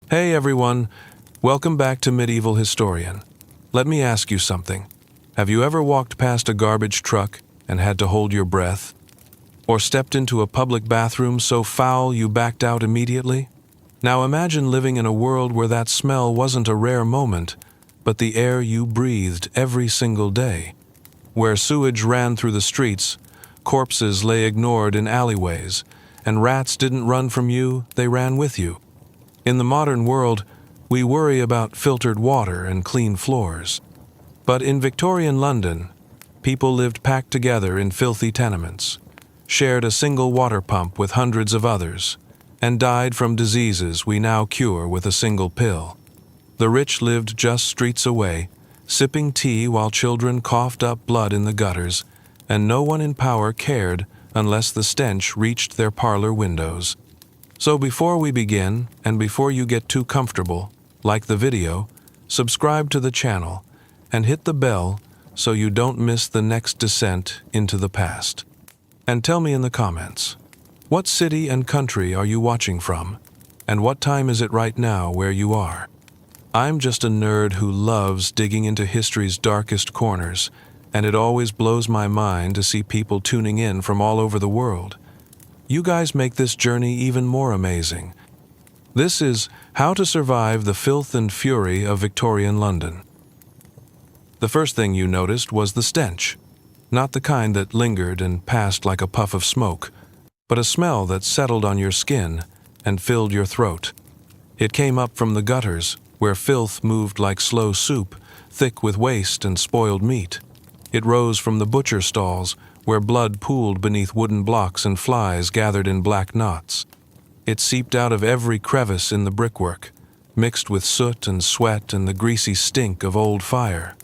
Hey everyone, welcome back to Medieval Historian. Let me ask you something. Have you ever walked past a garbage truck and had to hold your breath? Or stepped into a public bathroom so foul you backed out immediately? Now imagine living in a world where that smell wasn't a rare moment, but the air you breathed every single day. Where sewage ran through the streets, corpses lay ignored in alleyways, and rats didn't run from you, they ran with you. In the modern world, we worry about filtered water and clean floors. But in Victorian London, people lived packed together in filthy tenements, shared a single water pump with hundreds of others, and died from diseases we now cure with a single pill. The rich lived just streets away, sipping tea while children coughed up blood in the gutters, and no one in power cared unless the stench reached their parlor windows. So before we begin, and before you get too comfortable, like the video, subscribe to the channel, and hit the bell so you don't miss the next descent into the past. And tell me in the comments, what city and country are you watching from? And what time is it right now where you are? I'm just a nerd who loves digging into history's darkest corners, and it always blows my mind to see people tuning in from all over the world. You guys make this journey even more amazing. This is How to Survive the Filth and Fury of Victorian London. The first thing you noticed was the stench. Not the kind that lingered and passed like a puff of smoke, but a smell that settled on your skin and filled your throat. It came up from the gutters, where filth moved like slow soup, thick with waste and spoiled meat. It rose from the butcher stalls, where blood pooled beneath wooden blocks and flies gathered in black knots. It seeped out of every crevice in the brickwork, mixed with soot and sweat and the greasy stink of old fire.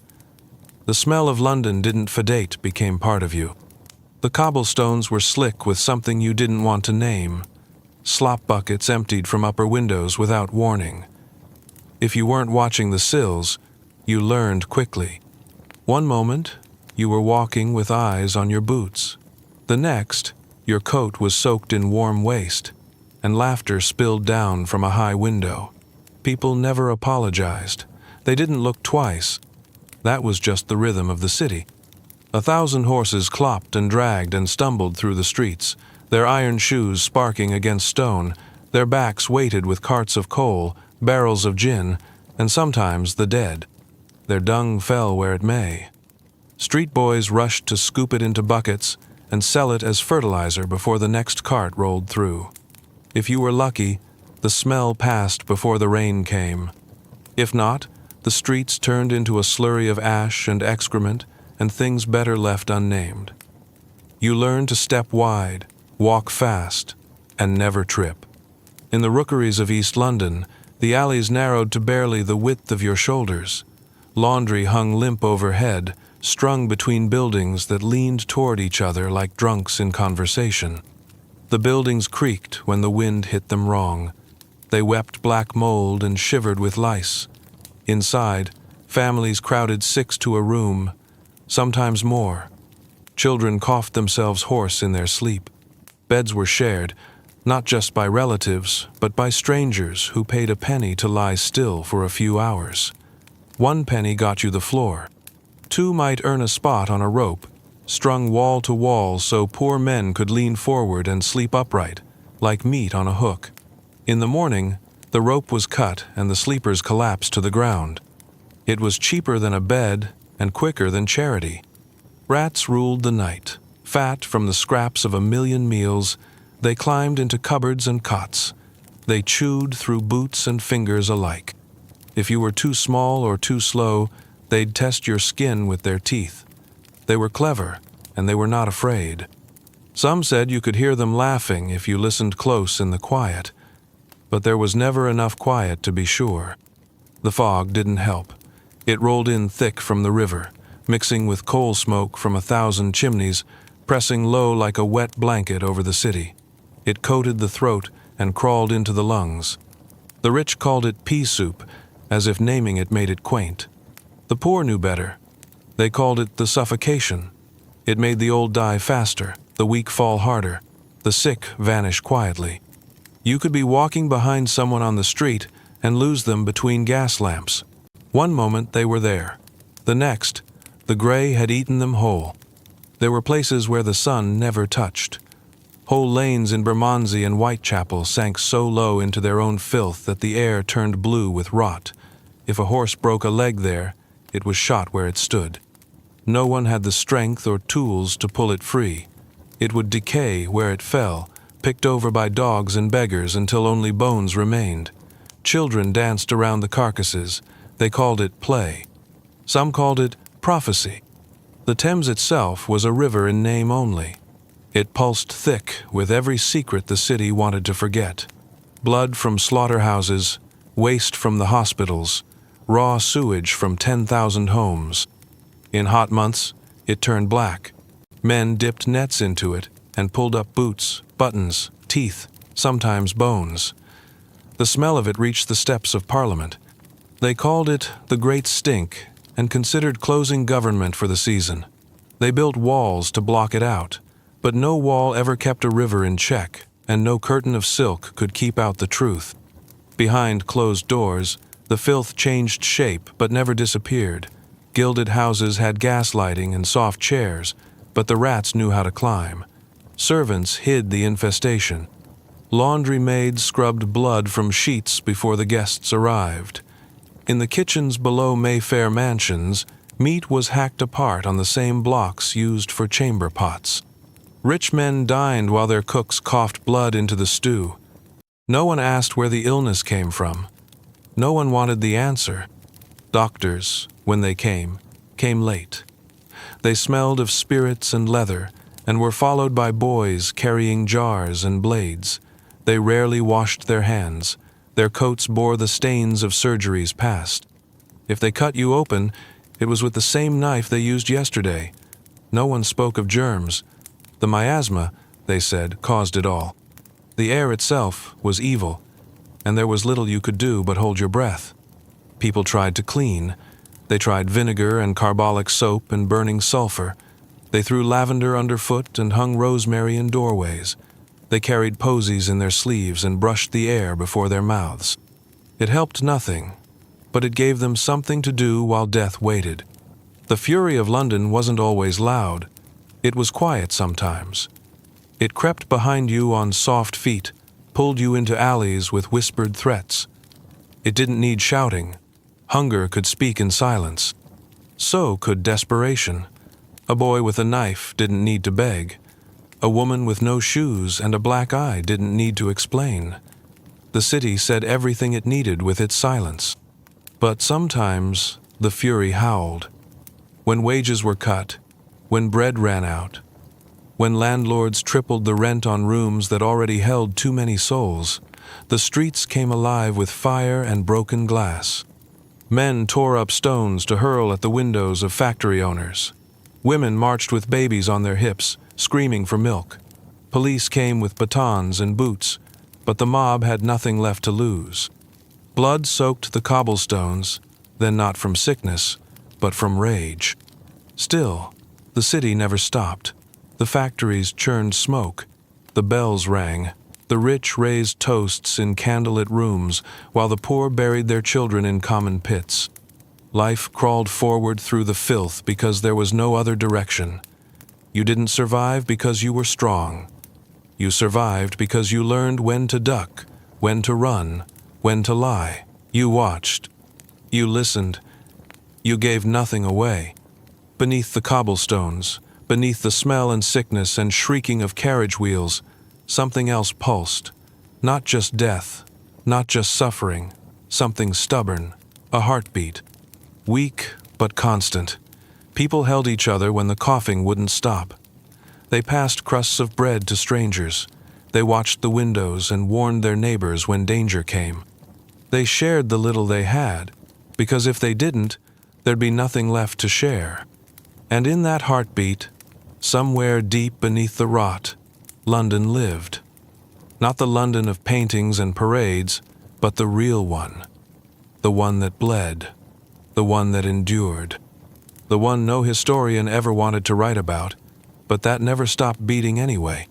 The smell of London didn't fadate, became part of you. The cobblestones were slick with something you didn't want to name. Slop buckets emptied from upper windows without warning. If you weren't watching the sills, you learned quickly. One moment, you were walking with eyes on your boots. The next, your coat was soaked in warm waste, and laughter spilled down from a high window. People never apologized. They didn't look twice. That was just the rhythm of the city. 1,000 horses clopped and dragged and stumbled through the streets, their iron shoes sparking against stone, their backs weighted with carts of coal, barrels of gin, and sometimes the dead. Their dung fell where it may. Street boys rushed to scoop it into buckets and sell it as fertilizer before the next cart rolled through. If you were lucky, the smell passed before the rain came. If not, the streets turned into a slurry of ash and excrement and things better left unnamed. You learned to step wide, walk fast, and never trip. In the rookeries of East London, the alleys narrowed to barely the width of your shoulders. Laundry hung limp overhead, strung between buildings that leaned toward each other like drunks in conversation. The buildings creaked when the wind hit them wrong. They wept black mold and shivered with lice. Inside, families crowded 6 to a room, sometimes more. Children coughed themselves hoarse in their sleep. Beds were shared, not just by relatives, but by strangers who paid a penny to lie still for a few hours. 1 penny got you the floor. 2 might earn a spot on a rope, strung wall to wall so poor men could lean forward and sleep upright, like meat on a hook. In the morning, the rope was cut and the sleepers collapsed to the ground. It was cheaper than a bed and quicker than charity. Rats ruled the night. Fat from the scraps of 1,000,000 meals, they climbed into cupboards and cots. They chewed through boots and fingers alike. If you were too small or too slow, they'd test your skin with their teeth. They were clever, and they were not afraid. Some said you could hear them laughing if you listened close in the quiet, but there was never enough quiet to be sure. The fog didn't help. It rolled in thick from the river, mixing with coal smoke from 1,000 chimneys, pressing low like a wet blanket over the city. It coated the throat and crawled into the lungs. The rich called it pea soup, as if naming it made it quaint. The poor knew better. They called it the suffocation. It made the old die faster, the weak fall harder, the sick vanish quietly. You could be walking behind someone on the street and lose them between gas lamps. One moment they were there. The next, the gray had eaten them whole. There were places where the sun never touched. Whole lanes in Bermondsey and Whitechapel sank so low into their own filth that the air turned blue with rot. If a horse broke a leg there, it was shot where it stood. No one had the strength or tools to pull it free. It would decay where it fell, picked over by dogs and beggars until only bones remained. Children danced around the carcasses. They called it play. Some called it prophecy. The Thames itself was a river in name only. It pulsed thick with every secret the city wanted to forget. Blood from slaughterhouses, waste from the hospitals, raw sewage from 10,000 homes. In hot months, it turned black. Men dipped nets into it and pulled up boots, buttons, teeth, sometimes bones. The smell of it reached the steps of Parliament. They called it the Great Stink and considered closing government for the season. They built walls to block it out, but no wall ever kept a river in check, and no curtain of silk could keep out the truth. Behind closed doors, the filth changed shape but never disappeared. Gilded houses had gas lighting and soft chairs, but the rats knew how to climb. Servants hid the infestation. Laundry maids scrubbed blood from sheets before the guests arrived. In the kitchens below Mayfair mansions, meat was hacked apart on the same blocks used for chamber pots. Rich men dined while their cooks coughed blood into the stew. No one asked where the illness came from. No one wanted the answer. Doctors, when they came late. They smelled of spirits and leather, and were followed by boys carrying jars and blades. They rarely washed their hands. Their coats bore the stains of surgeries past. If they cut you open, it was with the same knife they used yesterday. No one spoke of germs. The miasma, they said, caused it all. The air itself was evil, and there was little you could do but hold your breath. People tried to clean. They tried vinegar and carbolic soap and burning sulfur. They threw lavender underfoot and hung rosemary in doorways. They carried posies in their sleeves and brushed the air before their mouths. It helped nothing, but it gave them something to do while death waited. The fury of London wasn't always loud. It was quiet sometimes. It crept behind you on soft feet, pulled you into alleys with whispered threats. It didn't need shouting. Hunger could speak in silence. So could desperation. A boy with a knife didn't need to beg. A woman with no shoes and a black eye didn't need to explain. The city said everything it needed with its silence. But sometimes the fury howled. When wages were cut, when bread ran out, when landlords tripled the rent on rooms that already held too many souls, the streets came alive with fire and broken glass. Men tore up stones to hurl at the windows of factory owners. Women marched with babies on their hips, screaming for milk. Police came with batons and boots, but the mob had nothing left to lose. Blood soaked the cobblestones, then not from sickness, but from rage. Still, the city never stopped. The factories churned smoke. The bells rang. The rich raised toasts in candlelit rooms, while the poor buried their children in common pits. Life crawled forward through the filth because there was no other direction. You didn't survive because you were strong. You survived because you learned when to duck, when to run, when to lie. You watched. You listened. You gave nothing away. Beneath the cobblestones, beneath the smell and sickness and shrieking of carriage wheels, something else pulsed. Not just death, not just suffering, something stubborn, a heartbeat. Weak but constant. People held each other when the coughing wouldn't stop. They passed crusts of bread to strangers. They watched the windows and warned their neighbors when danger came. They shared the little they had, because if they didn't, there'd be nothing left to share. And in that heartbeat, somewhere deep beneath the rot, London lived. Not the London of paintings and parades, but the real one. The one that bled. The one that endured. The one no historian ever wanted to write about, but that never stopped beating anyway.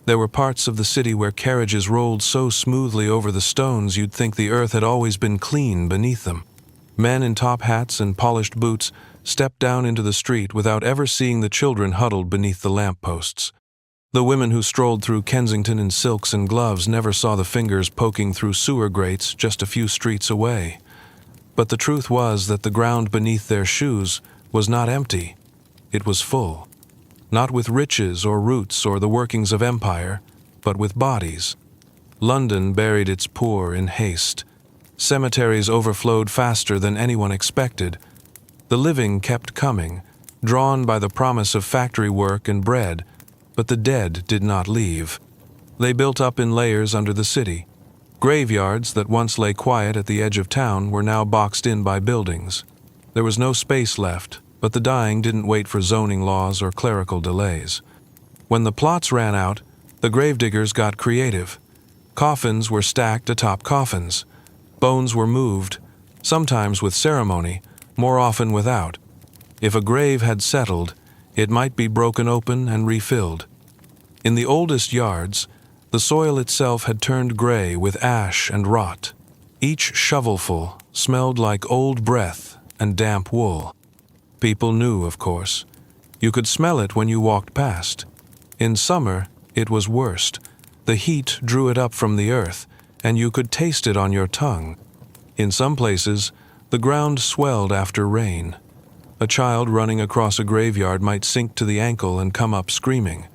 There were parts of the city where carriages rolled so smoothly over the stones you'd think the earth had always been clean beneath them. Men in top hats and polished boots stepped down into the street without ever seeing the children huddled beneath the lampposts. The women who strolled through Kensington in silks and gloves never saw the fingers poking through sewer grates just a few streets away. But the truth was that the ground beneath their shoes was not empty. It was full. Not with riches or roots or the workings of empire, but with bodies. London buried its poor in haste. Cemeteries overflowed faster than anyone expected. The living kept coming, drawn by the promise of factory work and bread, but the dead did not leave. They built up in layers under the city. Graveyards that once lay quiet at the edge of town were now boxed in by buildings. There was no space left, but the dying didn't wait for zoning laws or clerical delays. When the plots ran out, the gravediggers got creative. Coffins were stacked atop coffins. Bones were moved, sometimes with ceremony, more often without. If a grave had settled, it might be broken open and refilled. In the oldest yards, the soil itself had turned gray with ash and rot. Each shovelful smelled like old breath and damp wool. People knew, of course. You could smell it when you walked past. In summer, it was worst. The heat drew it up from the earth, and you could taste it on your tongue. In some places, the ground swelled after rain. A child running across a graveyard might sink to the ankle and come up screaming.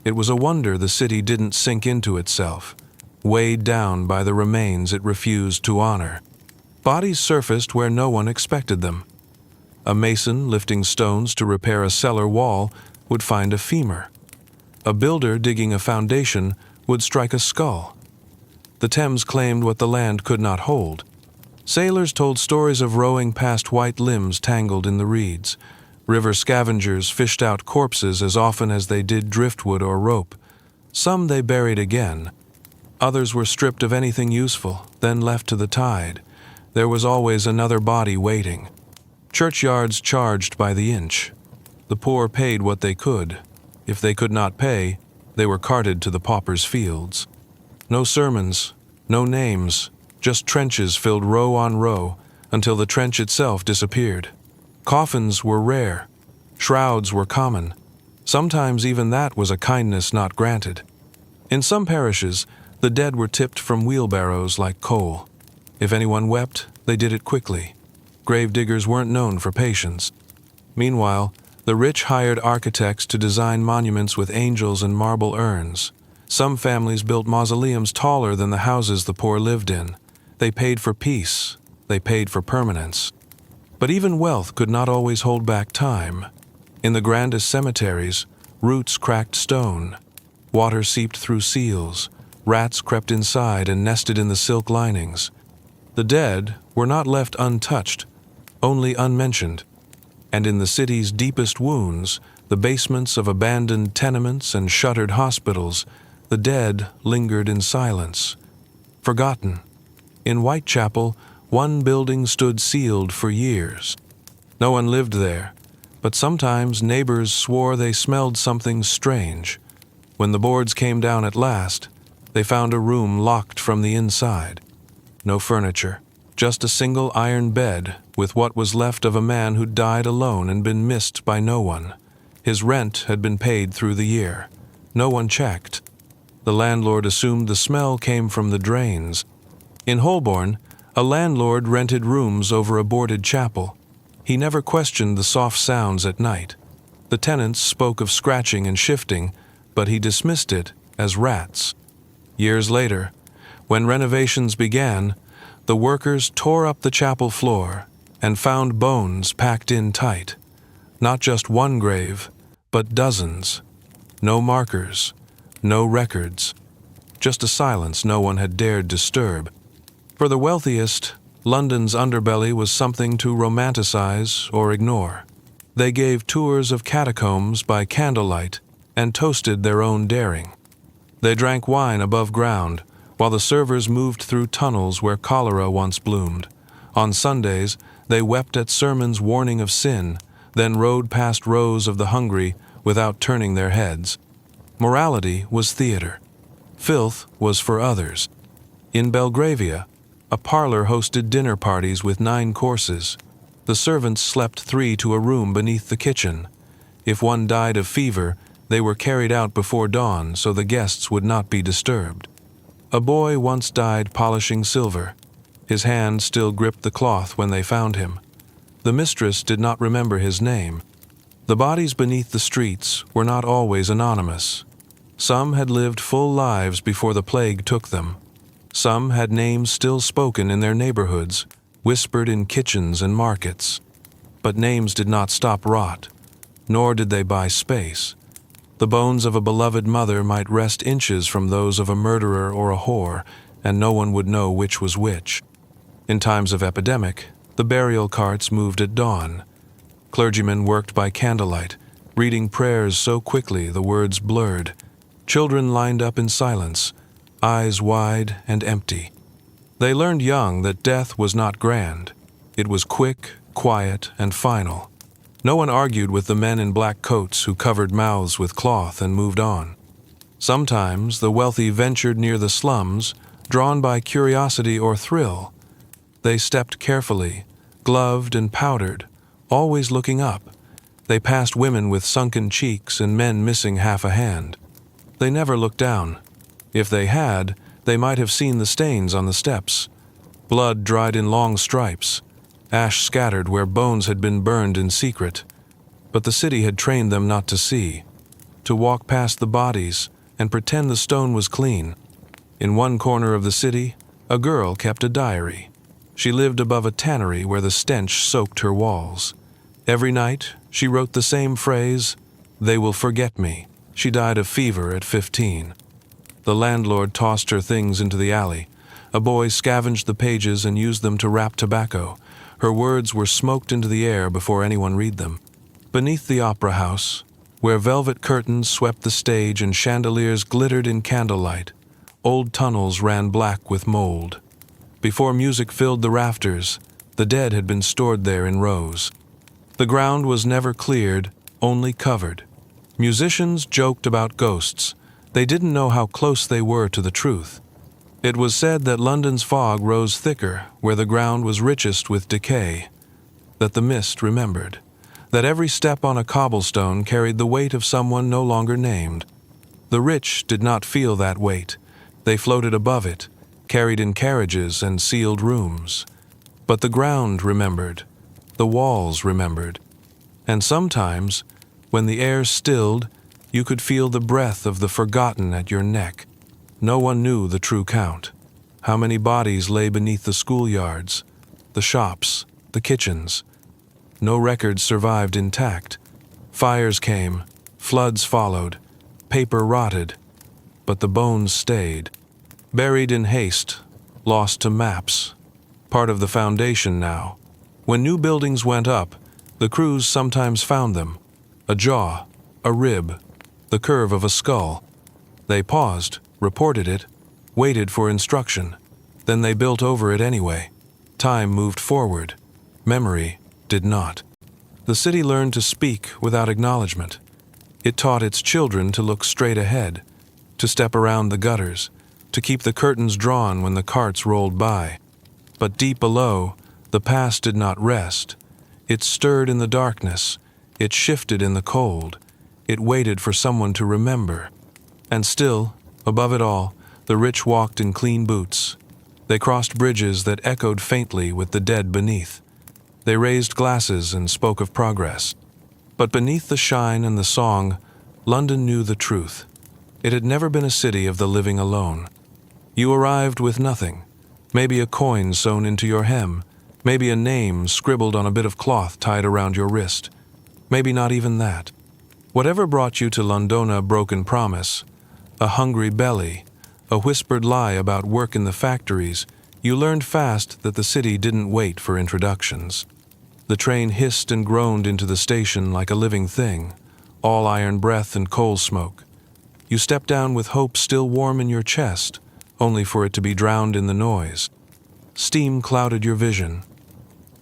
It was a wonder the city didn't sink into itself, weighed down by the remains it refused to honor. Bodies surfaced where no one expected them. A mason lifting stones to repair a cellar wall would find a femur. A builder digging a foundation would strike a skull. The Thames claimed what the land could not hold. Sailors told stories of rowing past white limbs tangled in the reeds. River scavengers fished out corpses as often as they did driftwood or rope. Some they buried again. Others were stripped of anything useful, then left to the tide. There was always another body waiting. Churchyards charged by the inch. The poor paid what they could. If they could not pay, they were carted to the paupers' fields. No sermons, no names, just trenches filled row on row until the trench itself disappeared. Coffins were rare. Shrouds were common. Sometimes even that was a kindness not granted. In some parishes, the dead were tipped from wheelbarrows like coal. If anyone wept, they did it quickly. Gravediggers weren't known for patience. Meanwhile, the rich hired architects to design monuments with angels and marble urns. Some families built mausoleums taller than the houses the poor lived in. They paid for peace. They paid for permanence. But even wealth could not always hold back time. In the grandest cemeteries, roots cracked stone. Water seeped through seals. Rats crept inside and nested in the silk linings. The dead were not left untouched, only unmentioned. And in the city's deepest wounds, the basements of abandoned tenements and shuttered hospitals, the dead lingered in silence, forgotten. In Whitechapel, one building stood sealed for years. No one lived there, but sometimes neighbors swore they smelled something strange. When the boards came down at last, they found a room locked from the inside. No furniture, just a single iron bed with what was left of a man who'd died alone and been missed by no one. His rent had been paid through the year. No one checked. The landlord assumed the smell came from the drains. In Holborn, a landlord rented rooms over a boarded chapel. He never questioned the soft sounds at night. The tenants spoke of scratching and shifting, but he dismissed it as rats. Years later, when renovations began, the workers tore up the chapel floor and found bones packed in tight. Not just one grave, but dozens. No markers, no records. Just a silence no one had dared disturb. For the wealthiest, London's underbelly was something to romanticize or ignore. They gave tours of catacombs by candlelight and toasted their own daring. They drank wine above ground, while the servers moved through tunnels where cholera once bloomed. On Sundays, they wept at sermons warning of sin, then rode past rows of the hungry without turning their heads. Morality was theater. Filth was for others. In Belgravia, a parlor hosted dinner parties with 9 courses. The servants slept 3 to a room beneath the kitchen. If one died of fever, they were carried out before dawn so the guests would not be disturbed. A boy once died polishing silver. His hand still gripped the cloth when they found him. The mistress did not remember his name. The bodies beneath the streets were not always anonymous. Some had lived full lives before the plague took them. Some had names still spoken in their neighborhoods, whispered in kitchens and markets. But names did not stop rot, nor did they buy space. The bones of a beloved mother might rest inches from those of a murderer or a whore, and no one would know which was which. In times of epidemic, the burial carts moved at dawn. Clergymen worked by candlelight, reading prayers so quickly the words blurred. Children lined up in silence, eyes wide and empty. They learned young that death was not grand. It was quick, quiet, and final. No one argued with the men in black coats who covered mouths with cloth and moved on. Sometimes the wealthy ventured near the slums, drawn by curiosity or thrill. They stepped carefully, gloved and powdered, always looking up. They passed women with sunken cheeks and men missing half a hand. They never looked down. If they had, they might have seen the stains on the steps. Blood dried in long stripes, ash scattered where bones had been burned in secret. But the city had trained them not to see, to walk past the bodies and pretend the stone was clean. In one corner of the city, a girl kept a diary. She lived above a tannery where the stench soaked her walls. Every night, she wrote the same phrase, "They will forget me." She died of fever at 15. The landlord tossed her things into the alley. A boy scavenged the pages and used them to wrap tobacco. Her words were smoked into the air before anyone read them. Beneath the opera house, where velvet curtains swept the stage and chandeliers glittered in candlelight, old tunnels ran black with mold. Before music filled the rafters, the dead had been stored there in rows. The ground was never cleared, only covered. Musicians joked about ghosts. They didn't know how close they were to the truth. It was said that London's fog rose thicker where the ground was richest with decay, that the mist remembered, that every step on a cobblestone carried the weight of someone no longer named. The rich did not feel that weight. They floated above it, carried in carriages and sealed rooms. But the ground remembered, the walls remembered, and sometimes, when the air stilled, you could feel the breath of the forgotten at your neck. No one knew the true count. How many bodies lay beneath the schoolyards, the shops, the kitchens? No records survived intact. Fires came, floods followed, paper rotted, but the bones stayed. Buried in haste, lost to maps, part of the foundation now. When new buildings went up, the crews sometimes found them. A jaw, a rib, the curve of a skull. They paused, reported it, waited for instruction. Then they built over it anyway. Time moved forward. Memory did not. The city learned to speak without acknowledgement. It taught its children to look straight ahead, to step around the gutters, to keep the curtains drawn when the carts rolled by. But deep below, the past did not rest. It stirred in the darkness. It shifted in the cold. It waited for someone to remember. And still, above it all, the rich walked in clean boots. They crossed bridges that echoed faintly with the dead beneath. They raised glasses and spoke of progress. But beneath the shine and the song, London knew the truth. It had never been a city of the living alone. You arrived with nothing. Maybe a coin sewn into your hem. Maybe a name scribbled on a bit of cloth tied around your wrist. Maybe not even that. Whatever brought you to London, a broken promise, a hungry belly, a whispered lie about work in the factories, you learned fast that the city didn't wait for introductions. The train hissed and groaned into the station like a living thing, all iron breath and coal smoke. You stepped down with hope still warm in your chest, only for it to be drowned in the noise. Steam clouded your vision.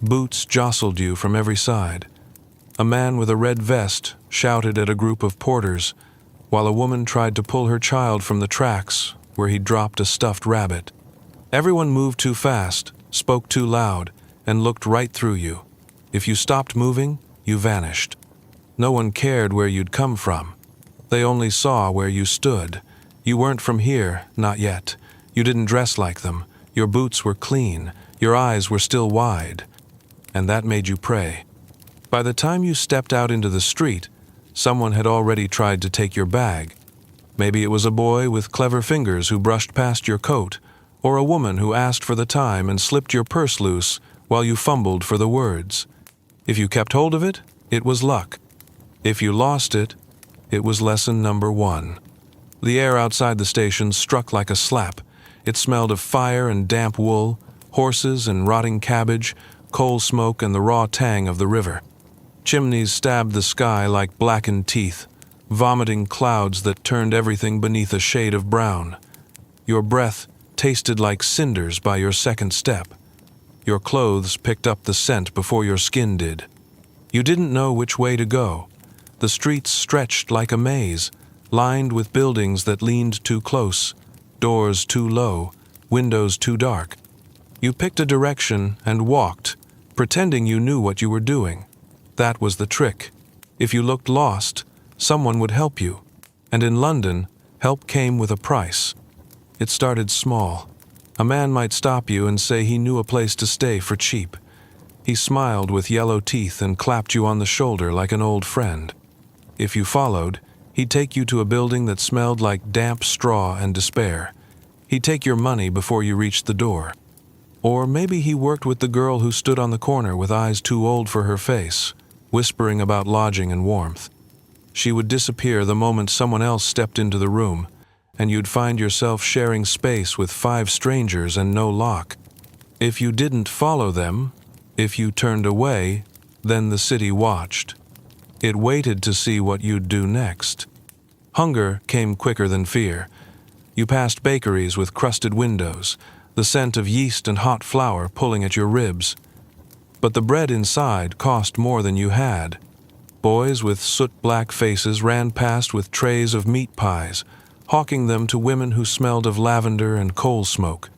Boots jostled you from every side. A man with a red vest shouted at a group of porters, while a woman tried to pull her child from the tracks where he'd dropped a stuffed rabbit. Everyone moved too fast, spoke too loud, and looked right through you. If you stopped moving, you vanished. No one cared where you'd come from. They only saw where you stood. You weren't from here, not yet. You didn't dress like them. Your boots were clean. Your eyes were still wide. And that made you pray. By the time you stepped out into the street, someone had already tried to take your bag. Maybe it was a boy with clever fingers who brushed past your coat, or a woman who asked for the time and slipped your purse loose while you fumbled for the words. If you kept hold of it, it was luck. If you lost it, it was lesson number 1. The air outside the station struck like a slap. It smelled of fire and damp wool, horses and rotting cabbage, coal smoke and the raw tang of the river. Chimneys stabbed the sky like blackened teeth, vomiting clouds that turned everything beneath a shade of brown. Your breath tasted like cinders by your second step. Your clothes picked up the scent before your skin did. You didn't know which way to go. The streets stretched like a maze, lined with buildings that leaned too close, doors too low, windows too dark. You picked a direction and walked, pretending you knew what you were doing. That was the trick. If you looked lost, someone would help you. And in London, help came with a price. It started small. A man might stop you and say he knew a place to stay for cheap. He smiled with yellow teeth and clapped you on the shoulder like an old friend. If you followed, he'd take you to a building that smelled like damp straw and despair. He'd take your money before you reached the door. Or maybe he worked with the girl who stood on the corner with eyes too old for her face, whispering about lodging and warmth. She would disappear the moment someone else stepped into the room, and you'd find yourself sharing space with 5 strangers and no lock. If you didn't follow them, if you turned away, then the city watched. It waited to see what you'd do next. Hunger came quicker than fear. You passed bakeries with crusted windows, the scent of yeast and hot flour pulling at your ribs. But the bread inside cost more than you had. Boys with soot-black faces ran past with trays of meat pies, hawking them to women who smelled of lavender and coal smoke.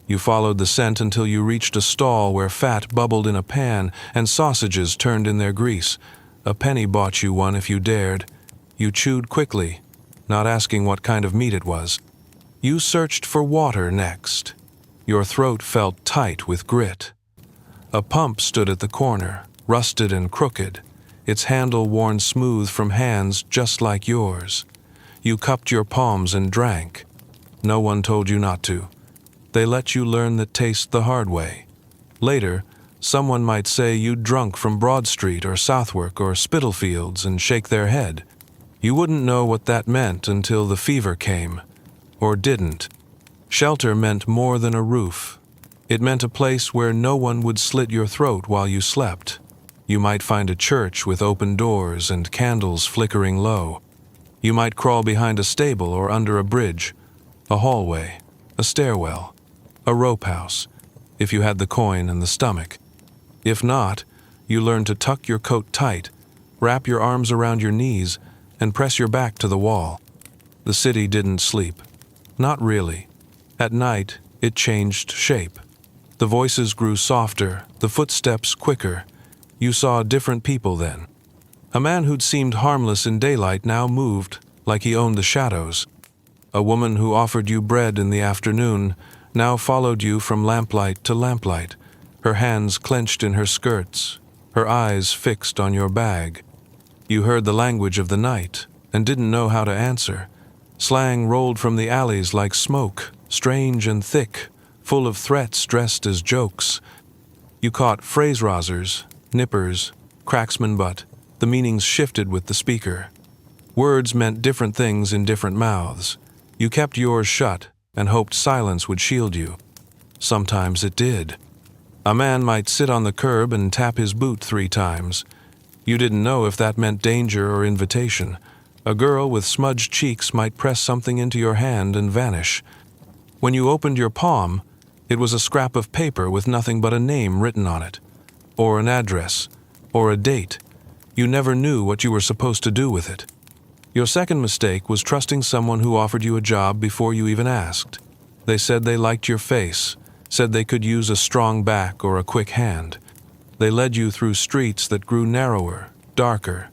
You followed the scent until you reached a stall where fat bubbled in a pan and sausages turned in their grease. A penny bought you one if you dared. You chewed quickly, not asking what kind of meat it was. You searched for water next. Your throat felt tight with grit. A pump stood at the corner, rusted and crooked, its handle worn smooth from hands just like yours. You cupped your palms and drank. No one told you not to. They let you learn the taste the hard way. Later, someone might say you'd drunk from Broad Street or Southwark or Spitalfields and shake their head. You wouldn't know what that meant until the fever came. Or didn't. Shelter meant more than a roof. It meant a place where no one would slit your throat while you slept. You might find a church with open doors and candles flickering low. You might crawl behind a stable or under a bridge, a hallway, a stairwell, a rope house, if you had the coin and the stomach. If not, you learned to tuck your coat tight, wrap your arms around your knees, and press your back to the wall. The city didn't sleep. Not really. At night, it changed shape. The voices grew softer, the footsteps quicker. You saw different people then. A man who'd seemed harmless in daylight now moved like he owned the shadows. A woman who offered you bread in the afternoon now followed you from lamplight to lamplight, her hands clenched in her skirts, her eyes fixed on your bag. You heard the language of the night and didn't know how to answer. Slang rolled from the alleys like smoke, strange and thick, full of threats dressed as jokes. You caught phrase-rasers, nippers, cracksman, but the meanings shifted with the speaker. Words meant different things in different mouths. You kept yours shut and hoped silence would shield you. Sometimes it did. A man might sit on the curb and tap his boot 3 times. You didn't know if that meant danger or invitation. A girl with smudged cheeks might press something into your hand and vanish. When you opened your palm, it was a scrap of paper with nothing but a name written on it, or an address, or a date. You never knew what you were supposed to do with it. Your second mistake was trusting someone who offered you a job before you even asked. They said they liked your face, said they could use a strong back or a quick hand. They led you through streets that grew narrower, darker,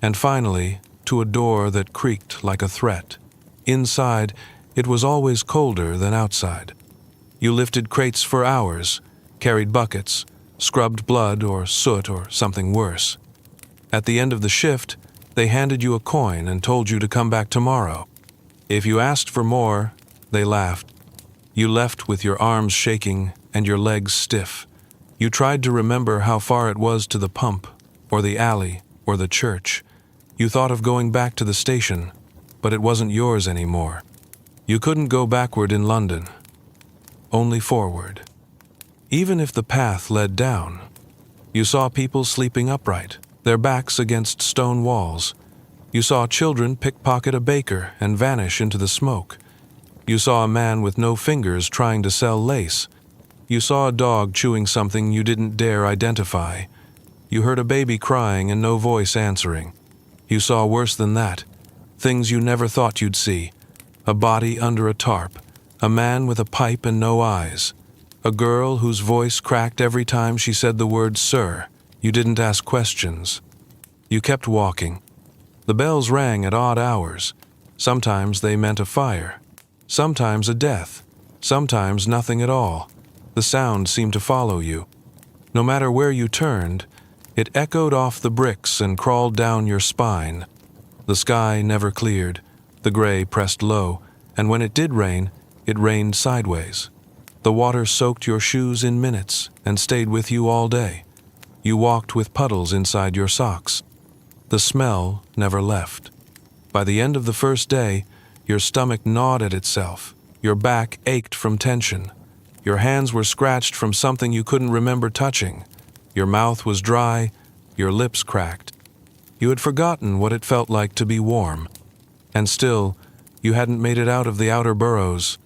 and finally to a door that creaked like a threat. Inside, it was always colder than outside. You lifted crates for hours, carried buckets, scrubbed blood or soot or something worse. At the end of the shift, they handed you a coin and told you to come back tomorrow. If you asked for more, they laughed. You left with your arms shaking and your legs stiff. You tried to remember how far it was to the pump, or the alley, or the church. You thought of going back to the station, but it wasn't yours anymore. You couldn't go backward in London, only forward. Even if the path led down, you saw people sleeping upright, their backs against stone walls. You saw children pickpocket a baker and vanish into the smoke. You saw a man with no fingers trying to sell lace. You saw a dog chewing something you didn't dare identify. You heard a baby crying and no voice answering. You saw worse than that, things you never thought you'd see. A body under a tarp, a man with a pipe and no eyes, a girl whose voice cracked every time she said the word sir. You didn't ask questions. You kept walking. The bells rang at odd hours. Sometimes they meant a fire, sometimes a death, sometimes nothing at all. The sound seemed to follow you. No matter where you turned, it echoed off the bricks and crawled down your spine. The sky never cleared, the gray pressed low, and when it did rain, it rained sideways. The water soaked your shoes in minutes and stayed with you all day. You walked with puddles inside your socks. The smell never left. By the end of the first day, your stomach gnawed at itself. Your back ached from tension. Your hands were scratched from something you couldn't remember touching. Your mouth was dry, your lips cracked. You had forgotten what it felt like to be warm. And still, you hadn't made it out of the outer boroughs.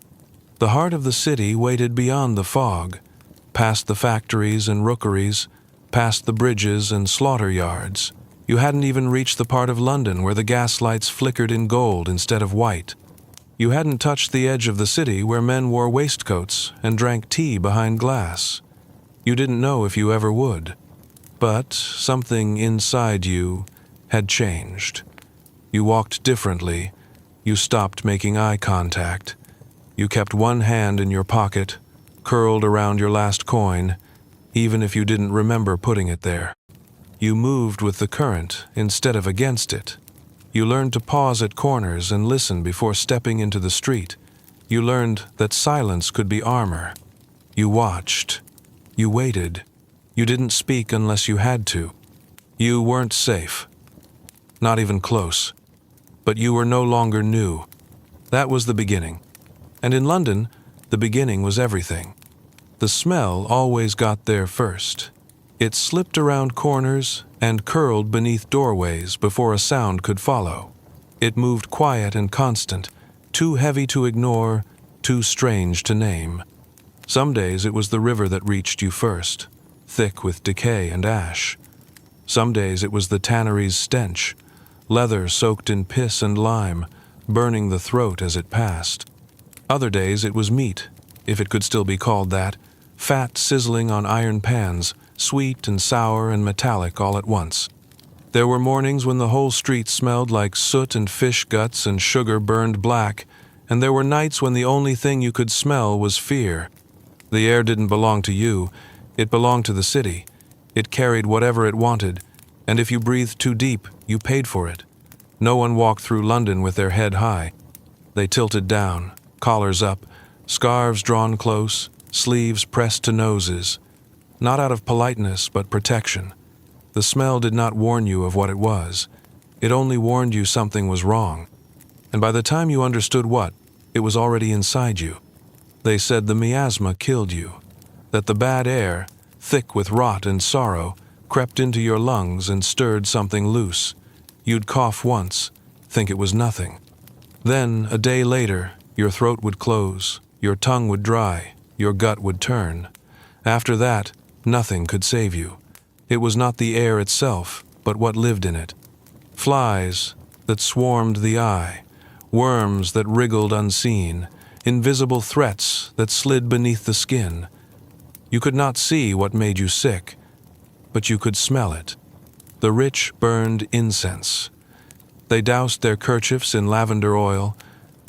The heart of the city waited beyond the fog, past the factories and rookeries, past the bridges and slaughter yards. You hadn't even reached the part of London where the gas lights flickered in gold instead of white. You hadn't touched the edge of the city where men wore waistcoats and drank tea behind glass. You didn't know if you ever would. But something inside you had changed. You walked differently. You stopped making eye contact. You kept one hand in your pocket, curled around your last coin, even if you didn't remember putting it there. You moved with the current instead of against it. You learned to pause at corners and listen before stepping into the street. You learned that silence could be armor. You watched. You waited. You didn't speak unless you had to. You weren't safe. Not even close. But you were no longer new. That was the beginning. And in London, the beginning was everything. The smell always got there first. It slipped around corners and curled beneath doorways before a sound could follow. It moved quiet and constant, too heavy to ignore, too strange to name. Some days it was the river that reached you first, thick with decay and ash. Some days it was the tannery's stench, leather soaked in piss and lime, burning the throat as it passed. Other days it was meat, if it could still be called that, fat sizzling on iron pans, sweet and sour and metallic all at once. There were mornings when the whole street smelled like soot and fish guts and sugar burned black, and there were nights when the only thing you could smell was fear. The air didn't belong to you, it belonged to the city. It carried whatever it wanted, and if you breathed too deep, you paid for it. No one walked through London with their head high. They tilted down, collars up, scarves drawn close, sleeves pressed to noses. Not out of politeness, but protection. The smell did not warn you of what it was. It only warned you something was wrong. And by the time you understood what, it was already inside you. They said the miasma killed you, that the bad air, thick with rot and sorrow, crept into your lungs and stirred something loose. You'd cough once, think it was nothing. Then, a day later, your throat would close, your tongue would dry, your gut would turn. After that, nothing could save you. It was not the air itself, but what lived in it. Flies, that swarmed the eye, worms that wriggled unseen, invisible threats that slid beneath the skin. You could not see what made you sick, but you could smell it. The rich burned incense. They doused their kerchiefs in lavender oil,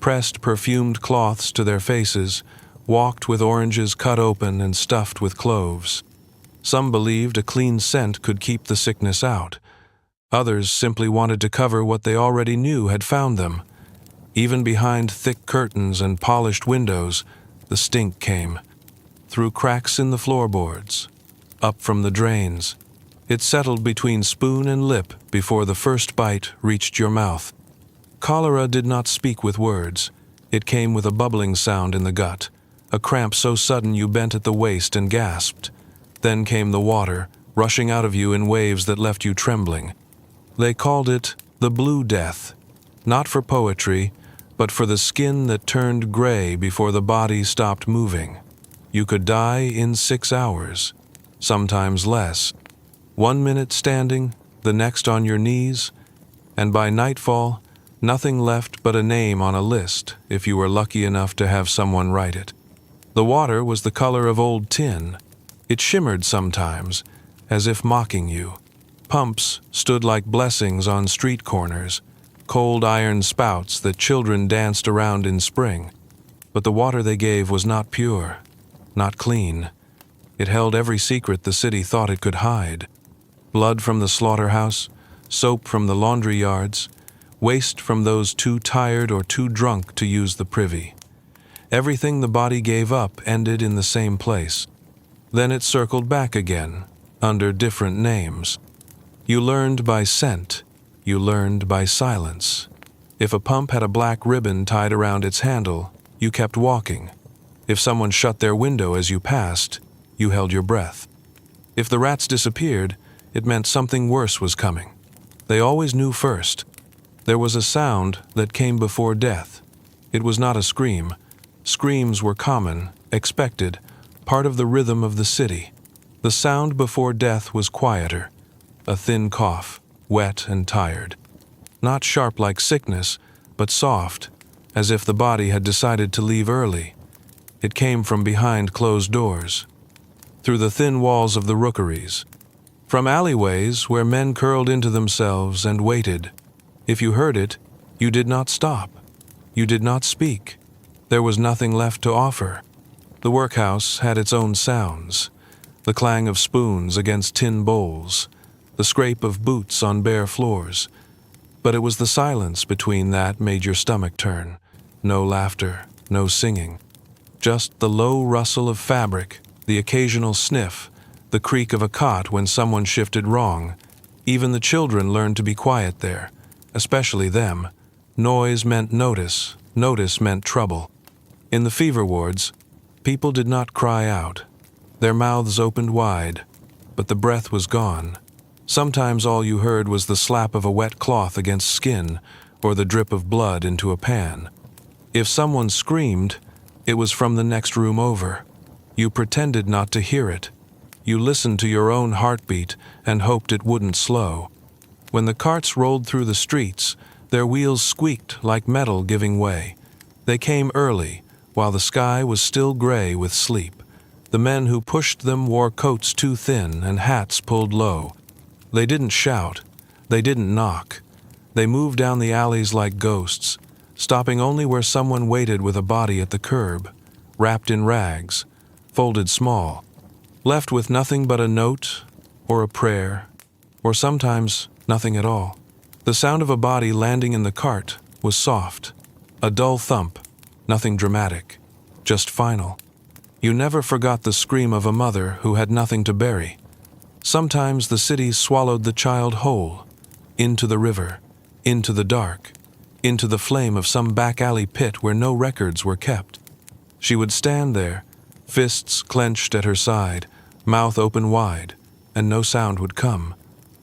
pressed perfumed cloths to their faces, walked with oranges cut open and stuffed with cloves. Some believed a clean scent could keep the sickness out. Others simply wanted to cover what they already knew had found them. Even behind thick curtains and polished windows, the stink came. Through cracks in the floorboards, up from the drains. It settled between spoon and lip before the first bite reached your mouth. Cholera did not speak with words. It came with a bubbling sound in the gut, a cramp so sudden you bent at the waist and gasped. Then came the water, rushing out of you in waves that left you trembling. They called it the Blue Death, not for poetry, but for the skin that turned gray before the body stopped moving. You could die in 6 hours, sometimes less. 1 minute standing, the next on your knees, and by nightfall, nothing left but a name on a list if you were lucky enough to have someone write it. The water was the color of old tin. It shimmered sometimes, as if mocking you. Pumps stood like blessings on street corners, cold iron spouts that children danced around in spring. But the water they gave was not pure, not clean. It held every secret the city thought it could hide. Blood from the slaughterhouse, soap from the laundry yards, waste from those too tired or too drunk to use the privy. Everything the body gave up ended in the same place. Then it circled back again, under different names. You learned by scent. You learned by silence. If a pump had a black ribbon tied around its handle, you kept walking. If someone shut their window as you passed, you held your breath. If the rats disappeared, it meant something worse was coming. They always knew first. There was a sound that came before death. It was not a scream. Screams were common, expected, part of the rhythm of the city. The sound before death was quieter. A thin cough, wet and tired. Not sharp like sickness, but soft, as if the body had decided to leave early. It came from behind closed doors, through the thin walls of the rookeries, from alleyways where men curled into themselves and waited. If you heard it, you did not stop. You did not speak. There was nothing left to offer. The workhouse had its own sounds, the clang of spoons against tin bowls, the scrape of boots on bare floors. But it was the silence between that made your stomach turn. No laughter, no singing. Just the low rustle of fabric, the occasional sniff, the creak of a cot when someone shifted wrong. Even the children learned to be quiet there, especially them. Noise meant notice, notice meant trouble. In the fever wards, people did not cry out. Their mouths opened wide, but the breath was gone. Sometimes all you heard was the slap of a wet cloth against skin or the drip of blood into a pan. If someone screamed, it was from the next room over. You pretended not to hear it. You listened to your own heartbeat and hoped it wouldn't slow. When the carts rolled through the streets, their wheels squeaked like metal giving way. They came early, while the sky was still gray with sleep. The men who pushed them wore coats too thin and hats pulled low. They didn't shout. They didn't knock. They moved down the alleys like ghosts, stopping only where someone waited with a body at the curb, wrapped in rags, folded small, left with nothing but a note or a prayer, or sometimes nothing at all. The sound of a body landing in the cart was soft, a dull thump, nothing dramatic, just final. You never forgot the scream of a mother who had nothing to bury. Sometimes the city swallowed the child whole, into the river, into the dark, into the flame of some back alley pit where no records were kept. She would stand there, fists clenched at her side, mouth open wide, and no sound would come.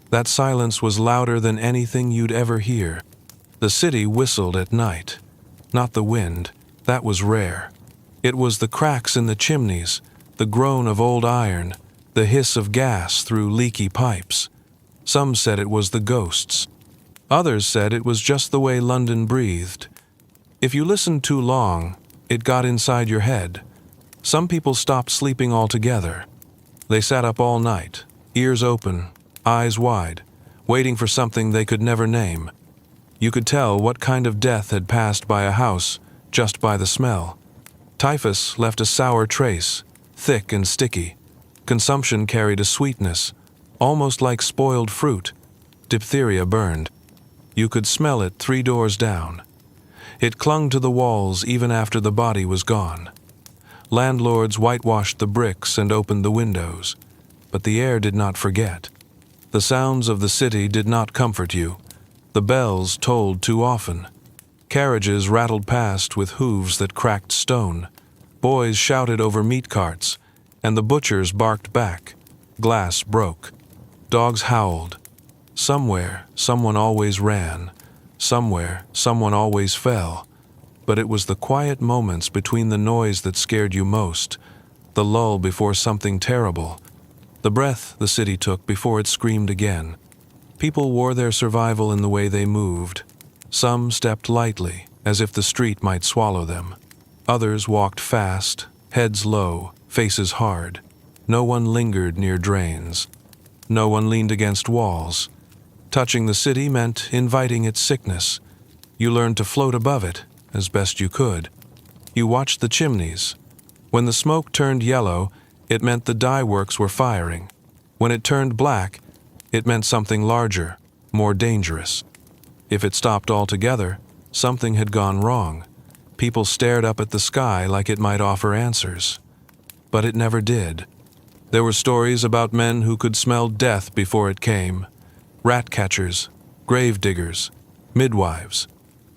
That silence was louder than anything you'd ever hear. The city whistled at night. Not the wind, that was rare. It was the cracks in the chimneys, the groan of old iron, the hiss of gas through leaky pipes. Some said it was the ghosts. Others said it was just the way London breathed. If you listened too long, it got inside your head. Some people stopped sleeping altogether. They sat up all night, ears open, eyes wide, waiting for something they could never name. You could tell what kind of death had passed by a house just by the smell. Typhus left a sour trace, thick and sticky. Consumption carried a sweetness, almost like spoiled fruit. Diphtheria burned. You could smell it 3 doors down. It clung to the walls even after the body was gone. Landlords whitewashed the bricks and opened the windows, but the air did not forget. The sounds of the city did not comfort you. The bells tolled too often. Carriages rattled past with hooves that cracked stone. Boys shouted over meat carts, and the butchers barked back. Glass broke. Dogs howled. Somewhere, someone always ran. Somewhere, someone always fell. But it was the quiet moments between the noise that scared you most, the lull before something terrible, the breath the city took before it screamed again. People wore their survival in the way they moved. Some stepped lightly, as if the street might swallow them. Others walked fast, heads low, faces hard. No one lingered near drains. No one leaned against walls. Touching the city meant inviting its sickness. You learned to float above it, as best you could. You watched the chimneys. When the smoke turned yellow, it meant the dye works were firing. When it turned black, it meant something larger, more dangerous. If it stopped altogether, something had gone wrong. People stared up at the sky like it might offer answers. But it never did. There were stories about men who could smell death before it came. Rat catchers, grave diggers, midwives.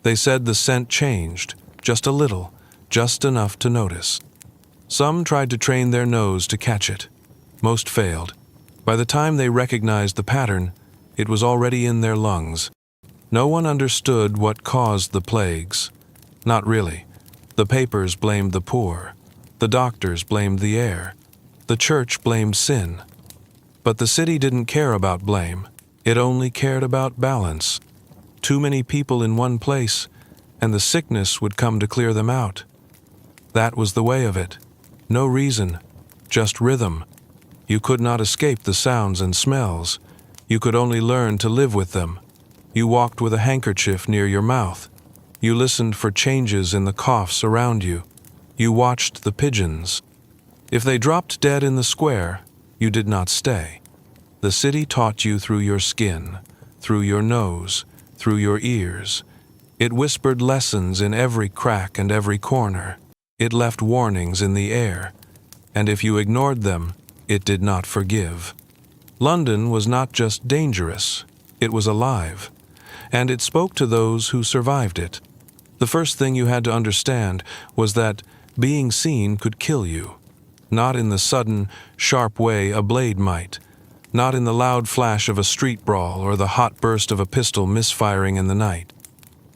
They said the scent changed, just a little, just enough to notice. Some tried to train their nose to catch it. Most failed. By the time they recognized the pattern, it was already in their lungs. No one understood what caused the plagues. Not really. The papers blamed the poor. The doctors blamed the air. The church blamed sin. But the city didn't care about blame. It only cared about balance. Too many people in one place, and the sickness would come to clear them out. That was the way of it. No reason, just rhythm. You could not escape the sounds and smells. You could only learn to live with them. You walked with a handkerchief near your mouth. You listened for changes in the coughs around you. You watched the pigeons. If they dropped dead in the square, you did not stay. The city taught you through your skin, through your nose, through your ears. It whispered lessons in every crack and every corner. It left warnings in the air. And if you ignored them, it did not forgive. London was not just dangerous, it was alive. And it spoke to those who survived it. The first thing you had to understand was that being seen could kill you. Not in the sudden, sharp way a blade might. Not in the loud flash of a street brawl or the hot burst of a pistol misfiring in the night.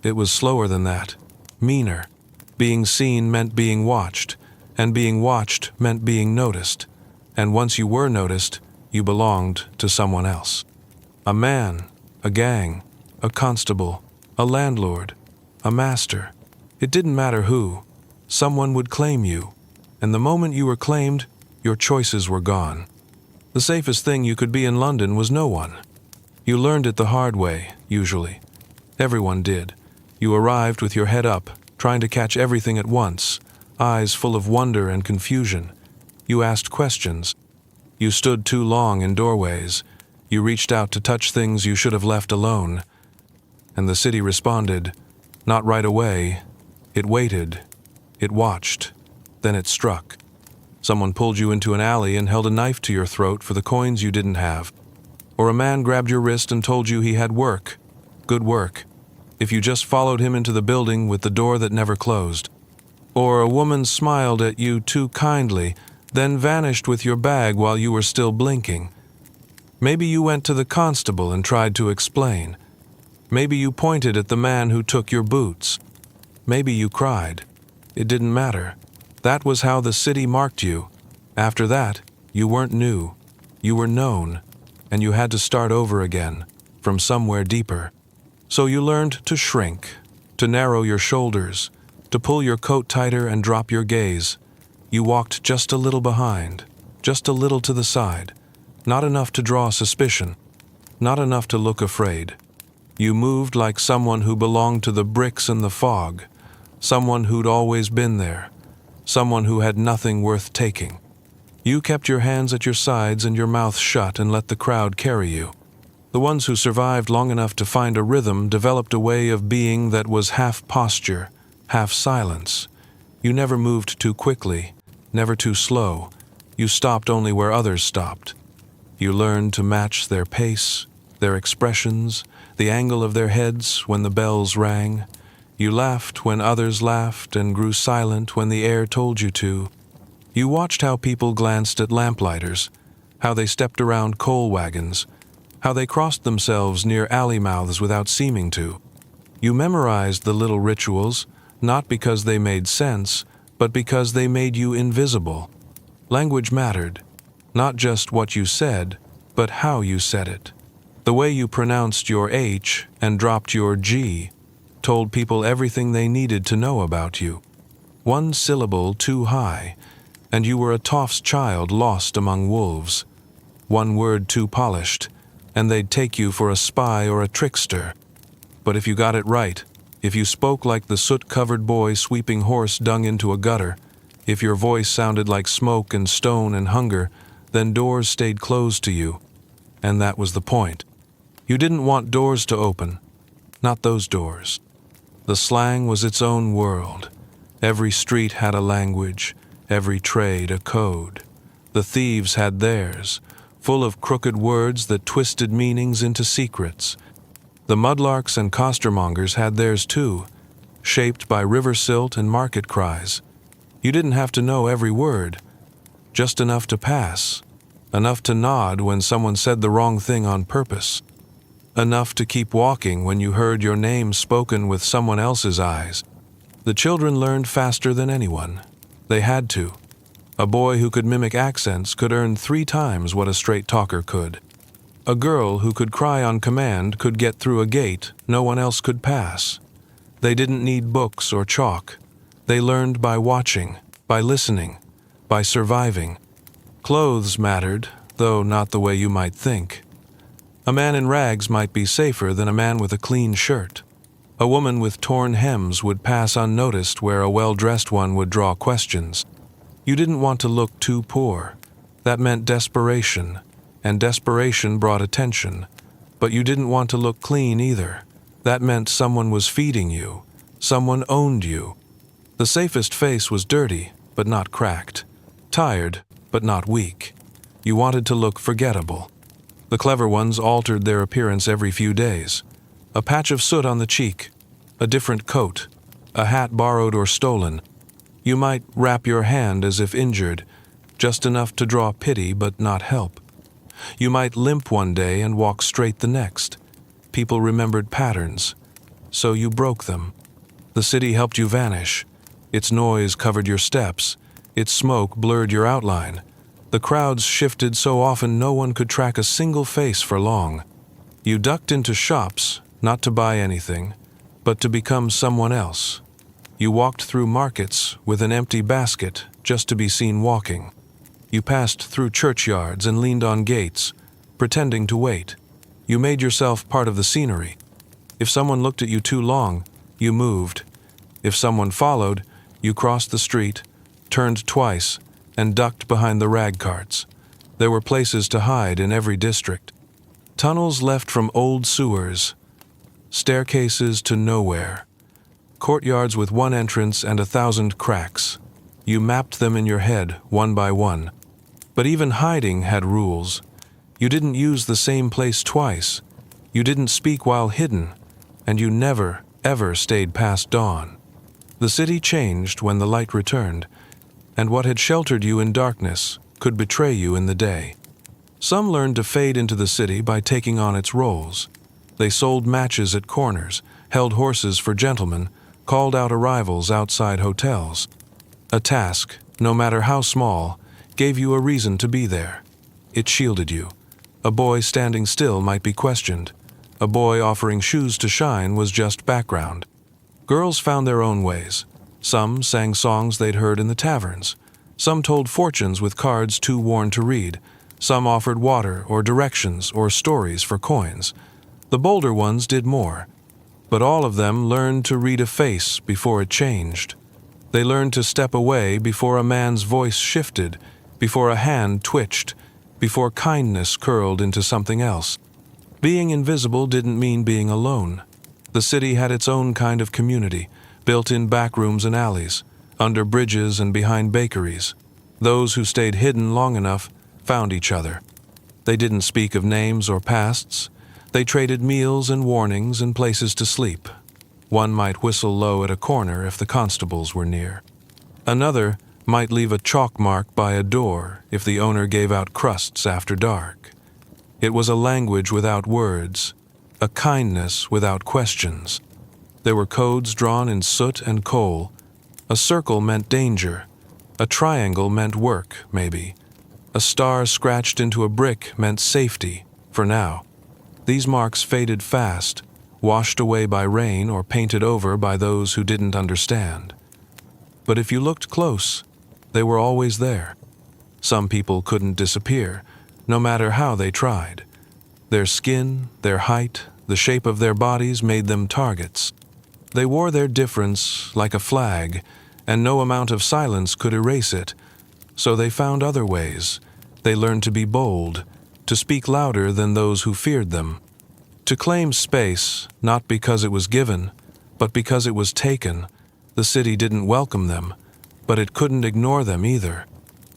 It was slower than that, meaner. Being seen meant being watched, and being watched meant being noticed. And once you were noticed, you belonged to someone else. A man, a gang, a constable, a landlord, a master. It didn't matter who. Someone would claim you. And the moment you were claimed, your choices were gone. The safest thing you could be in London was no one. You learned it the hard way, usually. Everyone did. You arrived with your head up, trying to catch everything at once, eyes full of wonder and confusion. You asked questions. You stood too long in doorways. You reached out to touch things you should have left alone. And the city responded, not right away. It waited. It watched. Then it struck. Someone pulled you into an alley and held a knife to your throat for the coins you didn't have. Or a man grabbed your wrist and told you he had work. Good work. If you just followed him into the building with the door that never closed. Or a woman smiled at you too kindly, then vanished with your bag while you were still blinking. Maybe you went to the constable and tried to explain. Maybe you pointed at the man who took your boots. Maybe you cried. It didn't matter. That was how the city marked you. After that, you weren't new. You were known, and you had to start over again, from somewhere deeper. So you learned to shrink, to narrow your shoulders, to pull your coat tighter and drop your gaze. You walked just a little behind, just a little to the side, not enough to draw suspicion, not enough to look afraid. You moved like someone who belonged to the bricks and the fog, someone who'd always been there, someone who had nothing worth taking. You kept your hands at your sides and your mouth shut and let the crowd carry you. The ones who survived long enough to find a rhythm developed a way of being that was half posture, half silence. You never moved too quickly, never too slow. You stopped only where others stopped. You learned to match their pace, their expressions, the angle of their heads when the bells rang. You laughed when others laughed and grew silent when the air told you to. You watched how people glanced at lamplighters, how they stepped around coal wagons, how they crossed themselves near alley mouths without seeming to. You memorized the little rituals, not because they made sense, but because they made you invisible. Language mattered, not just what you said, but how you said it. The way you pronounced your H and dropped your G told people everything they needed to know about you. One syllable too high, and you were a toff's child lost among wolves. One word too polished, and they'd take you for a spy or a trickster. But if you got it right, if you spoke like the soot-covered boy sweeping horse dung into a gutter, if your voice sounded like smoke and stone and hunger, then doors stayed closed to you. And that was the point. You didn't want doors to open. Not those doors. The slang was its own world. Every street had a language, every trade a code. The thieves had theirs, full of crooked words that twisted meanings into secrets. The mudlarks and costermongers had theirs too, shaped by river silt and market cries. You didn't have to know every word, just enough to pass, enough to nod when someone said the wrong thing on purpose, enough to keep walking when you heard your name spoken with someone else's eyes. The children learned faster than anyone. They had to. A boy who could mimic accents could earn 3 times what a straight talker could. A girl who could cry on command could get through a gate no one else could pass. They didn't need books or chalk. They learned by watching, by listening, by surviving. Clothes mattered, though not the way you might think. A man in rags might be safer than a man with a clean shirt. A woman with torn hems would pass unnoticed where a well-dressed one would draw questions. You didn't want to look too poor. That meant desperation, and desperation brought attention. But you didn't want to look clean either. That meant someone was feeding you. Someone owned you. The safest face was dirty, but not cracked. Tired, but not weak. You wanted to look forgettable. The clever ones altered their appearance every few days. A patch of soot on the cheek, a different coat, a hat borrowed or stolen. You might wrap your hand as if injured, just enough to draw pity but not help. You might limp one day and walk straight the next. People remembered patterns, so you broke them. The city helped you vanish. Its noise covered your steps. Its smoke blurred your outline. The crowds shifted so often no one could track a single face for long. You ducked into shops, not to buy anything, but to become someone else. You walked through markets with an empty basket just to be seen walking. You passed through churchyards and leaned on gates, pretending to wait. You made yourself part of the scenery. If someone looked at you too long, you moved. If someone followed, you crossed the street, turned twice, and ducked behind the rag carts. There were places to hide in every district. Tunnels left from old sewers, staircases to nowhere, courtyards with one entrance and 1,000 cracks. You mapped them in your head, one by one. But even hiding had rules. You didn't use the same place twice. You didn't speak while hidden, and you never, ever stayed past dawn. The city changed when the light returned, and what had sheltered you in darkness could betray you in the day. Some learned to fade into the city by taking on its roles. They sold matches at corners, held horses for gentlemen, called out arrivals outside hotels. A task, no matter how small, gave you a reason to be there. It shielded you. A boy standing still might be questioned. A boy offering shoes to shine was just background. Girls found their own ways. Some sang songs they'd heard in the taverns. Some told fortunes with cards too worn to read. Some offered water or directions or stories for coins. The bolder ones did more. But all of them learned to read a face before it changed. They learned to step away before a man's voice shifted, before a hand twitched, before kindness curled into something else. Being invisible didn't mean being alone. The city had its own kind of community, built in back rooms and alleys, under bridges and behind bakeries. Those who stayed hidden long enough found each other. They didn't speak of names or pasts. They traded meals and warnings and places to sleep. One might whistle low at a corner if the constables were near. Another might leave a chalk mark by a door if the owner gave out crusts after dark. It was a language without words, a kindness without questions. There were codes drawn in soot and coal. A circle meant danger. A triangle meant work, maybe. A star scratched into a brick meant safety, for now. These marks faded fast, washed away by rain or painted over by those who didn't understand. But if you looked close, they were always there. Some people couldn't disappear, no matter how they tried. Their skin, their height, the shape of their bodies made them targets. They wore their difference like a flag, and no amount of silence could erase it. So they found other ways. They learned to be bold, to speak louder than those who feared them, to claim space, not because it was given, but because it was taken. The city didn't welcome them, but it couldn't ignore them either.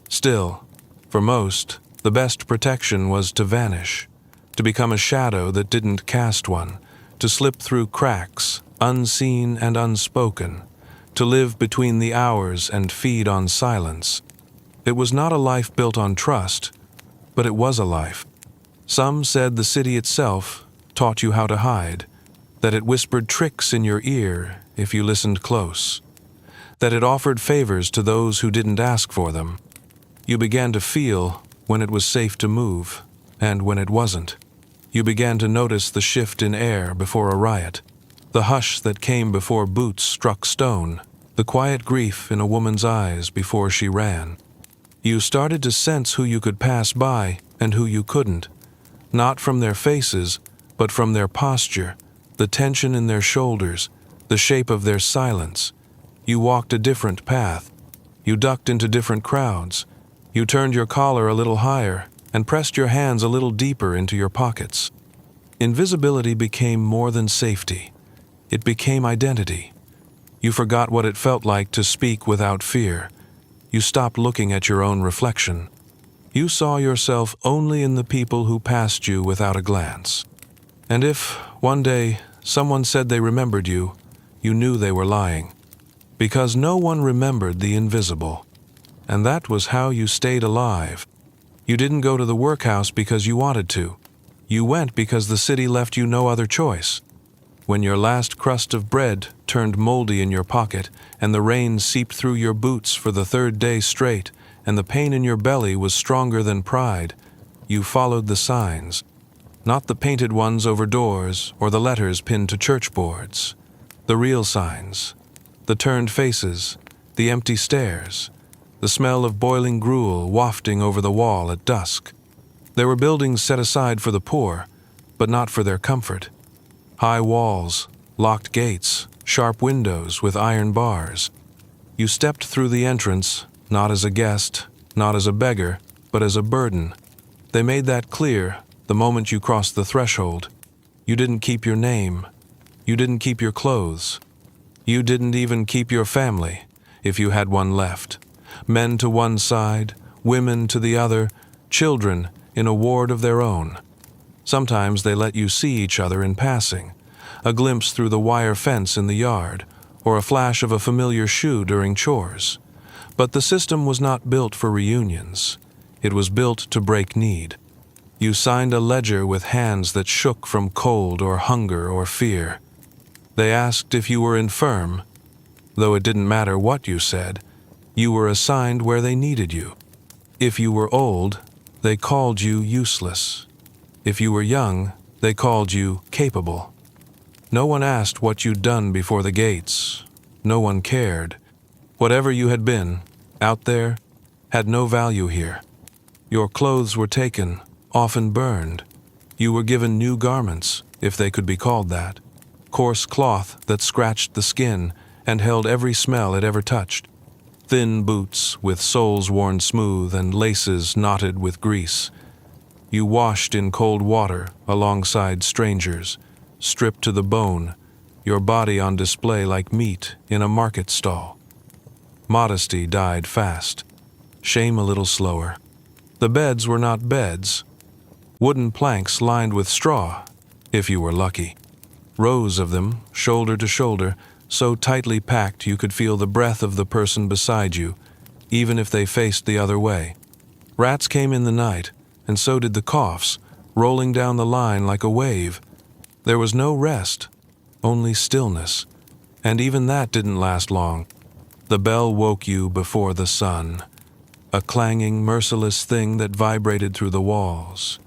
Still, for most, the best protection was to vanish, to become a shadow that didn't cast one, to slip through cracks, unseen and unspoken, to live between the hours and feed on silence. It was not a life built on trust, but it was a life. Some said the city itself taught you how to hide, that it whispered tricks in your ear if you listened close, that it offered favors to those who didn't ask for them. You began to feel when it was safe to move, and when it wasn't. You began to notice the shift in air before a riot, the hush that came before boots struck stone, the quiet grief in a woman's eyes before she ran. You started to sense who you could pass by and who you couldn't, not from their faces, but from their posture, the tension in their shoulders, the shape of their silence. You walked a different path. You ducked into different crowds. You turned your collar a little higher and pressed your hands a little deeper into your pockets. Invisibility became more than safety. It became identity. You forgot what it felt like to speak without fear. You stopped looking at your own reflection. You saw yourself only in the people who passed you without a glance. And if, one day, someone said they remembered you, you knew they were lying. Because no one remembered the invisible. And that was how you stayed alive. You didn't go to the workhouse because you wanted to. You went because the city left you no other choice. When your last crust of bread turned moldy in your pocket, and the rain seeped through your boots for the third day straight, and the pain in your belly was stronger than pride, you followed the signs. Not the painted ones over doors or the letters pinned to church boards. The real signs. The turned faces, the empty stares, the smell of boiling gruel wafting over the wall at dusk. There were buildings set aside for the poor, but not for their comfort. High walls, locked gates, sharp windows with iron bars. You stepped through the entrance, not as a guest, not as a beggar, but as a burden. They made that clear the moment you crossed the threshold. You didn't keep your name. You didn't keep your clothes. You didn't even keep your family, if you had one left. Men to one side, women to the other, children in a ward of their own. Sometimes they let you see each other in passing, a glimpse through the wire fence in the yard, or a flash of a familiar shoe during chores. But the system was not built for reunions. It was built to break need. You signed a ledger with hands that shook from cold or hunger or fear. They asked if you were infirm. Though it didn't matter what you said, you were assigned where they needed you. If you were old, they called you useless. If you were young, They called you capable. No one asked what you'd done before the gates. No one cared. Whatever you had been, out there, had no value here. Your clothes were taken, often burned. You were given new garments, if they could be called that. Coarse cloth that scratched the skin and held every smell it ever touched. Thin boots with soles worn smooth and laces knotted with grease. You washed in cold water alongside strangers, stripped to the bone, your body on display like meat in a market stall. Modesty died fast, shame a little slower. The beds were not beds. Wooden planks lined with straw, if you were lucky. Rows of them, shoulder to shoulder, so tightly packed you could feel the breath of the person beside you, even if they faced the other way. Rats came in the night, and so did the coughs, rolling down the line like a wave. There was no rest, only stillness, and even that didn't last long. The bell woke you before the sun, a clanging, merciless thing that vibrated through the walls.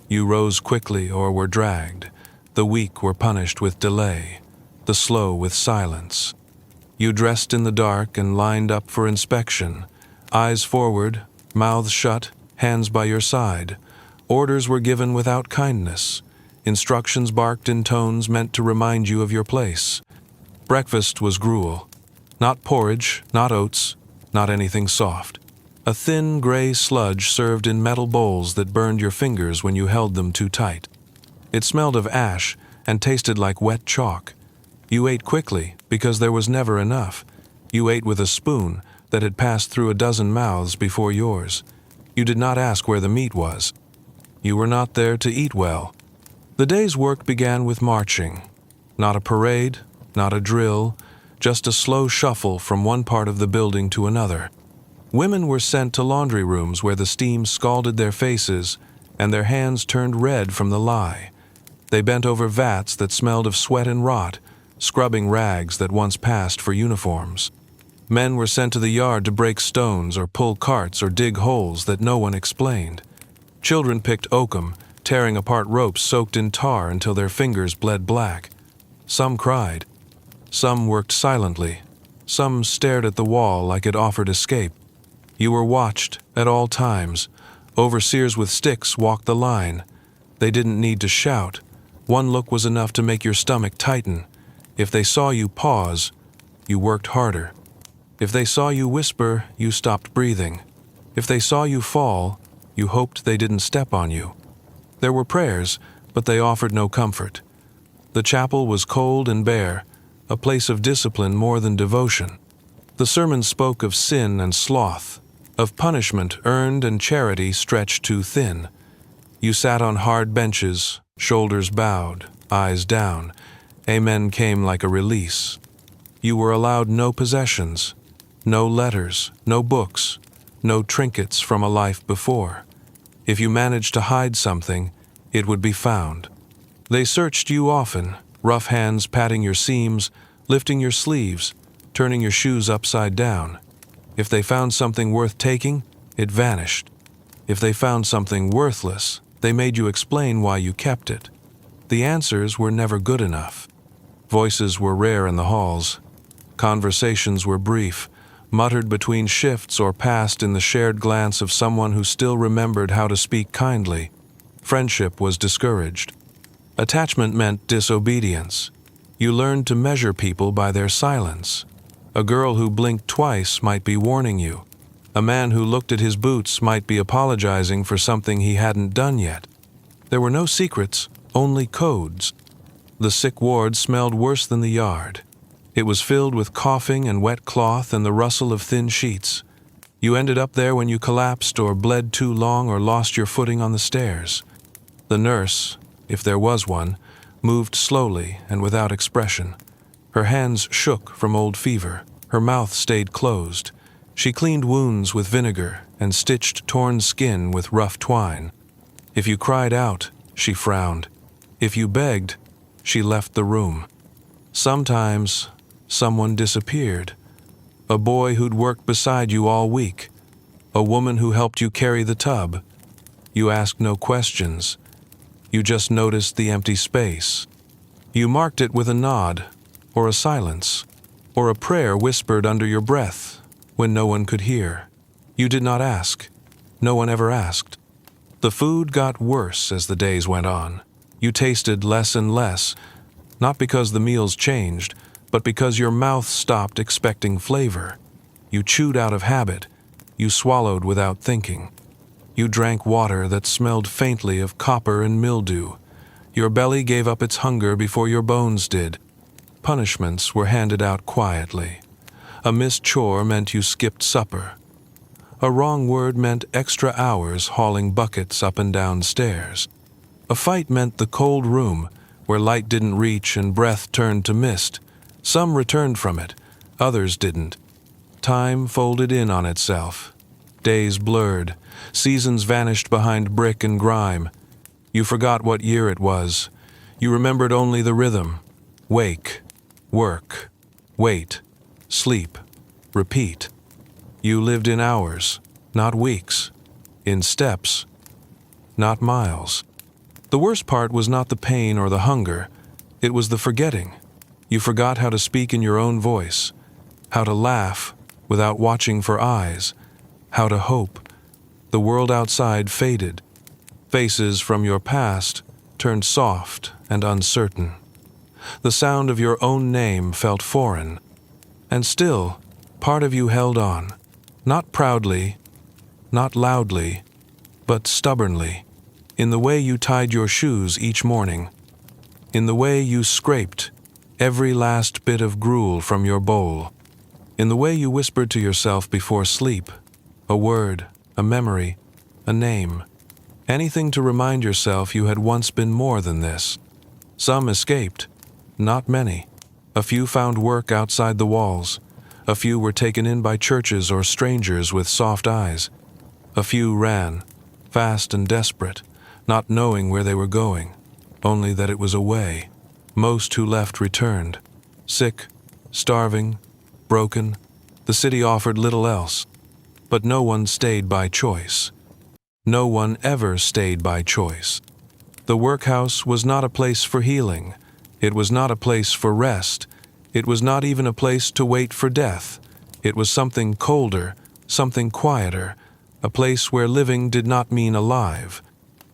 You rose quickly or were dragged. The weak were punished with delay, the slow with silence. You dressed in the dark and lined up for inspection, eyes forward, mouths shut, hands by your side. Orders were given without kindness. Instructions barked in tones meant to remind you of your place. Breakfast was gruel. Not porridge, not oats, not anything soft. A thin, gray sludge served in metal bowls that burned your fingers when you held them too tight. It smelled of ash and tasted like wet chalk. You ate quickly because there was never enough. You ate with a spoon that had passed through a dozen mouths before yours. You did not ask where the meat was. You were not there to eat well. The day's work began with marching. Not a parade, not a drill, just a slow shuffle from one part of the building to another. Women were sent to laundry rooms where the steam scalded their faces and their hands turned red from the lye. They bent over vats that smelled of sweat and rot, scrubbing rags that once passed for uniforms. Men were sent to the yard to break stones or pull carts or dig holes that no one explained. Children picked oakum, tearing apart ropes soaked in tar until their fingers bled black. Some cried. Some worked silently. Some stared at the wall like it offered escape. You were watched at all times. Overseers with sticks walked the line. They didn't need to shout. One look was enough to make your stomach tighten. If they saw you pause, you worked harder. If they saw you whisper, you stopped breathing. If they saw you fall, you hoped they didn't step on you. There were prayers, but they offered no comfort. The chapel was cold and bare, a place of discipline more than devotion. The sermon spoke of sin and sloth, of punishment earned and charity stretched too thin. You sat on hard benches, shoulders bowed, eyes down. Amen came like a release. You were allowed no possessions, no letters, no books, no trinkets from a life before. If you managed to hide something, it would be found. They searched you often, rough hands patting your seams, lifting your sleeves, turning your shoes upside down. If they found something worth taking, it vanished. If they found something worthless, they made you explain why you kept it. The answers were never good enough. Voices were rare in the halls. Conversations were brief, muttered between shifts or passed in the shared glance of someone who still remembered how to speak kindly. Friendship was discouraged. Attachment meant disobedience. You learned to measure people by their silence. A girl who blinked twice might be warning you. A man who looked at his boots might be apologizing for something he hadn't done yet. There were no secrets, only codes. The sick ward smelled worse than the yard. It was filled with coughing and wet cloth and the rustle of thin sheets. You ended up there when you collapsed or bled too long or lost your footing on the stairs. The nurse, if there was one, moved slowly and without expression. Her hands shook from old fever. Her mouth stayed closed. She cleaned wounds with vinegar and stitched torn skin with rough twine. If you cried out, she frowned. If you begged, she left the room. Sometimes, someone disappeared. A boy who'd worked beside you all week. A woman who helped you carry the tub. You asked no questions. You just noticed the empty space. You marked it with a nod, or a silence, or a prayer whispered under your breath when no one could hear. You did not ask. No one ever asked. The food got worse as the days went on. You tasted less and less, not because the meals changed, but because your mouth stopped expecting flavor. You chewed out of habit. You swallowed without thinking. You drank water that smelled faintly of copper and mildew. Your belly gave up its hunger before your bones did. Punishments were handed out quietly. A missed chore meant you skipped supper. A wrong word meant extra hours hauling buckets up and down stairs. A fight meant the cold room, where light didn't reach and breath turned to mist. Some returned from it, others didn't. Time folded in on itself. Days blurred, seasons vanished behind brick and grime. You forgot what year it was. You remembered only the rhythm. Wake, work, wait, sleep, repeat. You lived in hours, not weeks. In steps, not miles. The worst part was not the pain or the hunger. It was the forgetting. You forgot how to speak in your own voice, how to laugh without watching for eyes, how to hope. The world outside faded. Faces from your past turned soft and uncertain. The sound of your own name felt foreign. And still, part of you held on, not proudly, not loudly, but stubbornly, in the way you tied your shoes each morning, in the way you scraped every last bit of gruel from your bowl, in the way you whispered to yourself before sleep, a word, a memory, a name, anything to remind yourself you had once been more than this. Some escaped, not many. A few found work outside the walls. A few were taken in by churches or strangers with soft eyes. A few ran, fast and desperate, not knowing where they were going, only that it was away. Most who left returned, sick, starving, broken. The city offered little else. But no one stayed by choice. No one ever stayed by choice. The workhouse was not a place for healing. It was not a place for rest. It was not even a place to wait for death. It was something colder, something quieter, a place where living did not mean alive.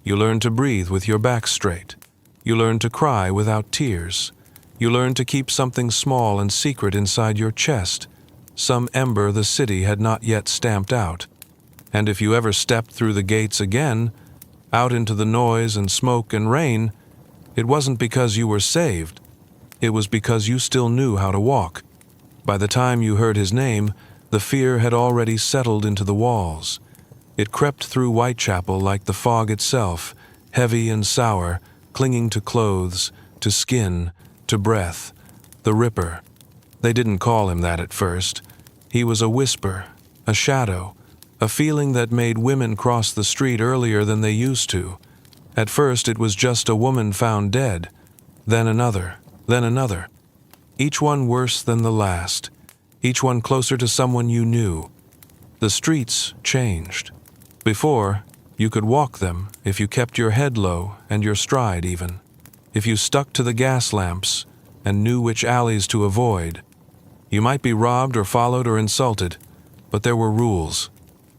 You learned to breathe with your back straight. You learned to cry without tears. You learned to keep something small and secret inside your chest, some ember the city had not yet stamped out. And if you ever stepped through the gates again, out into the noise and smoke and rain, it wasn't because you were saved. It was because you still knew how to walk. By the time you heard his name, the fear had already settled into the walls. It crept through Whitechapel like the fog itself, heavy and sour, clinging to clothes, to skin, to breath. The Ripper. They didn't call him that at first. He was a whisper, a shadow, a feeling that made women cross the street earlier than they used to. At first it was just a woman found dead, then another, then another. Each one worse than the last, each one closer to someone you knew. The streets changed. Before, you could walk them if you kept your head low and your stride even, if you stuck to the gas lamps and knew which alleys to avoid. You might be robbed or followed or insulted, but there were rules,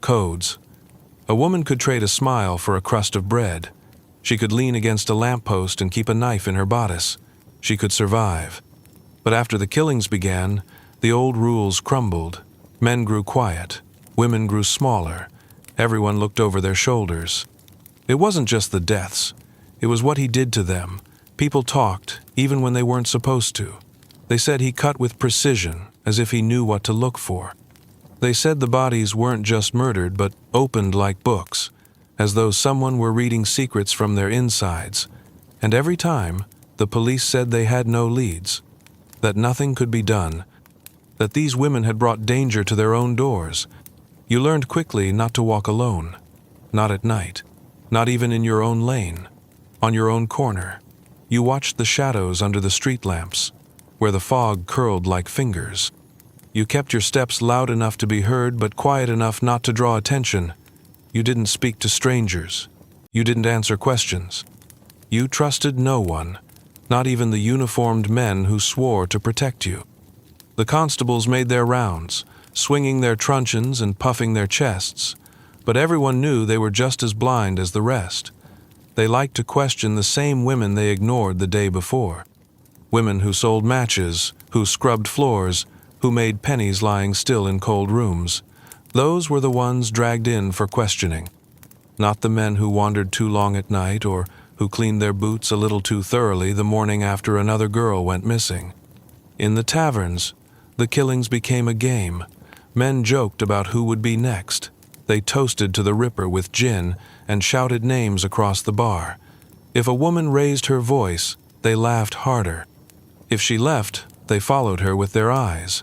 codes. A woman could trade a smile for a crust of bread. She could lean against a lamppost and keep a knife in her bodice. She could survive. But after the killings began, the old rules crumbled. Men grew quiet. Women grew smaller. Everyone looked over their shoulders. It wasn't just the deaths. It was what he did to them. People talked, even when they weren't supposed to. They said he cut with precision, as if he knew what to look for. They said the bodies weren't just murdered, but opened like books, as though someone were reading secrets from their insides. And every time, the police said they had no leads, that nothing could be done, that these women had brought danger to their own doors. You learned quickly not to walk alone, not at night, not even in your own lane, on your own corner. You watched the shadows under the street lamps, where the fog curled like fingers. You kept your steps loud enough to be heard, but quiet enough not to draw attention. You didn't speak to strangers. You didn't answer questions. You trusted no one, not even the uniformed men who swore to protect you. The constables made their rounds, swinging their truncheons and puffing their chests, but everyone knew they were just as blind as the rest. They liked to question the same women they ignored the day before. Women who sold matches, who scrubbed floors, who made pennies lying still in cold rooms. Those were the ones dragged in for questioning. Not the men who wandered too long at night or who cleaned their boots a little too thoroughly the morning after another girl went missing. In the taverns, the killings became a game. Men joked about who would be next. They toasted to the Ripper with gin and shouted names across the bar. If a woman raised her voice, they laughed harder. If she left, they followed her with their eyes.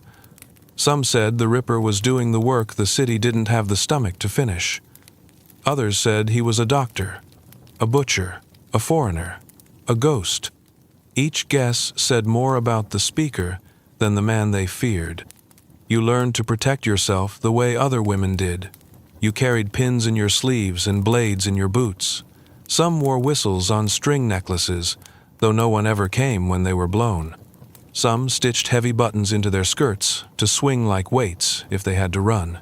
Some said the Ripper was doing the work the city didn't have the stomach to finish. Others said he was a doctor, a butcher, a foreigner, a ghost. Each guess said more about the speaker than the man they feared. You learned to protect yourself the way other women did. You carried pins in your sleeves and blades in your boots. Some wore whistles on string necklaces, though no one ever came when they were blown. Some stitched heavy buttons into their skirts to swing like weights if they had to run.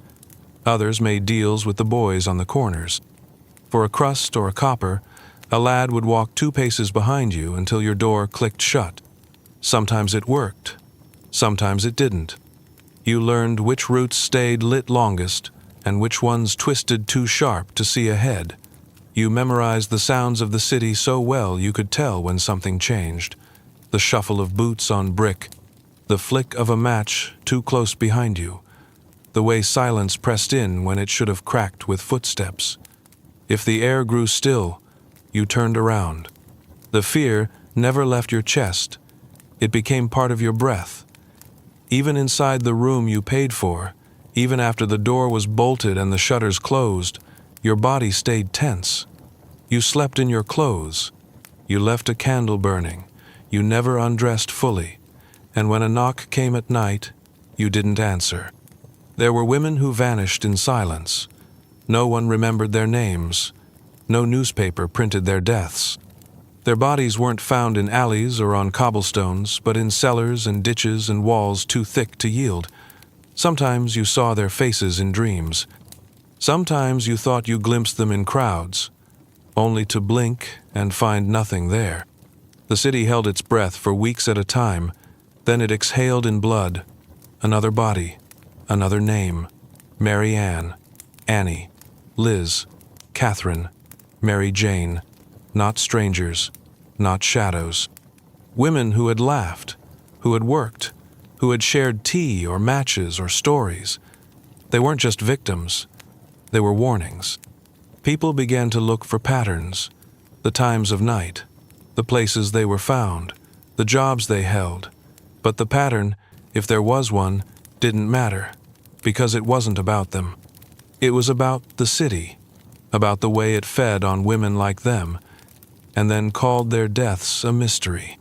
Others made deals with the boys on the corners. For a crust or a copper, a lad would walk 2 paces behind you until your door clicked shut. Sometimes it worked. Sometimes it didn't. You learned which routes stayed lit longest and which ones twisted too sharp to see ahead. You memorized the sounds of the city so well you could tell when something changed. The shuffle of boots on brick, the flick of a match too close behind you, the way silence pressed in when it should have cracked with footsteps. If the air grew still, you turned around. The fear never left your chest. It became part of your breath. Even inside the room you paid for, even after the door was bolted and the shutters closed, your body stayed tense. You slept in your clothes. You left a candle burning. You never undressed fully. And when a knock came at night, you didn't answer. There were women who vanished in silence. No one remembered their names. No newspaper printed their deaths. Their bodies weren't found in alleys or on cobblestones, but in cellars and ditches and walls too thick to yield. Sometimes you saw their faces in dreams. Sometimes you thought you glimpsed them in crowds, only to blink and find nothing there. The city held its breath for weeks at a time, then it exhaled in blood. Another body, another name. Mary Ann, Annie, Liz, Catherine, Mary Jane. Not strangers, not shadows. Women who had laughed, who had worked, who had shared tea or matches or stories. They weren't just victims, they were warnings. People began to look for patterns, the times of night, the places they were found, the jobs they held. But the pattern, if there was one, didn't matter, because it wasn't about them. It was about the city, about the way it fed on women like them, and then called their deaths a mystery.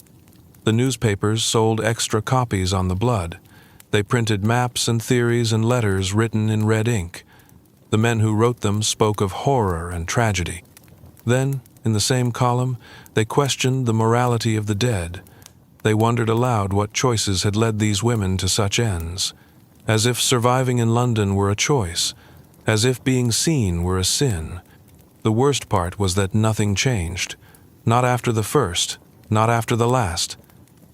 The newspapers sold extra copies on the blood. They printed maps and theories and letters written in red ink. The men who wrote them spoke of horror and tragedy. Then, in the same column, they questioned the morality of the dead. They wondered aloud what choices had led these women to such ends, as if surviving in London were a choice, as if being seen were a sin. The worst part was that nothing changed. Not after the first, not after the last.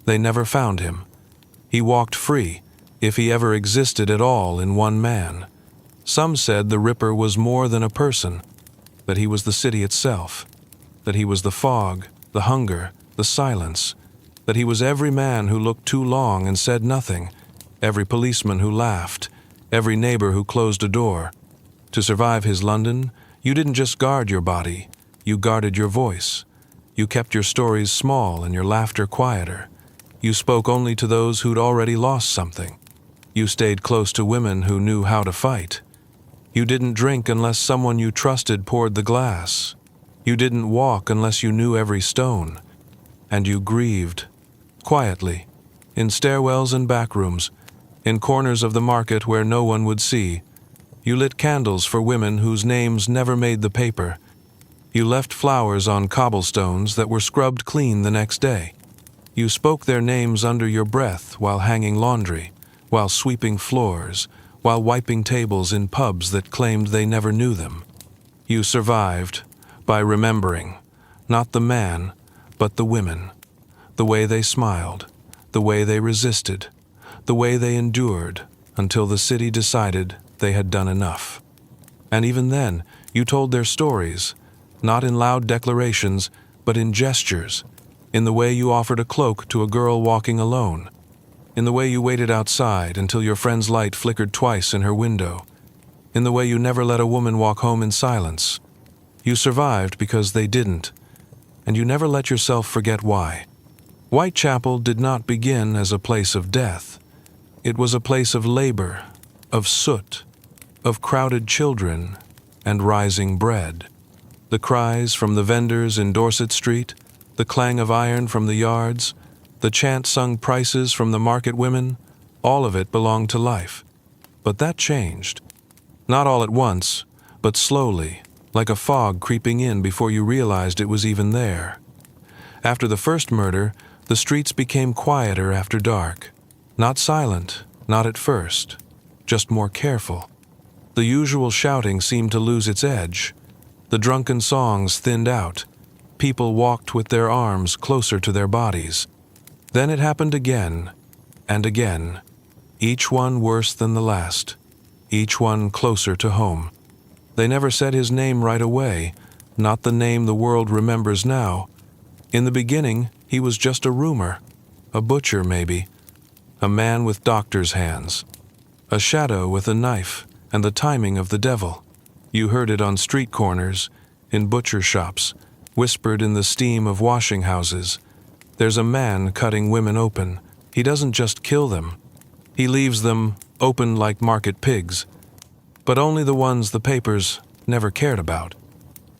They never found him. He walked free, if he ever existed at all in one man. Some said the Ripper was more than a person, that he was the city itself, that he was the fog, the hunger, the silence, that he was every man who looked too long and said nothing, every policeman who laughed, every neighbor who closed a door. To survive his London, you didn't just guard your body, you guarded your voice. You kept your stories small and your laughter quieter. You spoke only to those who'd already lost something. You stayed close to women who knew how to fight. You didn't drink unless someone you trusted poured the glass. You didn't walk unless you knew every stone. And you grieved, quietly, in stairwells and back rooms, in corners of the market where no one would see. You lit candles for women whose names never made the paper. You left flowers on cobblestones that were scrubbed clean the next day. You spoke their names under your breath while hanging laundry, while sweeping floors, while wiping tables in pubs that claimed they never knew them. You survived by remembering, not the man, but the women, the way they smiled, the way they resisted, the way they endured until the city decided they had done enough. And even then, you told their stories, not in loud declarations, but in gestures, in the way you offered a cloak to a girl walking alone, in the way you waited outside until your friend's light flickered twice in her window, in the way you never let a woman walk home in silence. You survived because they didn't, and you never let yourself forget why. Whitechapel did not begin as a place of death. It was a place of labor, of soot, of crowded children, and rising bread. The cries from the vendors in Dorset Street, the clang of iron from the yards, the chant-sung prices from the market women, all of it belonged to life. But that changed. Not all at once, but slowly, like a fog creeping in before you realized it was even there. After the first murder, the streets became quieter after dark. Not silent, not at first, just more careful. The usual shouting seemed to lose its edge. The drunken songs thinned out. People walked with their arms closer to their bodies. Then it happened again and again, each one worse than the last, each one closer to home. They never said his name right away, not the name the world remembers now. In the beginning, he was just a rumor, a butcher maybe, a man with doctor's hands, a shadow with a knife and the timing of the devil. You heard it on street corners, in butcher shops, whispered in the steam of washing houses. There's a man cutting women open. He doesn't just kill them. He leaves them open like market pigs. But only the ones the papers never cared about.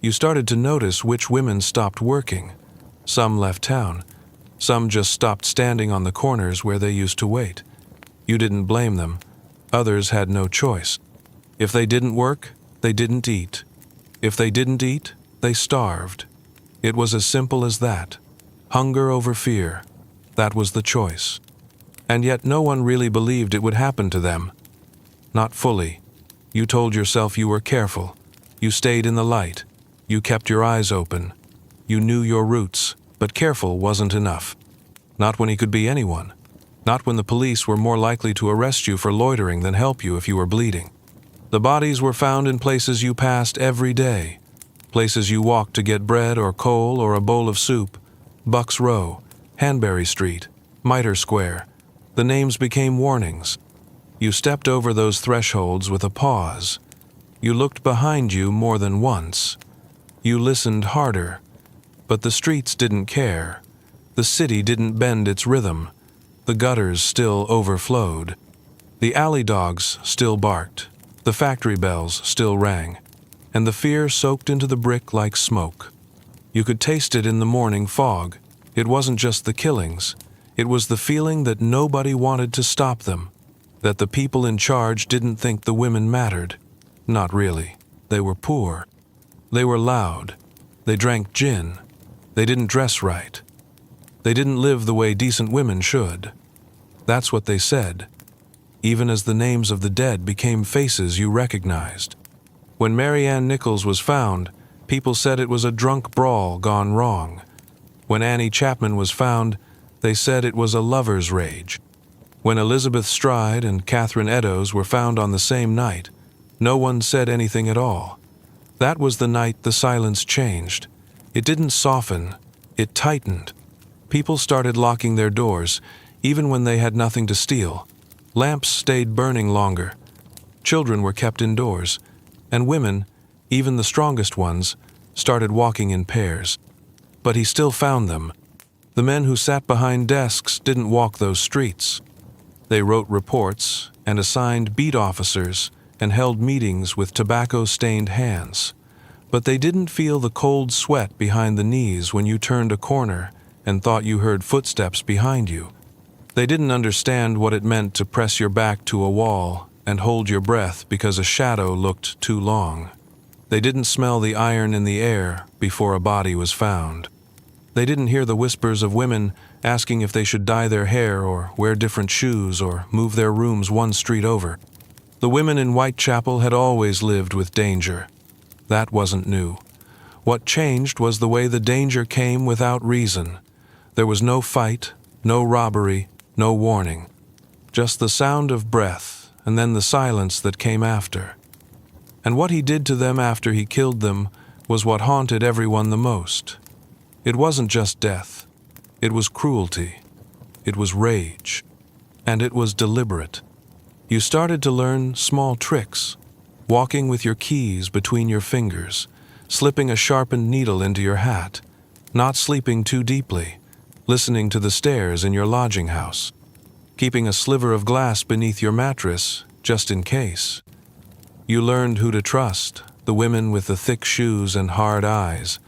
You started to notice which women stopped working. Some left town. Some just stopped standing on the corners where they used to wait. You didn't blame them. Others had no choice. If they didn't work, they didn't eat. If they didn't eat, they starved. It was as simple as that. Hunger over fear. That was the choice. And yet no one really believed it would happen to them. Not fully. You told yourself you were careful. You stayed in the light. You kept your eyes open. You knew your roots, but careful wasn't enough. Not when he could be anyone. Not when the police were more likely to arrest you for loitering than help you if you were bleeding. The bodies were found in places you passed every day. Places you walked to get bread or coal or a bowl of soup. Bucks Row, Hanbury Street, Mitre Square. The names became warnings. You stepped over those thresholds with a pause. You looked behind you more than once. You listened harder. But the streets didn't care. The city didn't bend its rhythm. The gutters still overflowed. The alley dogs still barked. The factory bells still rang. And the fear soaked into the brick like smoke. You could taste it in the morning fog. It wasn't just the killings. It was the feeling that nobody wanted to stop them. That the people in charge didn't think the women mattered. Not really. They were poor. They were loud. They drank gin. They didn't dress right. They didn't live the way decent women should. That's what they said, even as the names of the dead became faces you recognized. When Mary Ann Nichols was found, people said it was a drunk brawl gone wrong. When Annie Chapman was found, they said it was a lover's rage. When Elizabeth Stride and Catherine Eddowes were found on the same night, no one said anything at all. That was the night the silence changed. It didn't soften, it tightened. People started locking their doors, even when they had nothing to steal. Lamps stayed burning longer. Children were kept indoors, and women, even the strongest ones, started walking in pairs. But he still found them. The men who sat behind desks didn't walk those streets. They wrote reports and assigned beat officers and held meetings with tobacco-stained hands. But they didn't feel the cold sweat behind the knees when you turned a corner and thought you heard footsteps behind you. They didn't understand what it meant to press your back to a wall and hold your breath because a shadow looked too long. They didn't smell the iron in the air before a body was found. They didn't hear the whispers of women asking if they should dye their hair or wear different shoes or move their rooms one street over. The women in Whitechapel had always lived with danger. That wasn't new. What changed was the way the danger came without reason. There was no fight, no robbery, no warning. Just the sound of breath and then the silence that came after. And what he did to them after he killed them was what haunted everyone the most. It wasn't just death. It was cruelty. It was rage. And it was deliberate. You started to learn small tricks, walking with your keys between your fingers, slipping a sharpened needle into your hat, not sleeping too deeply, listening to the stairs in your lodging house, keeping a sliver of glass beneath your mattress just in case. You learned who to trust, the women with the thick shoes and hard eyes,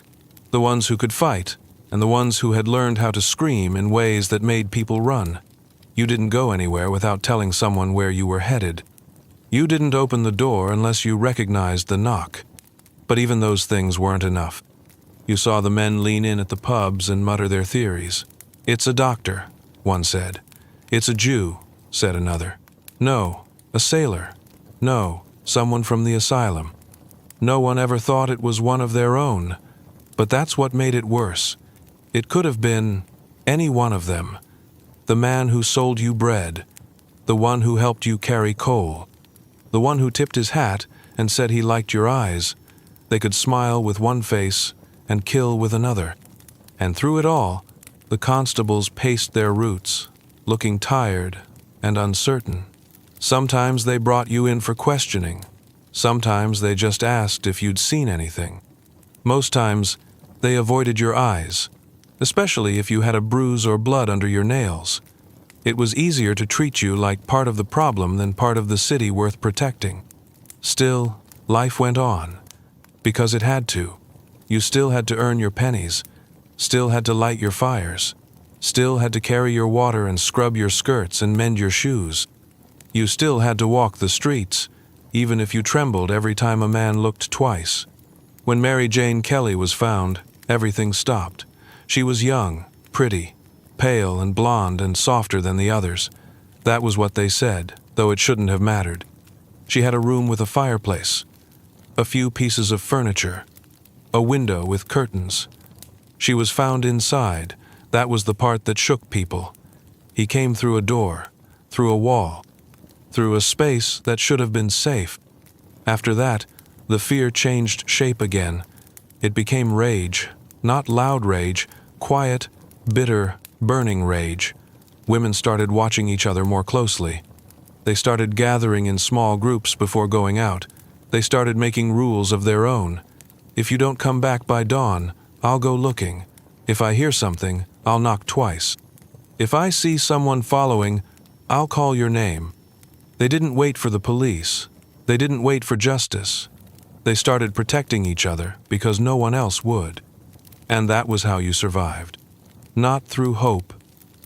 the ones who could fight, and the ones who had learned how to scream in ways that made people run. You didn't go anywhere without telling someone where you were headed. You didn't open the door unless you recognized the knock. But even those things weren't enough. You saw the men lean in at the pubs and mutter their theories. "It's a doctor," one said. "It's a Jew," said another. "No, a sailor." "No, someone from the asylum." No one ever thought it was one of their own. But that's what made it worse. It could have been any one of them. The man who sold you bread. The one who helped you carry coal. The one who tipped his hat and said he liked your eyes. They could smile with one face and kill with another. And through it all, the constables paced their routes, looking tired and uncertain. Sometimes they brought you in for questioning. Sometimes they just asked if you'd seen anything. Most times, they avoided your eyes, especially if you had a bruise or blood under your nails. It was easier to treat you like part of the problem than part of the city worth protecting. Still, life went on. Because it had to. You still had to earn your pennies, still had to light your fires, still had to carry your water and scrub your skirts and mend your shoes. You still had to walk the streets, even if you trembled every time a man looked twice. When Mary Jane Kelly was found, everything stopped. She was young, pretty, pale and blonde and softer than the others. That was what they said, though it shouldn't have mattered. She had a room with a fireplace, a few pieces of furniture, a window with curtains. She was found inside. That was the part that shook people. He came through a door, through a wall, through a space that should have been safe. After that, the fear changed shape again. It became rage, not loud rage, quiet, bitter, burning rage. Women started watching each other more closely. They started gathering in small groups before going out. They started making rules of their own. If you don't come back by dawn, I'll go looking. If I hear something, I'll knock twice. If I see someone following, I'll call your name. They didn't wait for the police. They didn't wait for justice. They started protecting each other because no one else would. And that was how you survived. Not through hope,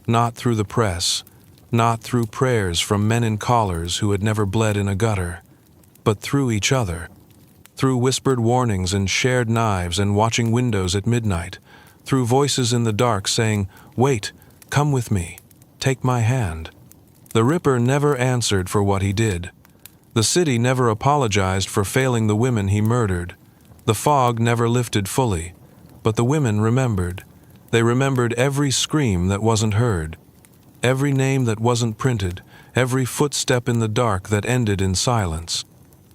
not through the press, not through prayers from men in collars who had never bled in a gutter, but through each other. Through whispered warnings and shared knives and watching windows at midnight. Through voices in the dark saying, "Wait, come with me, take my hand." The Ripper never answered for what he did. The city never apologized for failing the women he murdered. The fog never lifted fully, but the women remembered. They remembered every scream that wasn't heard, every name that wasn't printed, every footstep in the dark that ended in silence.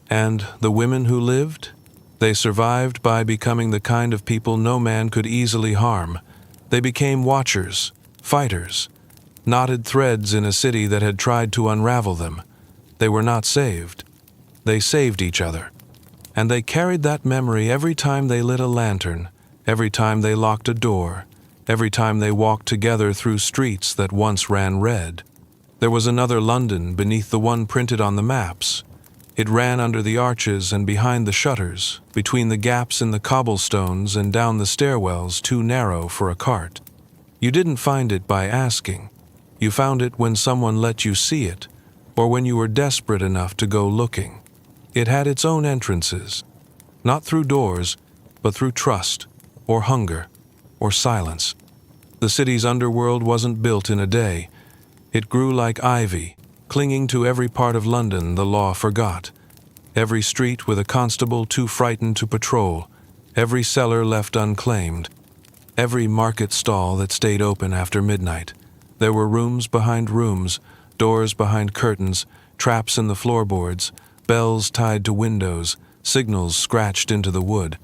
And the women who lived? They survived by becoming the kind of people no man could easily harm. They became watchers, fighters, knotted threads in a city that had tried to unravel them. They were not saved. They saved each other. And they carried that memory every time they lit a lantern, every time they locked a door, every time they walked together through streets that once ran red. There was another London beneath the one printed on the maps. It ran under the arches and behind the shutters, between the gaps in the cobblestones and down the stairwells too narrow for a cart. You didn't find it by asking. You found it when someone let you see it, or when you were desperate enough to go looking. It had its own entrances. Not through doors, but through trust, or hunger, or silence. The city's underworld wasn't built in a day. It grew like ivy, clinging to every part of London the law forgot. Every street with a constable too frightened to patrol, every cellar left unclaimed, every market stall that stayed open after midnight. There were rooms behind rooms, doors behind curtains, traps in the floorboards, bells tied to windows, signals scratched into the wood.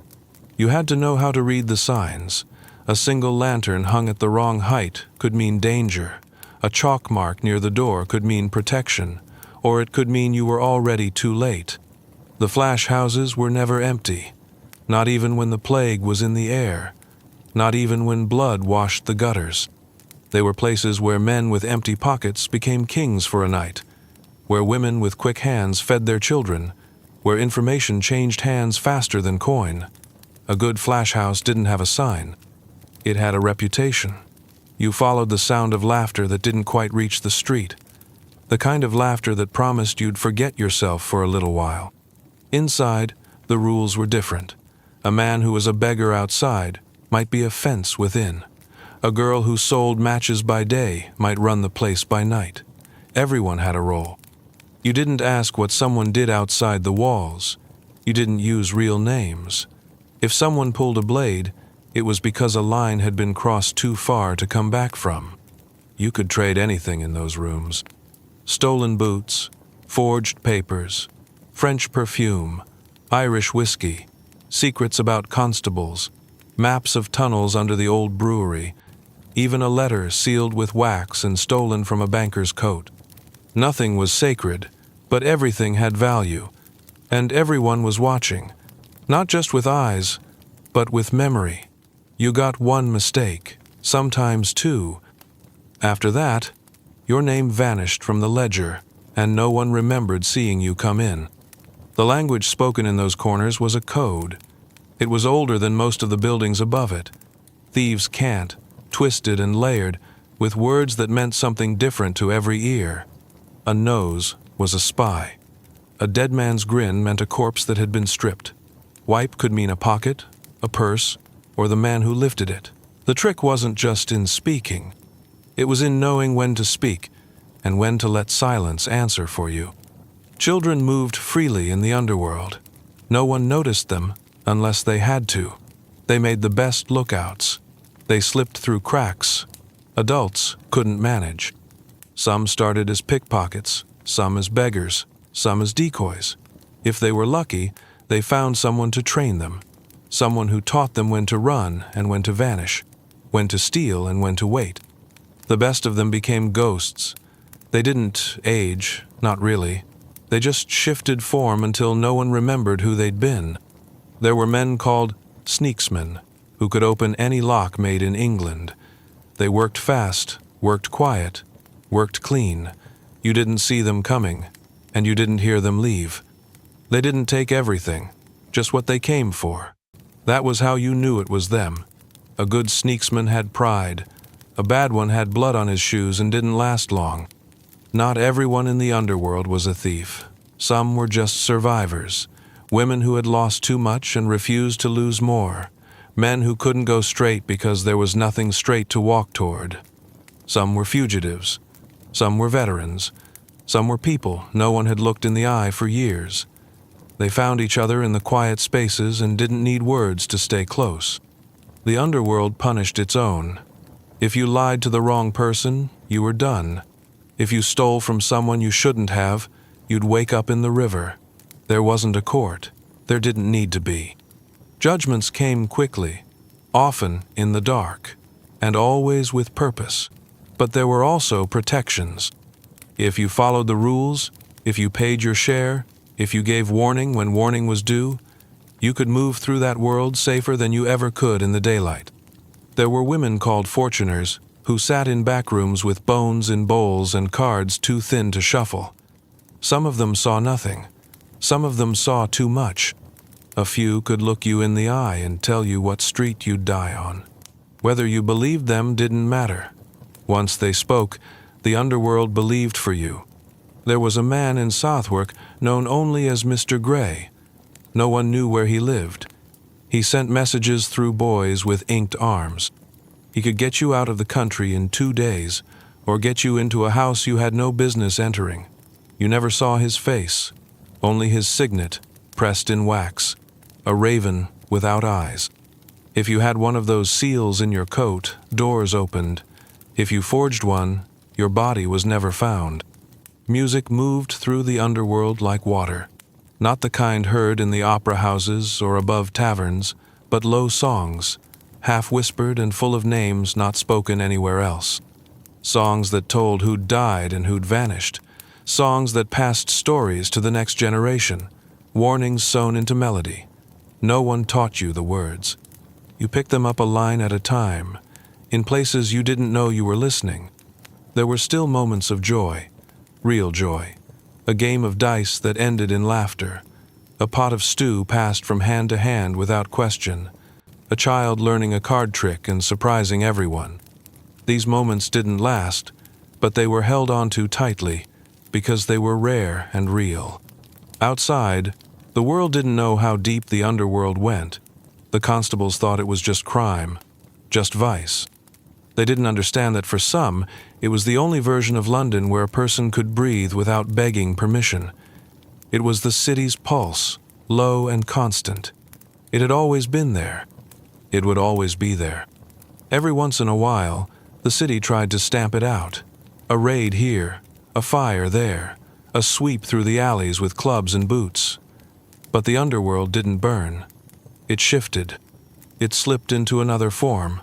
You had to know how to read the signs. A single lantern hung at the wrong height could mean danger. A chalk mark near the door could mean protection, or it could mean you were already too late. The flash houses were never empty, not even when the plague was in the air, not even when blood washed the gutters. They were places where men with empty pockets became kings for a night, where women with quick hands fed their children, where information changed hands faster than coin. A good flash house didn't have a sign. It had a reputation. You followed the sound of laughter that didn't quite reach the street, the kind of laughter that promised you'd forget yourself for a little while. Inside, the rules were different. A man who was a beggar outside might be a fence within. A girl who sold matches by day might run the place by night. Everyone had a role. You didn't ask what someone did outside the walls. You didn't use real names. If someone pulled a blade, it was because a line had been crossed too far to come back from. You could trade anything in those rooms. Stolen boots, forged papers, French perfume, Irish whiskey, secrets about constables, maps of tunnels under the old brewery, even a letter sealed with wax and stolen from a banker's coat. Nothing was sacred, but everything had value, and everyone was watching, not just with eyes, but with memory. You got one mistake, sometimes two. After that, your name vanished from the ledger, and no one remembered seeing you come in. The language spoken in those corners was a code. It was older than most of the buildings above it. Thieves' cant, twisted and layered, with words that meant something different to every ear. A nose was a spy. A dead man's grin meant a corpse that had been stripped. Wipe could mean a pocket, a purse, or the man who lifted it. The trick wasn't just in speaking. It was in knowing when to speak and when to let silence answer for you. Children moved freely in the underworld. No one noticed them unless they had to. They made the best lookouts. They slipped through cracks. Adults couldn't manage. Some started as pickpockets, some as beggars, some as decoys. If they were lucky, they found someone to train them, someone who taught them when to run and when to vanish, when to steal and when to wait. The best of them became ghosts. They didn't age, not really. They just shifted form until no one remembered who they'd been. There were men called sneaksmen, who could open any lock made in England. They worked fast, worked quiet, worked clean. You didn't see them coming, and you didn't hear them leave. They didn't take everything, just what they came for. That was how you knew it was them. A good sneaksman had pride. A bad one had blood on his shoes and didn't last long. Not everyone in the underworld was a thief. Some were just survivors. Women who had lost too much and refused to lose more. Men who couldn't go straight because there was nothing straight to walk toward. Some were fugitives. Some were veterans. Some were people no one had looked in the eye for years. They found each other in the quiet spaces and didn't need words to stay close. The underworld punished its own. If you lied to the wrong person, you were done. If you stole from someone you shouldn't have, you'd wake up in the river. There wasn't a court. There didn't need to be. Judgments came quickly, often in the dark, and always with purpose. But there were also protections. If you followed the rules, if you paid your share, if you gave warning when warning was due, you could move through that world safer than you ever could in the daylight. There were women called fortuners who sat in back rooms with bones in bowls and cards too thin to shuffle. Some of them saw nothing. Some of them saw too much. A few could look you in the eye and tell you what street you'd die on. Whether you believed them didn't matter. Once they spoke, the underworld believed for you. There was a man in Southwark known only as Mr. Grey. No one knew where he lived. He sent messages through boys with inked arms. He could get you out of the country in 2 days, or get you into a house you had no business entering. You never saw his face, only his signet, pressed in wax, a raven without eyes. If you had one of those seals in your coat, doors opened. If you forged one, your body was never found. Music moved through the underworld like water, not the kind heard in the opera houses or above taverns, but low songs, half-whispered and full of names not spoken anywhere else. Songs that told who'd died and who'd vanished. Songs that passed stories to the next generation, warnings sewn into melody. No one taught you the words. You picked them up a line at a time, in places you didn't know you were listening. There were still moments of joy, real joy. A game of dice that ended in laughter. A pot of stew passed from hand to hand without question. A child learning a card trick and surprising everyone. These moments didn't last, but they were held onto tightly because they were rare and real. Outside, the world didn't know how deep the underworld went. The constables thought it was just crime, just vice. They didn't understand that for some, it was the only version of London where a person could breathe without begging permission. It was the city's pulse, low and constant. It had always been there. It would always be there. Every once in a while, the city tried to stamp it out. A raid here, a fire there, a sweep through the alleys with clubs and boots. But the underworld didn't burn. It shifted. It slipped into another form.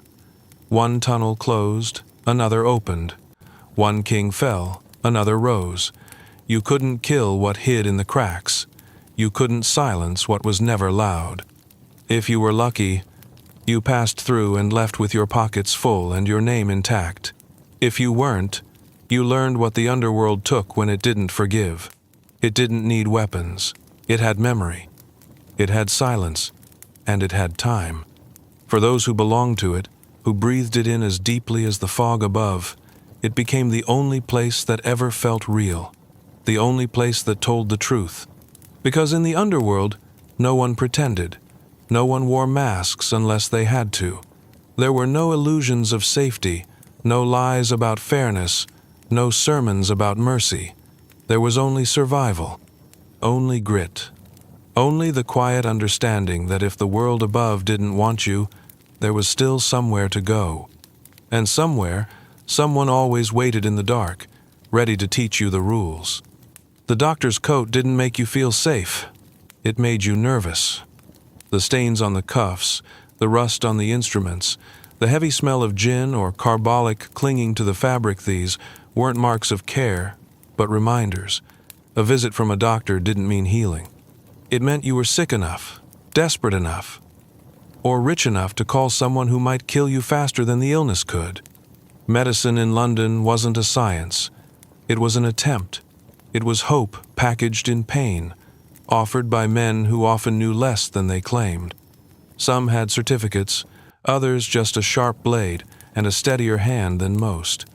One tunnel closed, another opened. One king fell, another rose. You couldn't kill what hid in the cracks. You couldn't silence what was never loud. If you were lucky, you passed through and left with your pockets full and your name intact. If you weren't, you learned what the underworld took when it didn't forgive. It didn't need weapons. It had memory. It had silence. And it had time. For those who belonged to it, who breathed it in as deeply as the fog above, it became the only place that ever felt real, the only place that told the truth. Because in the underworld, no one pretended. No one wore masks unless they had to. There were no illusions of safety, no lies about fairness, no sermons about mercy. There was only survival, only grit. Only the quiet understanding that if the world above didn't want you, there was still somewhere to go. And somewhere, someone always waited in the dark, ready to teach you the rules. The doctor's coat didn't make you feel safe. It made you nervous. The stains on the cuffs, the rust on the instruments, the heavy smell of gin or carbolic clinging to the fabric, these weren't marks of care, but reminders. A visit from a doctor didn't mean healing. It meant you were sick enough, desperate enough, or rich enough to call someone who might kill you faster than the illness could. Medicine in London wasn't a science. It was an attempt. It was hope packaged in pain, offered by men who often knew less than they claimed. Some had certificates, others just a sharp blade and a steadier hand than most.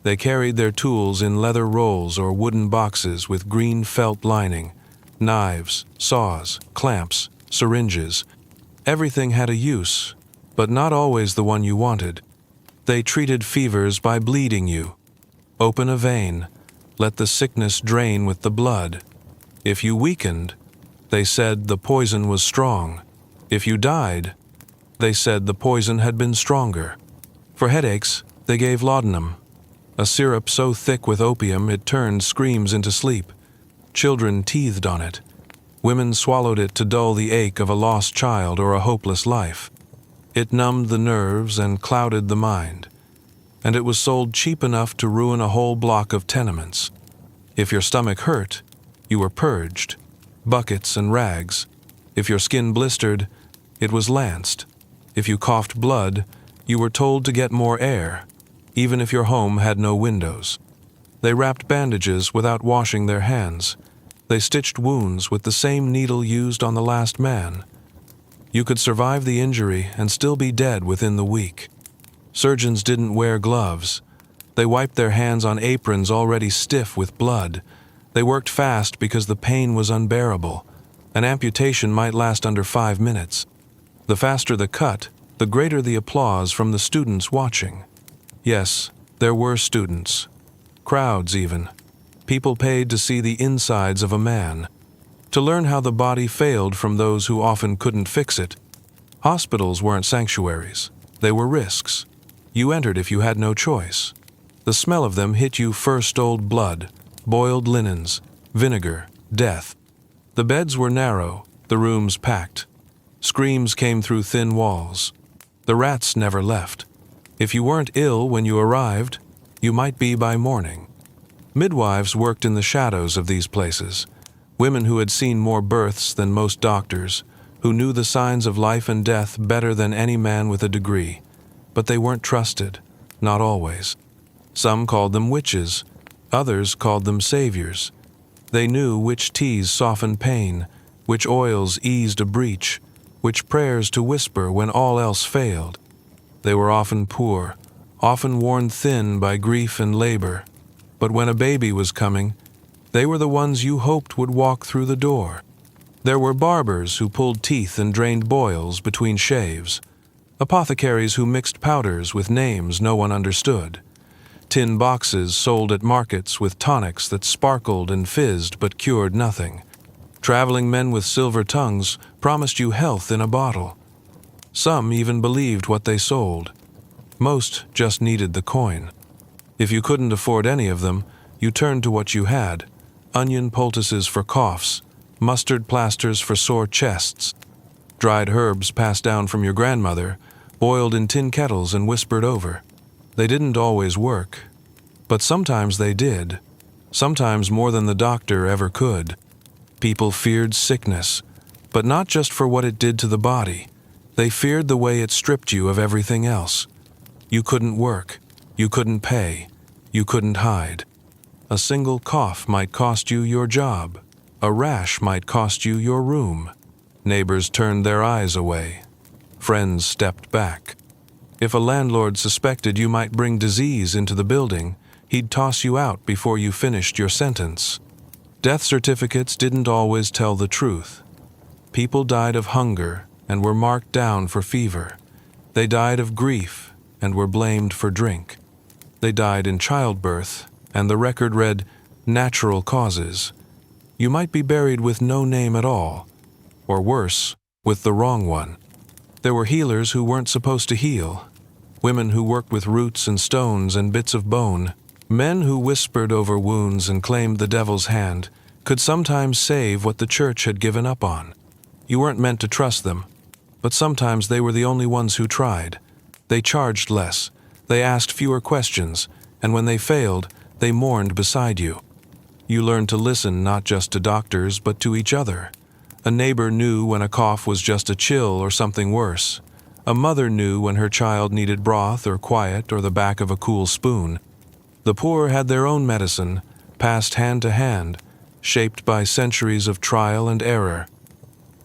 They carried their tools in leather rolls or wooden boxes with green felt lining. Knives, saws, clamps, syringes. Everything had a use, but not always the one you wanted. They treated fevers by bleeding you. Open a vein, let the sickness drain with the blood. If you weakened, they said the poison was strong. If you died, they said the poison had been stronger. For headaches, they gave laudanum, a syrup so thick with opium it turned screams into sleep. Children teethed on it. Women swallowed it to dull the ache of a lost child or a hopeless life. It numbed the nerves and clouded the mind. And it was sold cheap enough to ruin a whole block of tenements. If your stomach hurt, you were purged. Buckets and rags. If your skin blistered, it was lanced. If you coughed blood, you were told to get more air, even if your home had no windows. They wrapped bandages without washing their hands. They stitched wounds with the same needle used on the last man. You could survive the injury and still be dead within the week. Surgeons didn't wear gloves. They wiped their hands on aprons already stiff with blood. They worked fast because the pain was unbearable. An amputation might last under 5 minutes. The faster the cut, the greater the applause from the students watching. Yes, there were students. Crowds even. People paid to see the insides of a man, to learn how the body failed from those who often couldn't fix it. Hospitals weren't sanctuaries. They were risks. You entered if you had no choice. The smell of them hit you first: old blood, boiled linens, vinegar, death. The beds were narrow, the rooms packed. Screams came through thin walls. The rats never left. If you weren't ill when you arrived, you might be by morning. Midwives worked in the shadows of these places, women who had seen more births than most doctors, who knew the signs of life and death better than any man with a degree. But they weren't trusted, not always. Some called them witches, others called them saviors. They knew which teas softened pain, which oils eased a breach, which prayers to whisper when all else failed. They were often poor, often worn thin by grief and labor. But when a baby was coming, they were the ones you hoped would walk through the door. There were barbers who pulled teeth and drained boils between shaves, apothecaries who mixed powders with names no one understood, tin boxes sold at markets with tonics that sparkled and fizzed but cured nothing. Traveling men with silver tongues promised you health in a bottle. Some even believed what they sold. Most just needed the coin. If you couldn't afford any of them, you turned to what you had: onion poultices for coughs, mustard plasters for sore chests, dried herbs passed down from your grandmother, boiled in tin kettles and whispered over. They didn't always work, but sometimes they did, sometimes more than the doctor ever could. People feared sickness, but not just for what it did to the body. They feared the way it stripped you of everything else. You couldn't work, you couldn't pay, you couldn't hide. A single cough might cost you your job. A rash might cost you your room. Neighbors turned their eyes away. Friends stepped back. If a landlord suspected you might bring disease into the building, he'd toss you out before you finished your sentence. Death certificates didn't always tell the truth. People died of hunger and were marked down for fever. They died of grief and were blamed for drink. They died in childbirth, and the record read, natural causes. You might be buried with no name at all, or worse, with the wrong one. There were healers who weren't supposed to heal, women who worked with roots and stones and bits of bone, men who whispered over wounds and claimed the devil's hand, could sometimes save what the church had given up on. You weren't meant to trust them, but sometimes they were the only ones who tried. They charged less, they asked fewer questions, and when they failed, they mourned beside you. You learned to listen not just to doctors, but to each other. A neighbor knew when a cough was just a chill or something worse. A mother knew when her child needed broth or quiet or the back of a cool spoon. The poor had their own medicine, passed hand to hand, shaped by centuries of trial and error.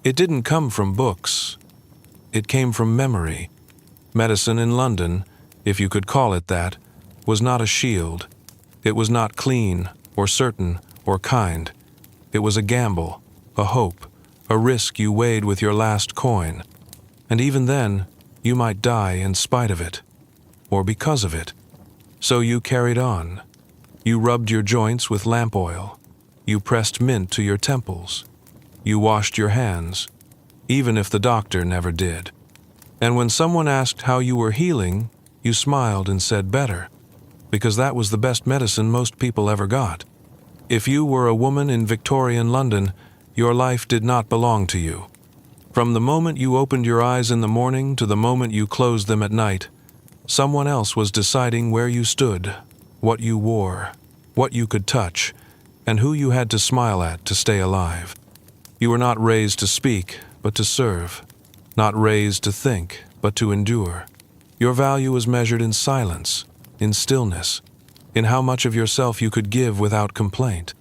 It didn't come from books. It came from memory. Medicine in London, if you could call it that, was not a shield. It was not clean, or certain, or kind. It was a gamble, a hope, a risk you weighed with your last coin. And even then, you might die in spite of it, or because of it. So you carried on. You rubbed your joints with lamp oil. You pressed mint to your temples. You washed your hands, even if the doctor never did. And when someone asked how you were healing, you smiled and said better, because that was the best medicine most people ever got. If you were a woman in Victorian London, your life did not belong to you. From the moment you opened your eyes in the morning to the moment you closed them at night, someone else was deciding where you stood, what you wore, what you could touch, and who you had to smile at to stay alive. You were not raised to speak, but to serve. Not raised to think, but to endure. Your value was measured in silence, in stillness, in how much of yourself you could give without complaint.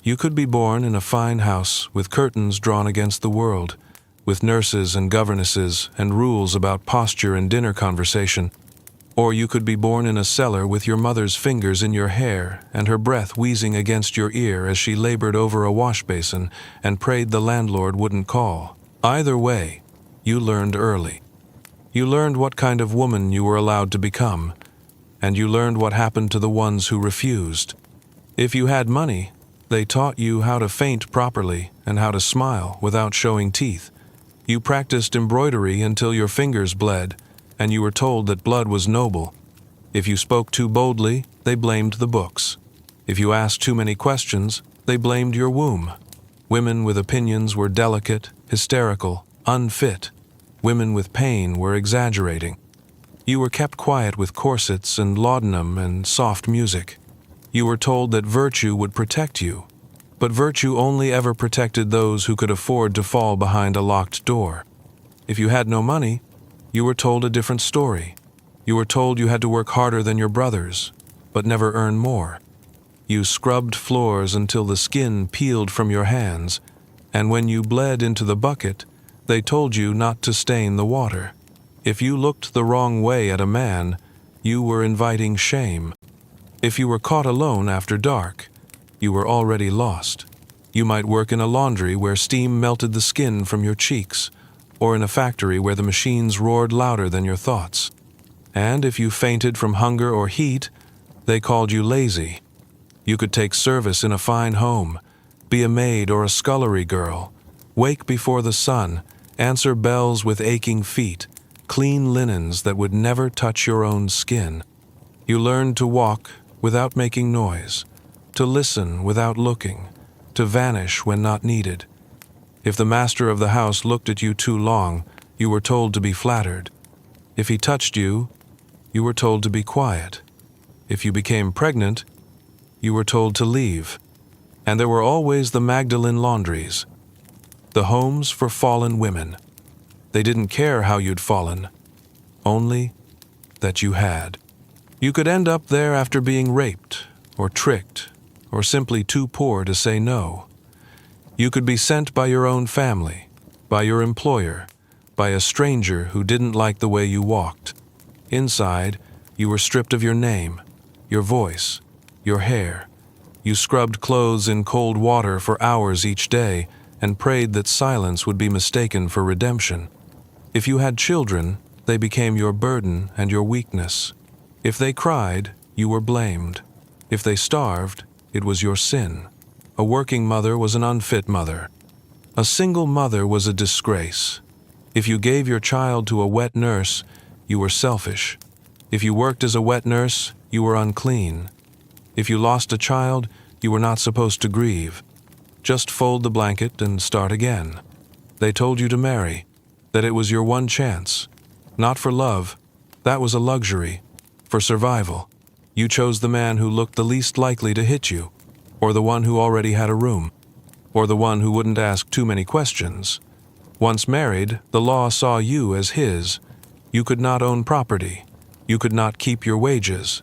You could be born in a fine house with curtains drawn against the world, with nurses and governesses and rules about posture and dinner conversation, Or you could be born in a cellar with your mother's fingers in your hair and her breath wheezing against your ear as she labored over a wash basin and prayed the landlord wouldn't call. Either way, you learned early. You learned what kind of woman you were allowed to become, and you learned what happened to the ones who refused. If you had money, they taught you how to faint properly and how to smile without showing teeth. You practiced embroidery until your fingers bled, and you were told that blood was noble. If you spoke too boldly, they blamed the books. If you asked too many questions, they blamed your womb. Women with opinions were delicate, hysterical, unfit. Women with pain were exaggerating. You were kept quiet with corsets and laudanum and soft music. You were told that virtue would protect you, but virtue only ever protected those who could afford to fall behind a locked door. If you had no money, you were told a different story. You were told you had to work harder than your brothers, but never earn more. You scrubbed floors until the skin peeled from your hands, and when you bled into the bucket, they told you not to stain the water. If you looked the wrong way at a man, you were inviting shame. If you were caught alone after dark, you were already lost. You might work in a laundry where steam melted the skin from your cheeks, or in a factory where the machines roared louder than your thoughts. And if you fainted from hunger or heat, they called you lazy. You could take service in a fine home, be a maid or a scullery girl, wake before the sun, answer bells with aching feet, clean linens that would never touch your own skin. You learned to walk without making noise, to listen without looking, to vanish when not needed. If the master of the house looked at you too long, you were told to be flattered. If he touched you, you were told to be quiet. If you became pregnant, you were told to leave. And there were always the Magdalene laundries, the homes for fallen women. They didn't care how you'd fallen, only that you had. You could end up there after being raped, or tricked, or simply too poor to say no. You could be sent by your own family, by your employer, by a stranger who didn't like the way you walked. Inside, you were stripped of your name, your voice, your hair. You scrubbed clothes in cold water for hours each day and prayed that silence would be mistaken for redemption. If you had children, they became your burden and your weakness. If they cried, you were blamed. If they starved, it was your sin. A working mother was an unfit mother. A single mother was a disgrace. If you gave your child to a wet nurse, you were selfish. If you worked as a wet nurse, you were unclean. If you lost a child, you were not supposed to grieve. Just fold the blanket and start again. They told you to marry, that it was your one chance. Not for love, that was a luxury. For survival, you chose the man who looked the least likely to hit you, or the one who already had a room, or the one who wouldn't ask too many questions. Once married, the law saw you as his. You could not own property. You could not keep your wages.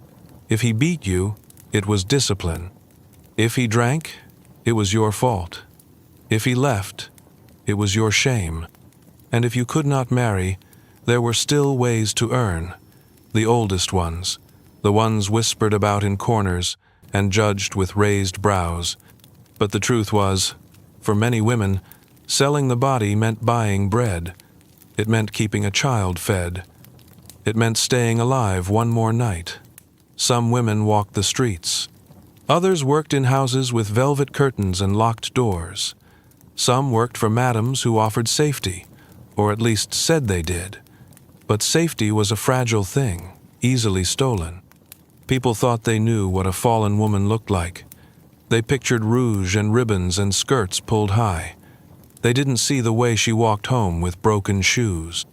If he beat you, it was discipline. If he drank, it was your fault. If he left, it was your shame. And if you could not marry, there were still ways to earn. The oldest ones, the ones whispered about in corners and judged with raised brows. But the truth was, for many women, selling the body meant buying bread. It meant keeping a child fed. It meant staying alive one more night. Some women walked the streets. Others worked in houses with velvet curtains and locked doors. Some worked for madams who offered safety, or at least said they did. But safety was a fragile thing, easily stolen. People thought they knew what a fallen woman looked like. They pictured rouge and ribbons and skirts pulled high. They didn't see the way she walked home with broken shoes.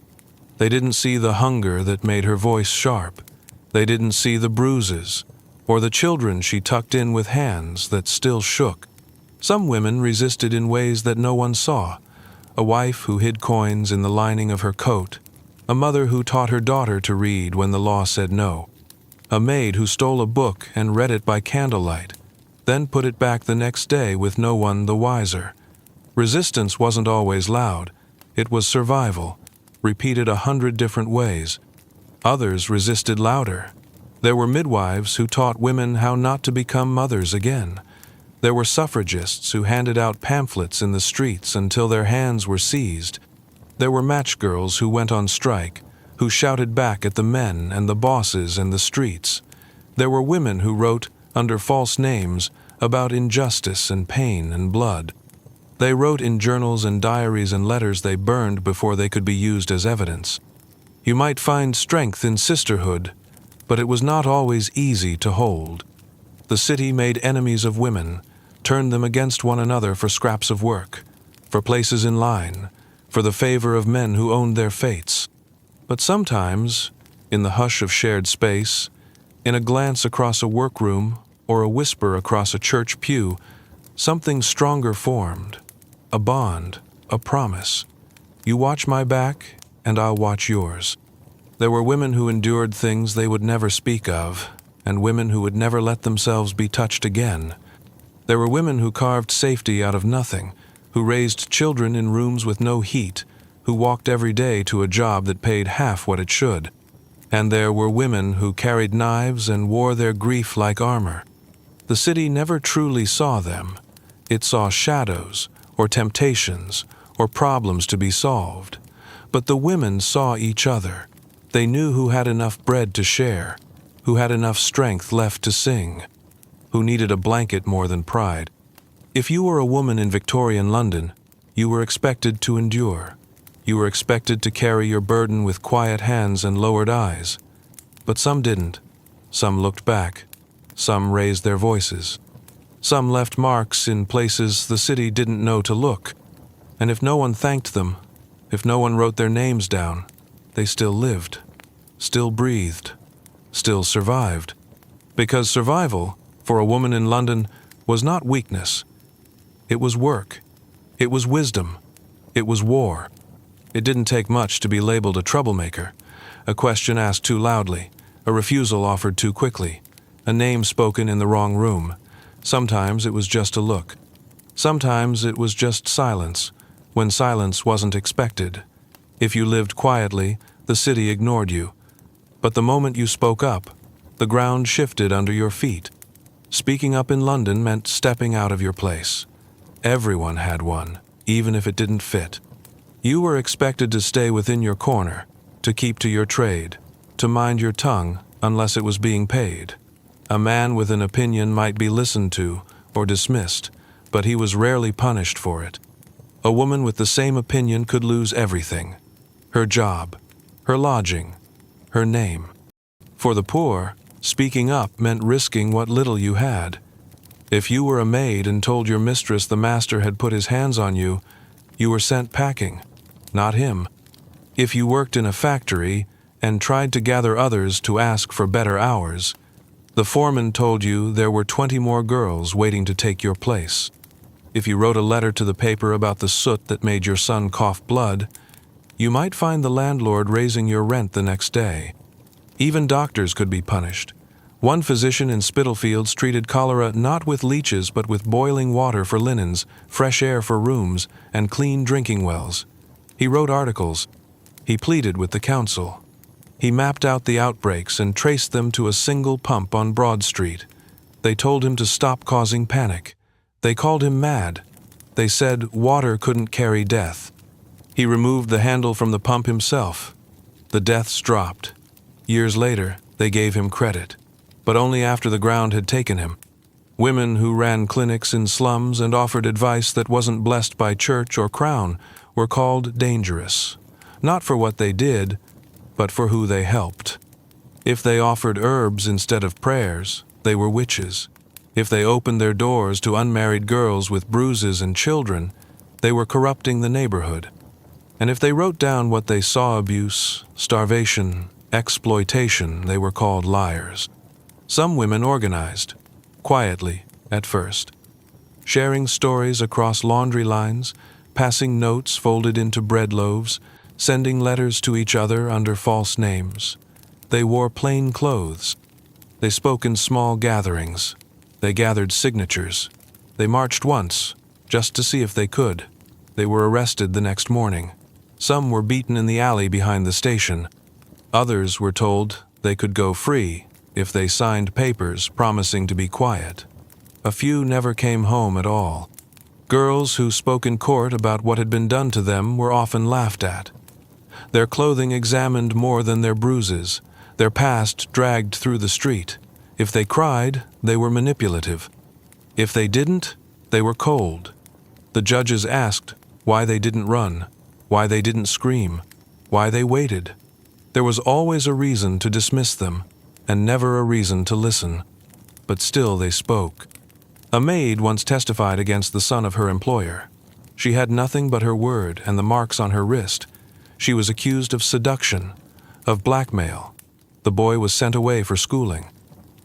They didn't see the hunger that made her voice sharp. They didn't see the bruises, or the children she tucked in with hands that still shook. Some women resisted in ways that no one saw. A wife who hid coins in the lining of her coat. A mother who taught her daughter to read when the law said no. A maid who stole a book and read it by candlelight, then put it back the next day with no one the wiser. Resistance wasn't always loud. It was survival, repeated 100 different ways. Others resisted louder. There were midwives who taught women how not to become mothers again. There were suffragists who handed out pamphlets in the streets until their hands were seized. There were match girls who went on strike, who shouted back at the men and the bosses in the streets. There were women who wrote, under false names, about injustice and pain and blood. They wrote in journals and diaries and letters they burned before they could be used as evidence. You might find strength in sisterhood, but it was not always easy to hold. The city made enemies of women, turned them against one another for scraps of work, for places in line, for the favor of men who owned their fates. But sometimes, in the hush of shared space, in a glance across a workroom or a whisper across a church pew, something stronger formed, a bond, a promise. You watch my back, and I'll watch yours. There were women who endured things they would never speak of, and women who would never let themselves be touched again. There were women who carved safety out of nothing, who raised children in rooms with no heat, who walked every day to a job that paid half what it should. And there were women who carried knives and wore their grief like armor. The city never truly saw them. It saw shadows, or temptations, or problems to be solved. But the women saw each other. They knew who had enough bread to share, who had enough strength left to sing, who needed a blanket more than pride. If you were a woman in Victorian London, you were expected to endure. You were expected to carry your burden with quiet hands and lowered eyes. But some didn't. Some looked back. Some raised their voices. Some left marks in places the city didn't know to look. And if no one thanked them, if no one wrote their names down, they still lived, still breathed, still survived. Because survival, for a woman in London, was not weakness. It was work. It was wisdom. It was war. It didn't take much to be labeled a troublemaker, a question asked too loudly, a refusal offered too quickly, a name spoken in the wrong room. Sometimes it was just a look. Sometimes it was just silence, when silence wasn't expected. If you lived quietly, the city ignored you. But the moment you spoke up, the ground shifted under your feet. Speaking up in London meant stepping out of your place. Everyone had one, even if it didn't fit. You were expected to stay within your corner, to keep to your trade, to mind your tongue unless it was being paid. A man with an opinion might be listened to or dismissed, but he was rarely punished for it. A woman with the same opinion could lose everything: her job, her lodging, her name. For the poor, speaking up meant risking what little you had. If you were a maid and told your mistress the master had put his hands on you, you were sent packing, not him. If you worked in a factory and tried to gather others to ask for better hours, the foreman told you there were 20 more girls waiting to take your place. If you wrote a letter to the paper about the soot that made your son cough blood, you might find the landlord raising your rent the next day. Even doctors could be punished. One physician in Spitalfields treated cholera not with leeches but with boiling water for linens, fresh air for rooms, and clean drinking wells. He wrote articles. He pleaded with the council. He mapped out the outbreaks and traced them to a single pump on Broad Street. They told him to stop causing panic. They called him mad. They said water couldn't carry death. He removed the handle from the pump himself. The deaths dropped. Years later, they gave him credit, but only after the ground had taken him. Women who ran clinics in slums and offered advice that wasn't blessed by church or crown were called dangerous, not for what they did, but for who they helped. If they offered herbs instead of prayers, they were witches. If they opened their doors to unmarried girls with bruises and children, they were corrupting the neighborhood. And if they wrote down what they saw: abuse, starvation, exploitation, they were called liars. Some women organized, quietly at first, sharing stories across laundry lines, passing notes folded into bread loaves, sending letters to each other under false names. They wore plain clothes. They spoke in small gatherings. They gathered signatures. They marched once, just to see if they could. They were arrested the next morning. Some were beaten in the alley behind the station. Others were told they could go free if they signed papers promising to be quiet. A few never came home at all. Girls who spoke in court about what had been done to them were often laughed at. Their clothing examined more than their bruises, their past dragged through the street. If they cried, they were manipulative. If they didn't, they were cold. The judges asked why they didn't run, why they didn't scream, why they waited. There was always a reason to dismiss them, and never a reason to listen. But still they spoke. A maid once testified against the son of her employer. She had nothing but her word and the marks on her wrist. She was accused of seduction, of blackmail. The boy was sent away for schooling.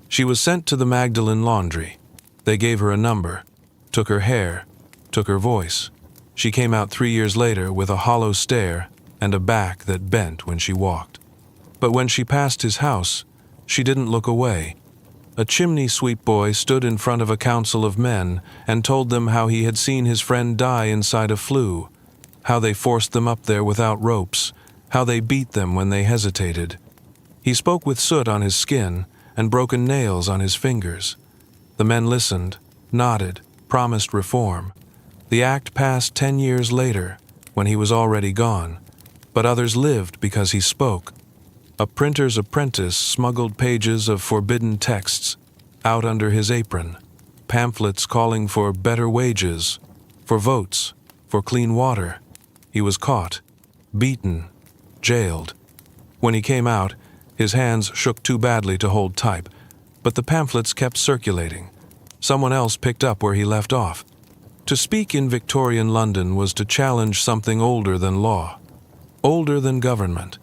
She was sent to the Magdalen laundry. They gave her a number, took her hair, took her voice. She came out 3 years later with a hollow stare and a back that bent when she walked. But when she passed his house, she didn't look away. A chimney sweep boy stood in front of a council of men and told them how he had seen his friend die inside a flue, how they forced them up there without ropes, how they beat them when they hesitated. He spoke with soot on his skin and broken nails on his fingers. The men listened, nodded, promised reform. The act passed 10 years later, when he was already gone, but others lived because he spoke. A printer's apprentice smuggled pages of forbidden texts out under his apron, pamphlets calling for better wages, for votes, for clean water. He was caught, beaten, jailed. When he came out, his hands shook too badly to hold type, but the pamphlets kept circulating. Someone else picked up where he left off. To speak in Victorian London was to challenge something older than law, older than government.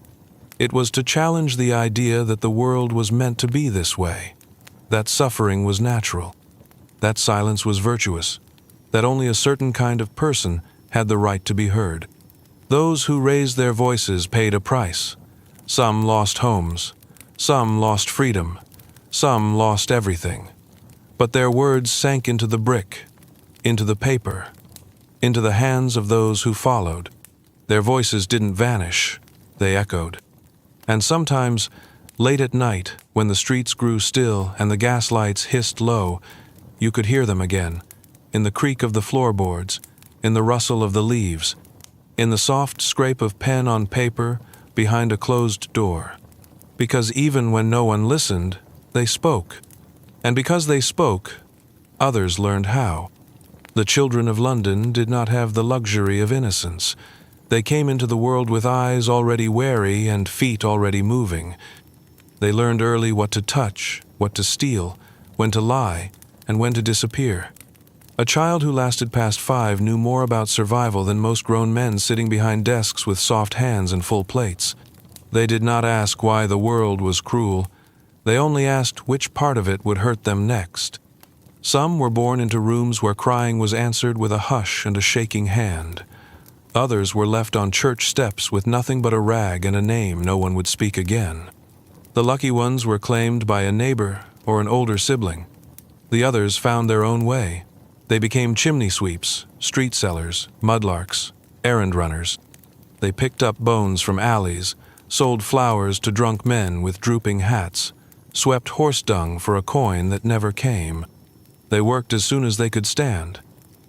It was to challenge the idea that the world was meant to be this way, that suffering was natural, that silence was virtuous, that only a certain kind of person had the right to be heard. Those who raised their voices paid a price. Some lost homes, some lost freedom, some lost everything. But their words sank into the brick, into the paper, into the hands of those who followed. Their voices didn't vanish, they echoed. And sometimes, late at night, when the streets grew still and the gas lights hissed low, you could hear them again, in the creak of the floorboards, in the rustle of the leaves, in the soft scrape of pen on paper behind a closed door. Because even when no one listened, they spoke. And because they spoke, others learned how. The children of London did not have the luxury of innocence. They came into the world with eyes already wary and feet already moving. They learned early what to touch, what to steal, when to lie, and when to disappear. A child who lasted past 5 knew more about survival than most grown men sitting behind desks with soft hands and full plates. They did not ask why the world was cruel. They only asked which part of it would hurt them next. Some were born into rooms where crying was answered with a hush and a shaking hand. Others were left on church steps with nothing but a rag and a name no one would speak again. The lucky ones were claimed by a neighbor or an older sibling. The others found their own way. They became chimney sweeps, street sellers, mudlarks, errand runners. They picked up bones from alleys, sold flowers to drunk men with drooping hats, swept horse dung for a coin that never came. They worked as soon as they could stand.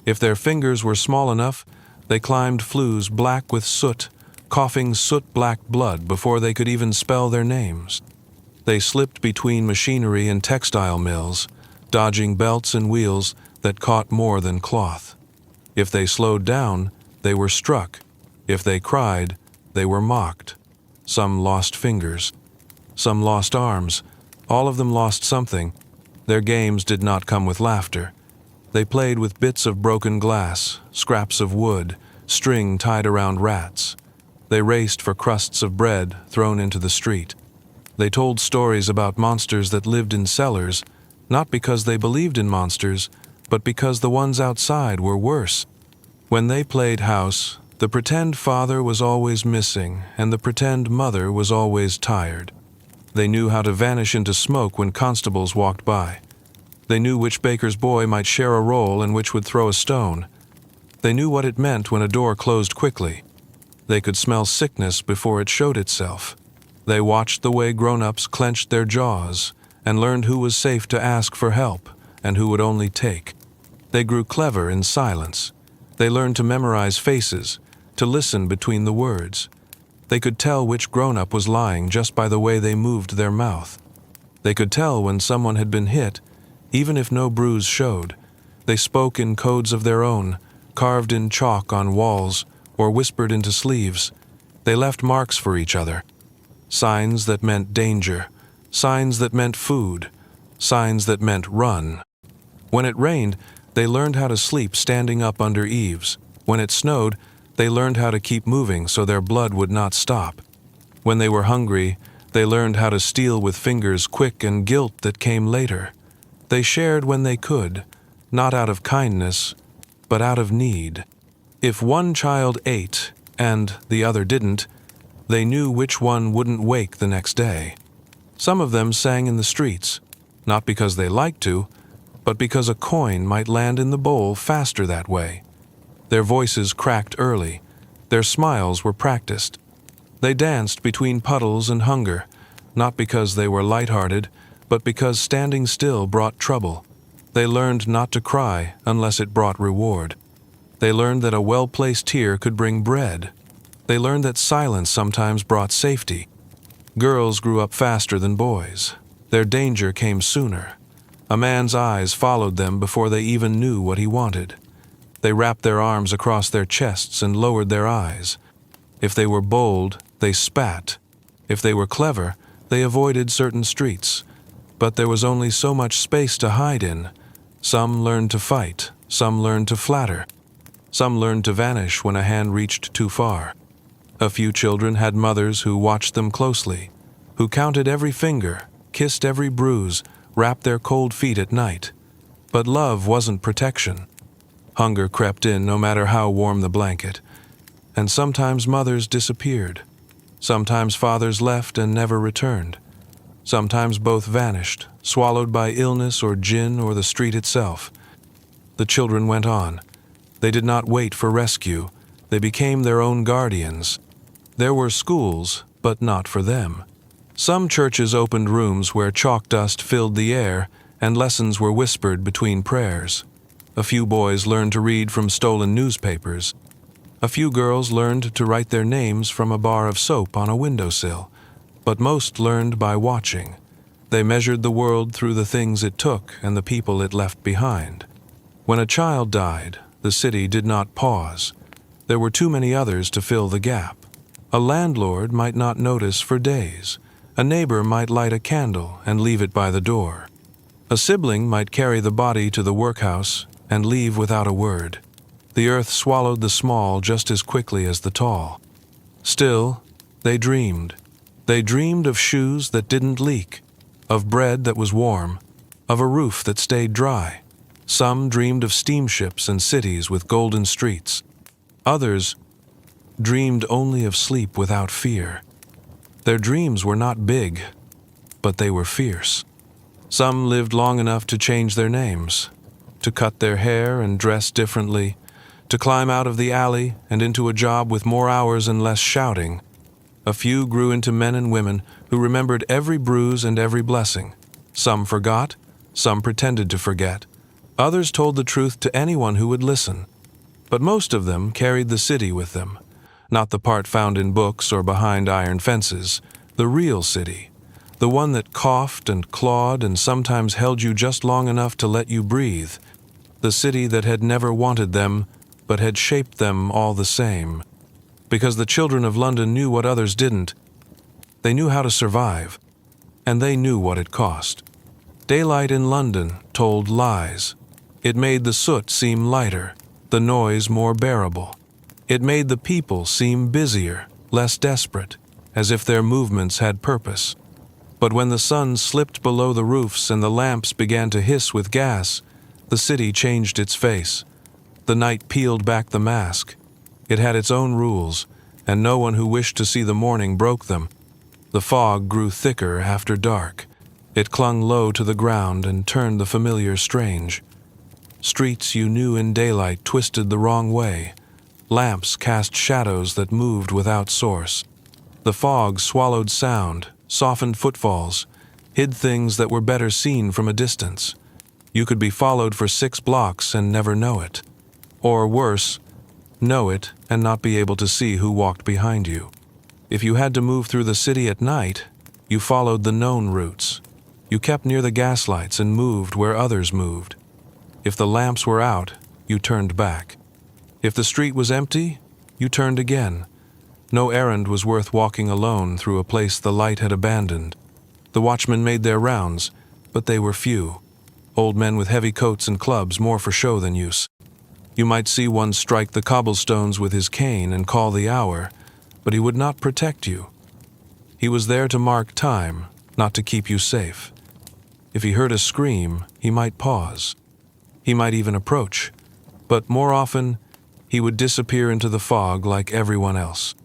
If their fingers were small enough, they climbed flues black with soot, coughing soot-black blood before they could even spell their names. They slipped between machinery and textile mills, dodging belts and wheels that caught more than cloth. If they slowed down, they were struck. If they cried, they were mocked. Some lost fingers. Some lost arms. All of them lost something. Their games did not come with laughter. They played with bits of broken glass, scraps of wood, string tied around rats. They raced for crusts of bread thrown into the street. They told stories about monsters that lived in cellars, not because they believed in monsters, but because the ones outside were worse. When they played house, the pretend father was always missing, and the pretend mother was always tired. They knew how to vanish into smoke when constables walked by. They knew which baker's boy might share a roll and which would throw a stone. They knew what it meant when a door closed quickly. They could smell sickness before it showed itself. They watched the way grown-ups clenched their jaws and learned who was safe to ask for help and who would only take. They grew clever in silence. They learned to memorize faces, to listen between the words. They could tell which grown-up was lying just by the way they moved their mouth. They could tell when someone had been hit, even if no bruise showed. They spoke in codes of their own, carved in chalk on walls or whispered into sleeves. They left marks for each other. Signs that meant danger, signs that meant food, signs that meant run. When it rained, they learned how to sleep standing up under eaves. When it snowed, they learned how to keep moving so their blood would not stop. When they were hungry, they learned how to steal with fingers quick and guilt that came later. They shared when they could, not out of kindness, but out of need. If one child ate and the other didn't, they knew which one wouldn't wake the next day. Some of them sang in the streets, not because they liked to, but because a coin might land in the bowl faster that way. Their voices cracked early. Their smiles were practiced. They danced between puddles and hunger, not because they were lighthearted, but because standing still brought trouble. They learned not to cry unless it brought reward. They learned that a well-placed tear could bring bread. They learned that silence sometimes brought safety. Girls grew up faster than boys. Their danger came sooner. A man's eyes followed them before they even knew what he wanted. They wrapped their arms across their chests and lowered their eyes. If they were bold, they spat. If they were clever, they avoided certain streets. But there was only so much space to hide in. Some learned to fight, some learned to flatter. Some learned to vanish when a hand reached too far. A few children had mothers who watched them closely, who counted every finger, kissed every bruise, wrapped their cold feet at night. But love wasn't protection. Hunger crept in no matter how warm the blanket. And sometimes mothers disappeared. Sometimes fathers left and never returned. Sometimes both vanished, swallowed by illness or gin or the street itself. The children went on. They did not wait for rescue. They became their own guardians. There were schools, but not for them. Some churches opened rooms where chalk dust filled the air and lessons were whispered between prayers. A few boys learned to read from stolen newspapers. A few girls learned to write their names from a bar of soap on a windowsill. But most learned by watching. They measured the world through the things it took and the people it left behind. When a child died, the city did not pause. There were too many others to fill the gap. A landlord might not notice for days. A neighbor might light a candle and leave it by the door. A sibling might carry the body to the workhouse and leave without a word. The earth swallowed the small just as quickly as the tall. Still, they dreamed. They dreamed of shoes that didn't leak, of bread that was warm, of a roof that stayed dry. Some dreamed of steamships and cities with golden streets. Others dreamed only of sleep without fear. Their dreams were not big, but they were fierce. Some lived long enough to change their names, to cut their hair and dress differently, to climb out of the alley and into a job with more hours and less shouting. A few grew into men and women who remembered every bruise and every blessing. Some forgot, some pretended to forget. Others told the truth to anyone who would listen. But most of them carried the city with them. Not the part found in books or behind iron fences, the real city. The one that coughed and clawed and sometimes held you just long enough to let you breathe. The city that had never wanted them, but had shaped them all the same. Because the children of London knew what others didn't. They knew how to survive, and they knew what it cost. Daylight in London told lies. It made the soot seem lighter, the noise more bearable. It made the people seem busier, less desperate, as if their movements had purpose. But when the sun slipped below the roofs and the lamps began to hiss with gas, the city changed its face. The night peeled back the mask. It had its own rules, and no one who wished to see the morning broke them. The fog grew thicker after dark. It clung low to the ground and turned the familiar strange. Streets you knew in daylight twisted the wrong way. Lamps cast shadows that moved without source. The fog swallowed sound, softened footfalls, hid things that were better seen from a distance. You could be followed for 6 blocks and never know it. Or worse, know it and not be able to see who walked behind you. If you had to move through the city at night, you followed the known routes. You kept near the gaslights and moved where others moved. If the lamps were out, you turned back. If the street was empty, you turned again. No errand was worth walking alone through a place the light had abandoned. The watchmen made their rounds, but they were few. Old men with heavy coats and clubs, more for show than use. You might see one strike the cobblestones with his cane and call the hour, but he would not protect you. He was there to mark time, not to keep you safe. If he heard a scream, he might pause. He might even approach, but more often, he would disappear into the fog like everyone else.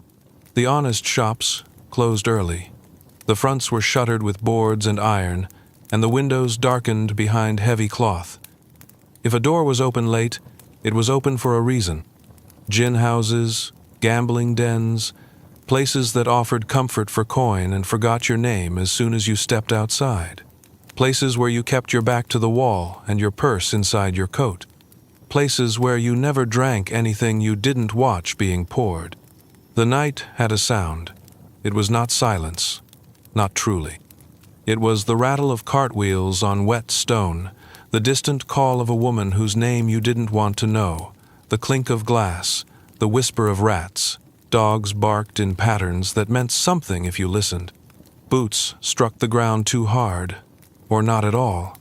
The honest shops closed early. The fronts were shuttered with boards and iron, and the windows darkened behind heavy cloth. If a door was open late, it was open for a reason. Gin houses, gambling dens, places that offered comfort for coin and forgot your name as soon as you stepped outside. Places where you kept your back to the wall and your purse inside your coat. Places where you never drank anything you didn't watch being poured. The night had a sound. It was not silence, not truly. It was the rattle of cartwheels on wet stone, the distant call of a woman whose name you didn't want to know, the clink of glass, the whisper of rats. Dogs barked in patterns that meant something if you listened. Boots struck the ground too hard, or not at all.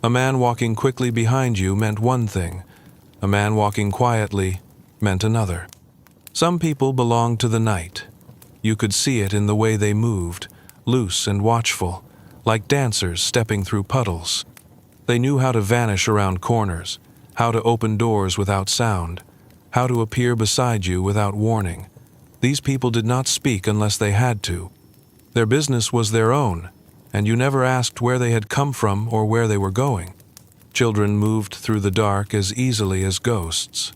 A man walking quickly behind you meant one thing. A man walking quietly meant another. Some people belonged to the night. You could see it in the way they moved, loose and watchful, like dancers stepping through puddles. They knew how to vanish around corners, how to open doors without sound, how to appear beside you without warning. These people did not speak unless they had to. Their business was their own, and you never asked where they had come from or where they were going. Children moved through the dark as easily as ghosts.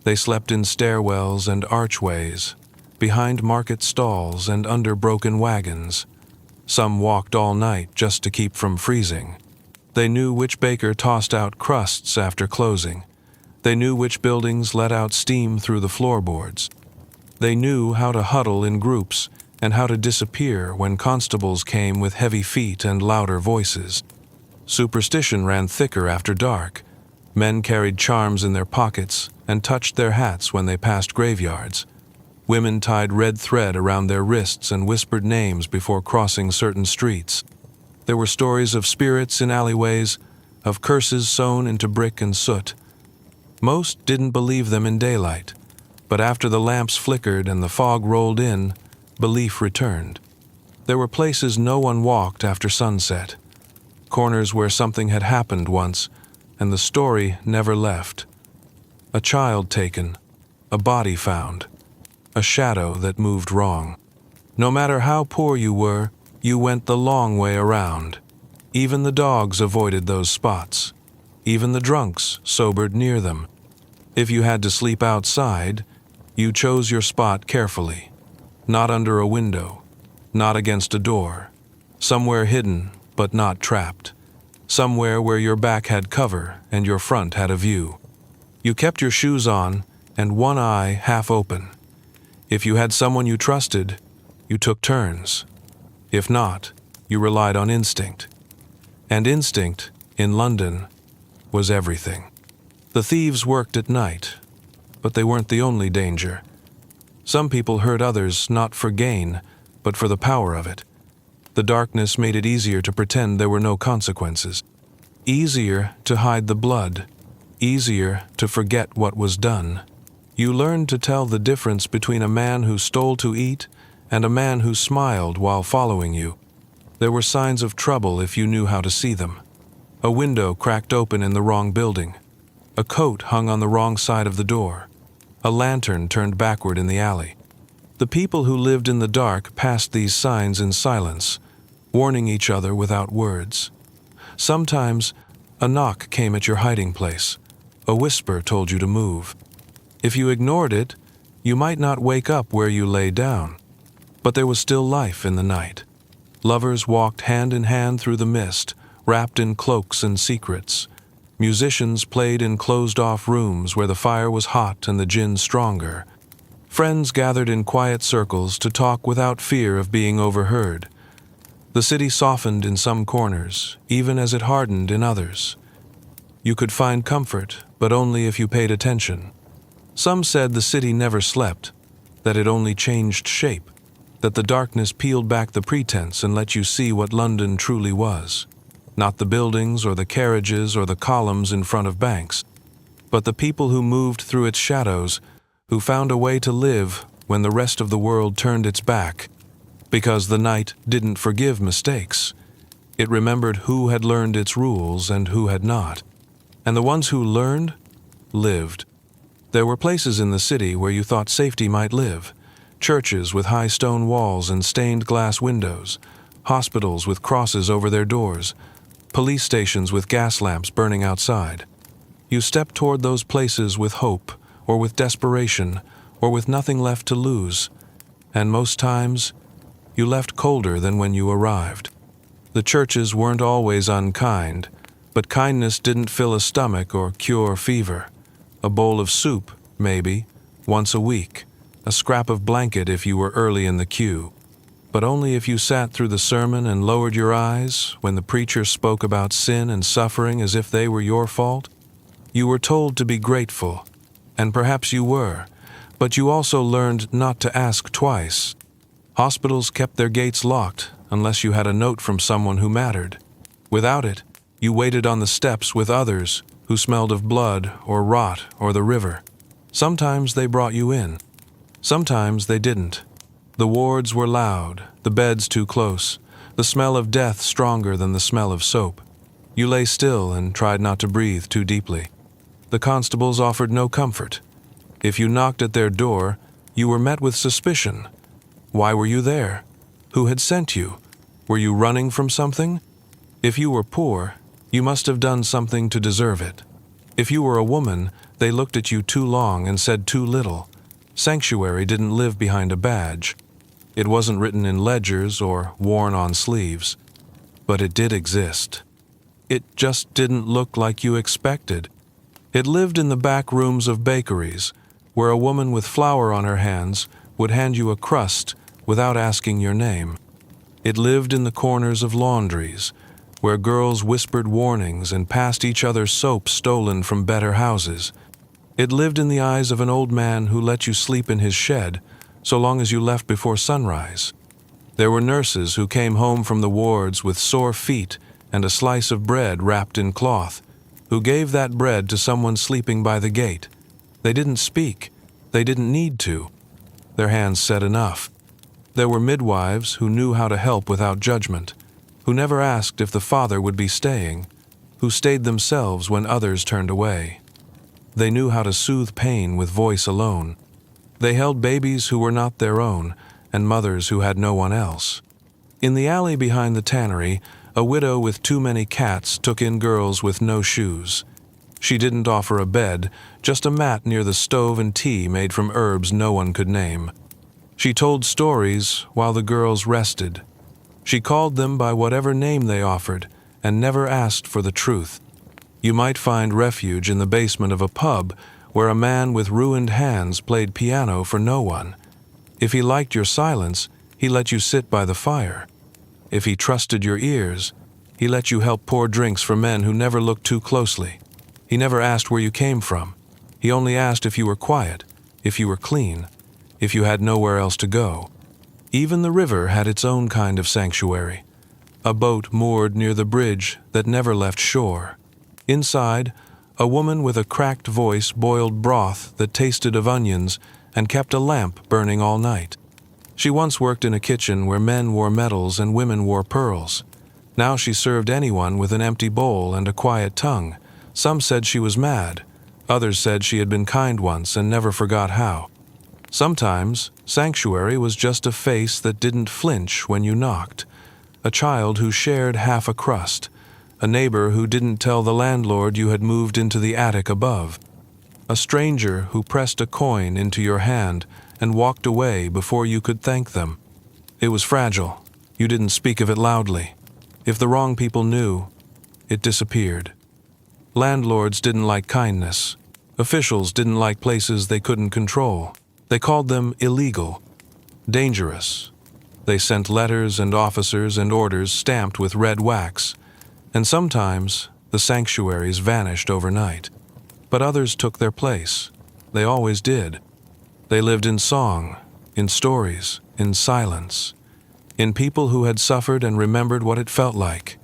They slept in stairwells and archways, behind market stalls and under broken wagons. Some walked all night just to keep from freezing. They knew which baker tossed out crusts after closing. They knew which buildings let out steam through the floorboards. They knew how to huddle in groups and how to disappear when constables came with heavy feet and louder voices. Superstition ran thicker after dark. Men carried charms in their pockets and touched their hats when they passed graveyards. Women tied red thread around their wrists and whispered names before crossing certain streets. There were stories of spirits in alleyways, of curses sewn into brick and soot. Most didn't believe them in daylight, but after the lamps flickered and the fog rolled in, belief returned. There were places no one walked after sunset, corners where something had happened once, and the story never left. A child taken, a body found, a shadow that moved wrong. No matter how poor you were, you went the long way around. Even the dogs avoided those spots. Even the drunks sobered near them. If you had to sleep outside, you chose your spot carefully. Not under a window, not against a door. Somewhere hidden, but not trapped. Somewhere where your back had cover and your front had a view. You kept your shoes on and one eye half open. If you had someone you trusted, you took turns. If not, you relied on instinct. And instinct, in London, was everything. The thieves worked at night, but they weren't the only danger. Some people hurt others not for gain, but for the power of it. The darkness made it easier to pretend there were no consequences. Easier to hide the blood. Easier to forget what was done. You learned to tell the difference between a man who stole to eat and a man who smiled while following you. There were signs of trouble if you knew how to see them. A window cracked open in the wrong building. A coat hung on the wrong side of the door. A lantern turned backward in the alley. The people who lived in the dark passed these signs in silence, warning each other without words. Sometimes, a knock came at your hiding place. A whisper told you to move. If you ignored it, you might not wake up where you lay down. But there was still life in the night. Lovers walked hand in hand through the mist, wrapped in cloaks and secrets. Musicians played in closed-off rooms where the fire was hot and the gin stronger. Friends gathered in quiet circles to talk without fear of being overheard. The city softened in some corners, even as it hardened in others. You could find comfort, but only if you paid attention. Some said the city never slept, that it only changed shape, that the darkness peeled back the pretense and let you see what London truly was. Not the buildings or the carriages or the columns in front of banks, but the people who moved through its shadows, who found a way to live when the rest of the world turned its back. Because the night didn't forgive mistakes. It remembered who had learned its rules and who had not. And the ones who learned, lived. There were places in the city where you thought safety might live. Churches with high stone walls and stained glass windows. Hospitals with crosses over their doors. Police stations with gas lamps burning outside. You stepped toward those places with hope, or with desperation, or with nothing left to lose. And most times, you left colder than when you arrived. The churches weren't always unkind, but kindness didn't fill a stomach or cure fever. A bowl of soup, maybe, once a week. A scrap of blanket if you were early in the queue. But only if you sat through the sermon and lowered your eyes when the preacher spoke about sin and suffering as if they were your fault. You were told to be grateful, and perhaps you were, but you also learned not to ask twice. Hospitals kept their gates locked unless you had a note from someone who mattered. Without it, you waited on the steps with others who smelled of blood or rot or the river. Sometimes they brought you in. Sometimes they didn't. The wards were loud, the beds too close, the smell of death stronger than the smell of soap. You lay still and tried not to breathe too deeply. The constables offered no comfort. If you knocked at their door, you were met with suspicion. Why were you there? Who had sent you? Were you running from something? If you were poor, you must have done something to deserve it. If you were a woman, they looked at you too long and said too little. Sanctuary didn't live behind a badge. It wasn't written in ledgers or worn on sleeves. But it did exist. It just didn't look like you expected. It lived in the back rooms of bakeries, where a woman with flour on her hands would hand you a crust without asking your name. It lived in the corners of laundries, where girls whispered warnings and passed each other soap stolen from better houses. It lived in the eyes of an old man who let you sleep in his shed, so long as you left before sunrise. There were nurses who came home from the wards with sore feet and a slice of bread wrapped in cloth, who gave that bread to someone sleeping by the gate. They didn't speak. They didn't need to. Their hands said enough. There were midwives who knew how to help without judgment, who never asked if the father would be staying, who stayed themselves when others turned away. They knew how to soothe pain with voice alone. They held babies who were not their own, and mothers who had no one else. In the alley behind the tannery, a widow with too many cats took in girls with no shoes. She didn't offer a bed, just a mat near the stove and tea made from herbs no one could name. She told stories while the girls rested. She called them by whatever name they offered, and never asked for the truth. You might find refuge in the basement of a pub where a man with ruined hands played piano for no one. If he liked your silence, he let you sit by the fire. If he trusted your ears, he let you help pour drinks for men who never looked too closely. He never asked where you came from. He only asked if you were quiet, if you were clean, if you had nowhere else to go. Even the river had its own kind of sanctuary, a boat moored near the bridge that never left shore. Inside, a woman with a cracked voice boiled broth that tasted of onions and kept a lamp burning all night. She once worked in a kitchen where men wore medals and women wore pearls. Now she served anyone with an empty bowl and a quiet tongue. Some said she was mad. Others said she had been kind once and never forgot how. Sometimes, sanctuary was just a face that didn't flinch when you knocked. A child who shared half a crust. A neighbor who didn't tell the landlord you had moved into the attic above. A stranger who pressed a coin into your hand and walked away before you could thank them. It was fragile. You didn't speak of it loudly. If the wrong people knew, it disappeared. Landlords didn't like kindness. Officials didn't like places they couldn't control. They called them illegal, dangerous. They sent letters and officers and orders stamped with red wax, and sometimes the sanctuaries vanished overnight. But others took their place. They always did. They lived in song, in stories, in silence, in people who had suffered and remembered what it felt like,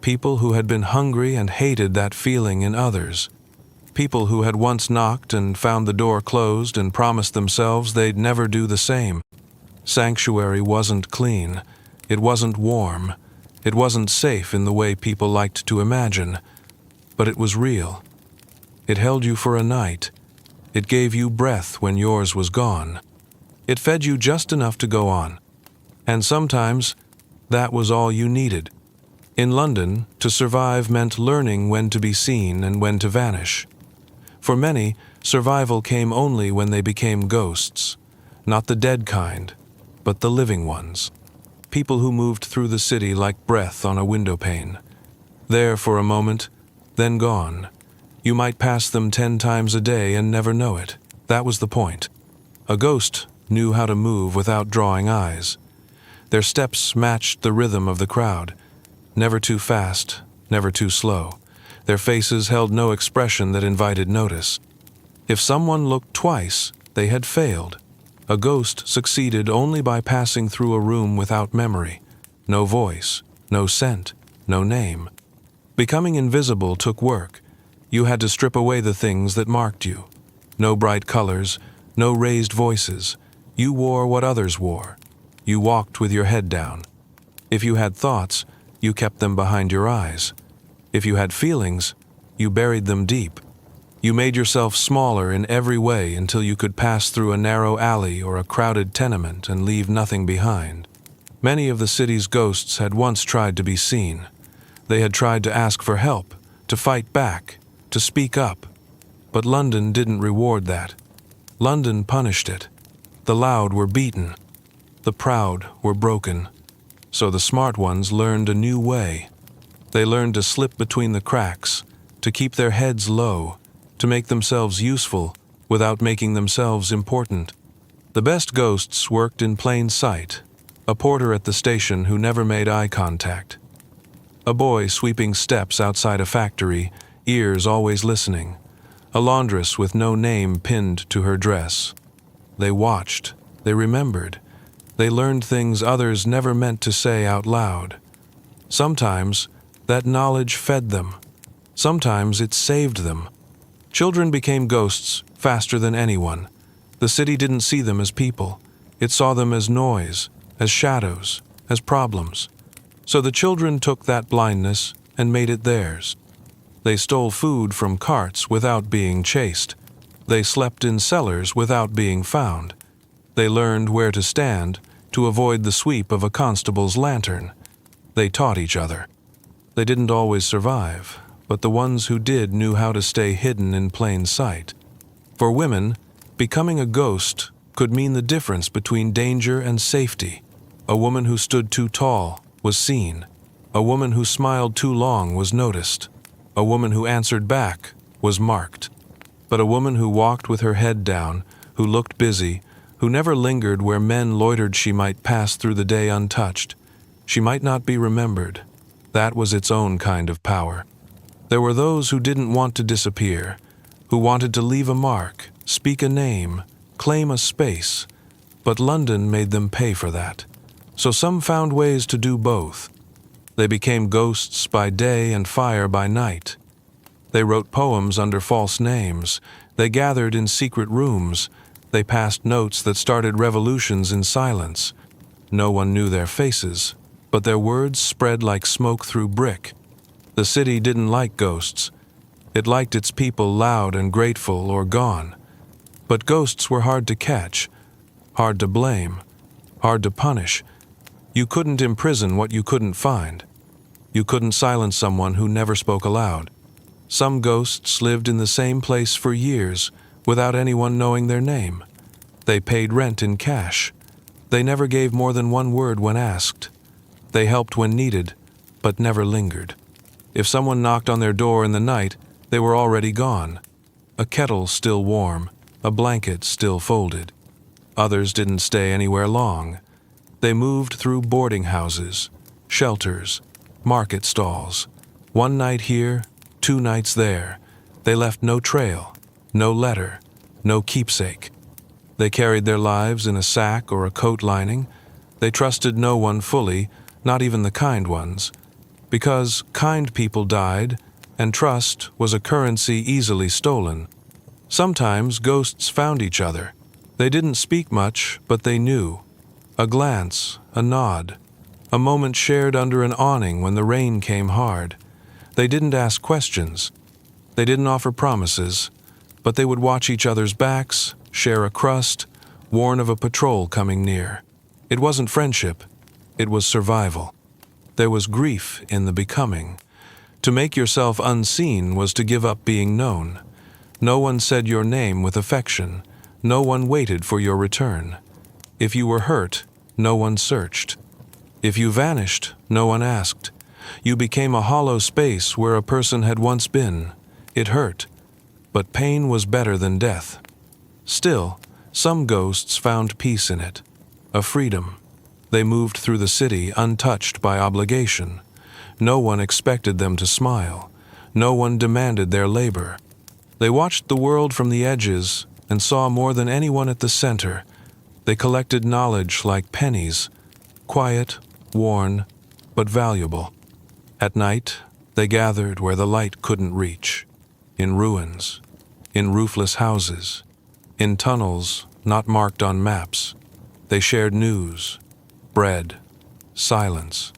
people who had been hungry and hated that feeling in others, people who had once knocked and found the door closed and promised themselves they'd never do the same. Sanctuary wasn't clean. It wasn't warm. It wasn't safe in the way people liked to imagine. But it was real. It held you for a night. It gave you breath when yours was gone. It fed you just enough to go on. And sometimes, that was all you needed. In London, to survive meant learning when to be seen and when to vanish. For many, survival came only when they became ghosts. Not the dead kind, but the living ones. People who moved through the city like breath on a window pane. There for a moment, then gone. You might pass them 10 times a day and never know it. That was the point. A ghost knew how to move without drawing eyes. Their steps matched the rhythm of the crowd. Never too fast, never too slow. Their faces held no expression that invited notice. If someone looked twice, they had failed. A ghost succeeded only by passing through a room without memory. No voice, no scent, no name. Becoming invisible took work. You had to strip away the things that marked you. No bright colors, no raised voices. You wore what others wore. You walked with your head down. If you had thoughts, you kept them behind your eyes. If you had feelings, you buried them deep. You made yourself smaller in every way until you could pass through a narrow alley or a crowded tenement and leave nothing behind. Many of the city's ghosts had once tried to be seen. They had tried to ask for help, to fight back, to speak up. But London didn't reward that. London punished it. The loud were beaten. The proud were broken. So the smart ones learned a new way. They learned to slip between the cracks, to keep their heads low, to make themselves useful without making themselves important. The best ghosts worked in plain sight. A porter at the station who never made eye contact. A boy sweeping steps outside a factory, ears always listening. A laundress with no name pinned to her dress. They watched. They remembered. They learned things others never meant to say out loud. Sometimes that knowledge fed them. Sometimes it saved them. Children became ghosts faster than anyone. The city didn't see them as people. It saw them as noise, as shadows, as problems. So the children took that blindness and made it theirs. They stole food from carts without being chased. They slept in cellars without being found. They learned where to stand to avoid the sweep of a constable's lantern. They taught each other. They didn't always survive, but the ones who did knew how to stay hidden in plain sight. For women, becoming a ghost could mean the difference between danger and safety. A woman who stood too tall was seen. A woman who smiled too long was noticed. A woman who answered back was marked. But a woman who walked with her head down, who looked busy, who never lingered where men loitered, she might pass through the day untouched. She might not be remembered. That was its own kind of power. There were those who didn't want to disappear, who wanted to leave a mark, speak a name, claim a space. But London made them pay for that. So some found ways to do both. They became ghosts by day and fire by night. They wrote poems under false names. They gathered in secret rooms. They passed notes that started revolutions in silence. No one knew their faces, but their words spread like smoke through brick. The city didn't like ghosts. It liked its people loud and grateful or gone. But ghosts were hard to catch, hard to blame, hard to punish. You couldn't imprison what you couldn't find. You couldn't silence someone who never spoke aloud. Some ghosts lived in the same place for years without anyone knowing their name. They paid rent in cash. They never gave more than one word when asked. They helped when needed, but never lingered. If someone knocked on their door in the night, they were already gone. A kettle still warm, a blanket still folded. Others didn't stay anywhere long. They moved through boarding houses, shelters, market stalls. One night here, 2 nights there. They left no trail, no letter, no keepsake. They carried their lives in a sack or a coat lining. They trusted no one fully, not even the kind ones, because kind people died, and trust was a currency easily stolen. Sometimes ghosts found each other. They didn't speak much, but they knew. A glance, a nod, a moment shared under an awning when the rain came hard. They didn't ask questions. They didn't offer promises, but they would watch each other's backs, share a crust, warn of a patrol coming near. It wasn't friendship, it was survival. There was grief in the becoming. To make yourself unseen was to give up being known. No one said your name with affection. No one waited for your return. If you were hurt, no one searched. If you vanished, no one asked. You became a hollow space where a person had once been. It hurt, but pain was better than death. Still, some ghosts found peace in it, a freedom. They moved through the city untouched by obligation. No one expected them to smile. No one demanded their labor. They watched the world from the edges and saw more than anyone at the center. They collected knowledge like pennies, quiet, worn, but valuable. At night, they gathered where the light couldn't reach, in ruins, in roofless houses, in tunnels not marked on maps. They shared news, bread, silence.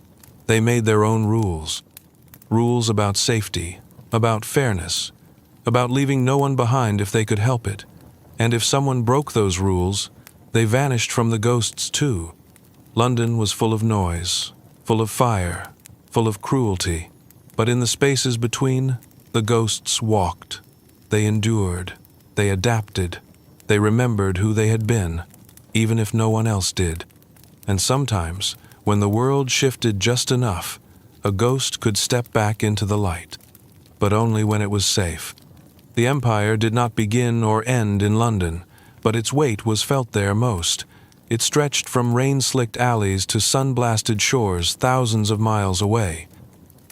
They made their own rules. Rules about safety, about fairness, about leaving no one behind if they could help it. And if someone broke those rules, they vanished from the ghosts too. London was full of noise, full of fire, full of cruelty. But in the spaces between, the ghosts walked. They endured. They adapted. They remembered who they had been, even if no one else did. And sometimes, when the world shifted just enough, a ghost could step back into the light. But only when it was safe. The empire did not begin or end in London, but its weight was felt there most. It stretched from rain-slicked alleys to sun-blasted shores thousands of miles away.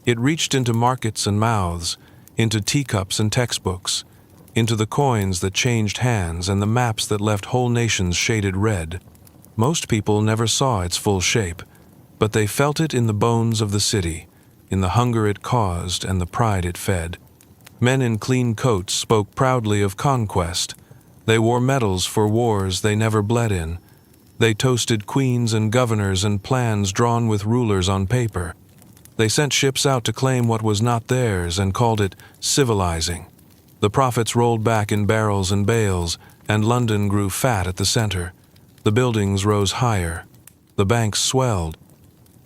It reached into markets and mouths, into teacups and textbooks, into the coins that changed hands and the maps that left whole nations shaded red. Most people never saw its full shape, but they felt it in the bones of the city, in the hunger it caused and the pride it fed. Men in clean coats spoke proudly of conquest. They wore medals for wars they never bled in. They toasted queens and governors and plans drawn with rulers on paper. They sent ships out to claim what was not theirs and called it civilizing. The profits rolled back in barrels and bales, and London grew fat at the center. The buildings rose higher. The banks swelled.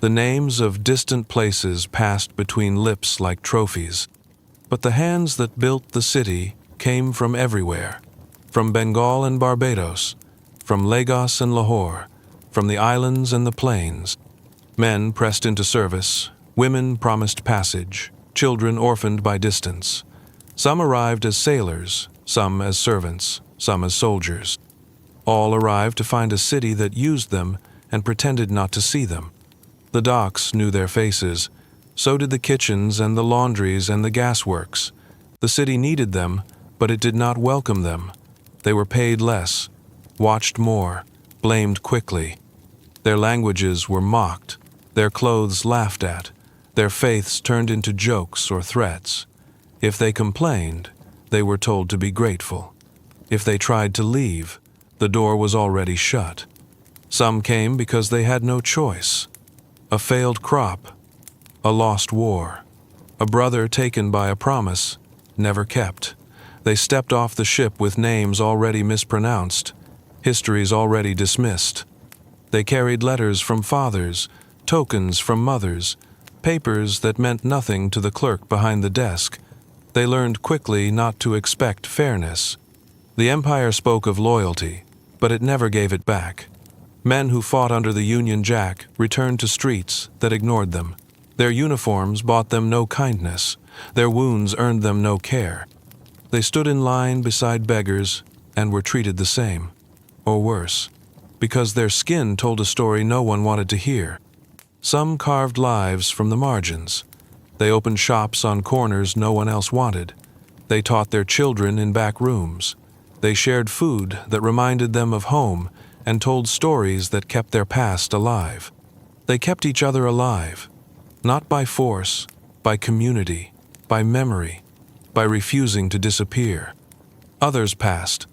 The names of distant places passed between lips like trophies. But the hands that built the city came from everywhere. From Bengal and Barbados, from Lagos and Lahore, from the islands and the plains. Men pressed into service, women promised passage, children orphaned by distance. Some arrived as sailors, some as servants, some as soldiers. All arrived to find a city that used them and pretended not to see them. The docks knew their faces. So did the kitchens and the laundries and the gasworks. The city needed them, but it did not welcome them. They were paid less, watched more, blamed quickly. Their languages were mocked, their clothes laughed at, their faiths turned into jokes or threats. If they complained, they were told to be grateful. If they tried to leave, the door was already shut. Some came because they had no choice. A failed crop, a lost war, a brother taken by a promise, never kept. They stepped off the ship with names already mispronounced, histories already dismissed. They carried letters from fathers, tokens from mothers, papers that meant nothing to the clerk behind the desk. They learned quickly not to expect fairness. The empire spoke of loyalty, but it never gave it back. Men who fought under the Union Jack returned to streets that ignored them. Their uniforms bought them no kindness. Their wounds earned them no care. They stood in line beside beggars and were treated the same, or worse, because their skin told a story no one wanted to hear. Some carved lives from the margins. They opened shops on corners no one else wanted. They taught their children in back rooms. They shared food that reminded them of home and told stories that kept their past alive. They kept each other alive, not by force, by community, by memory, by refusing to disappear. Others passed,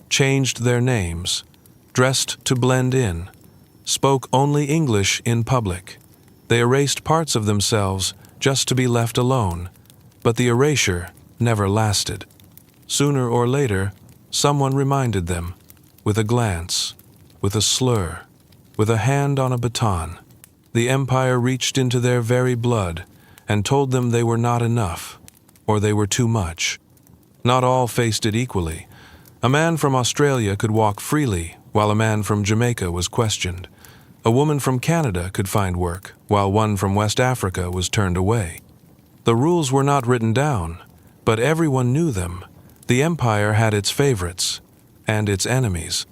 changed their names, dressed to blend in, spoke only English in public. They erased parts of themselves just to be left alone, but the erasure never lasted. Sooner or later, someone reminded them, with a glance, with a slur, with a hand on a baton. The empire reached into their very blood and told them they were not enough, or they were too much. Not all faced it equally. A man from Australia could walk freely, while a man from Jamaica was questioned. A woman from Canada could find work, while one from West Africa was turned away. The rules were not written down, but everyone knew them. The empire had its favorites and its enemies.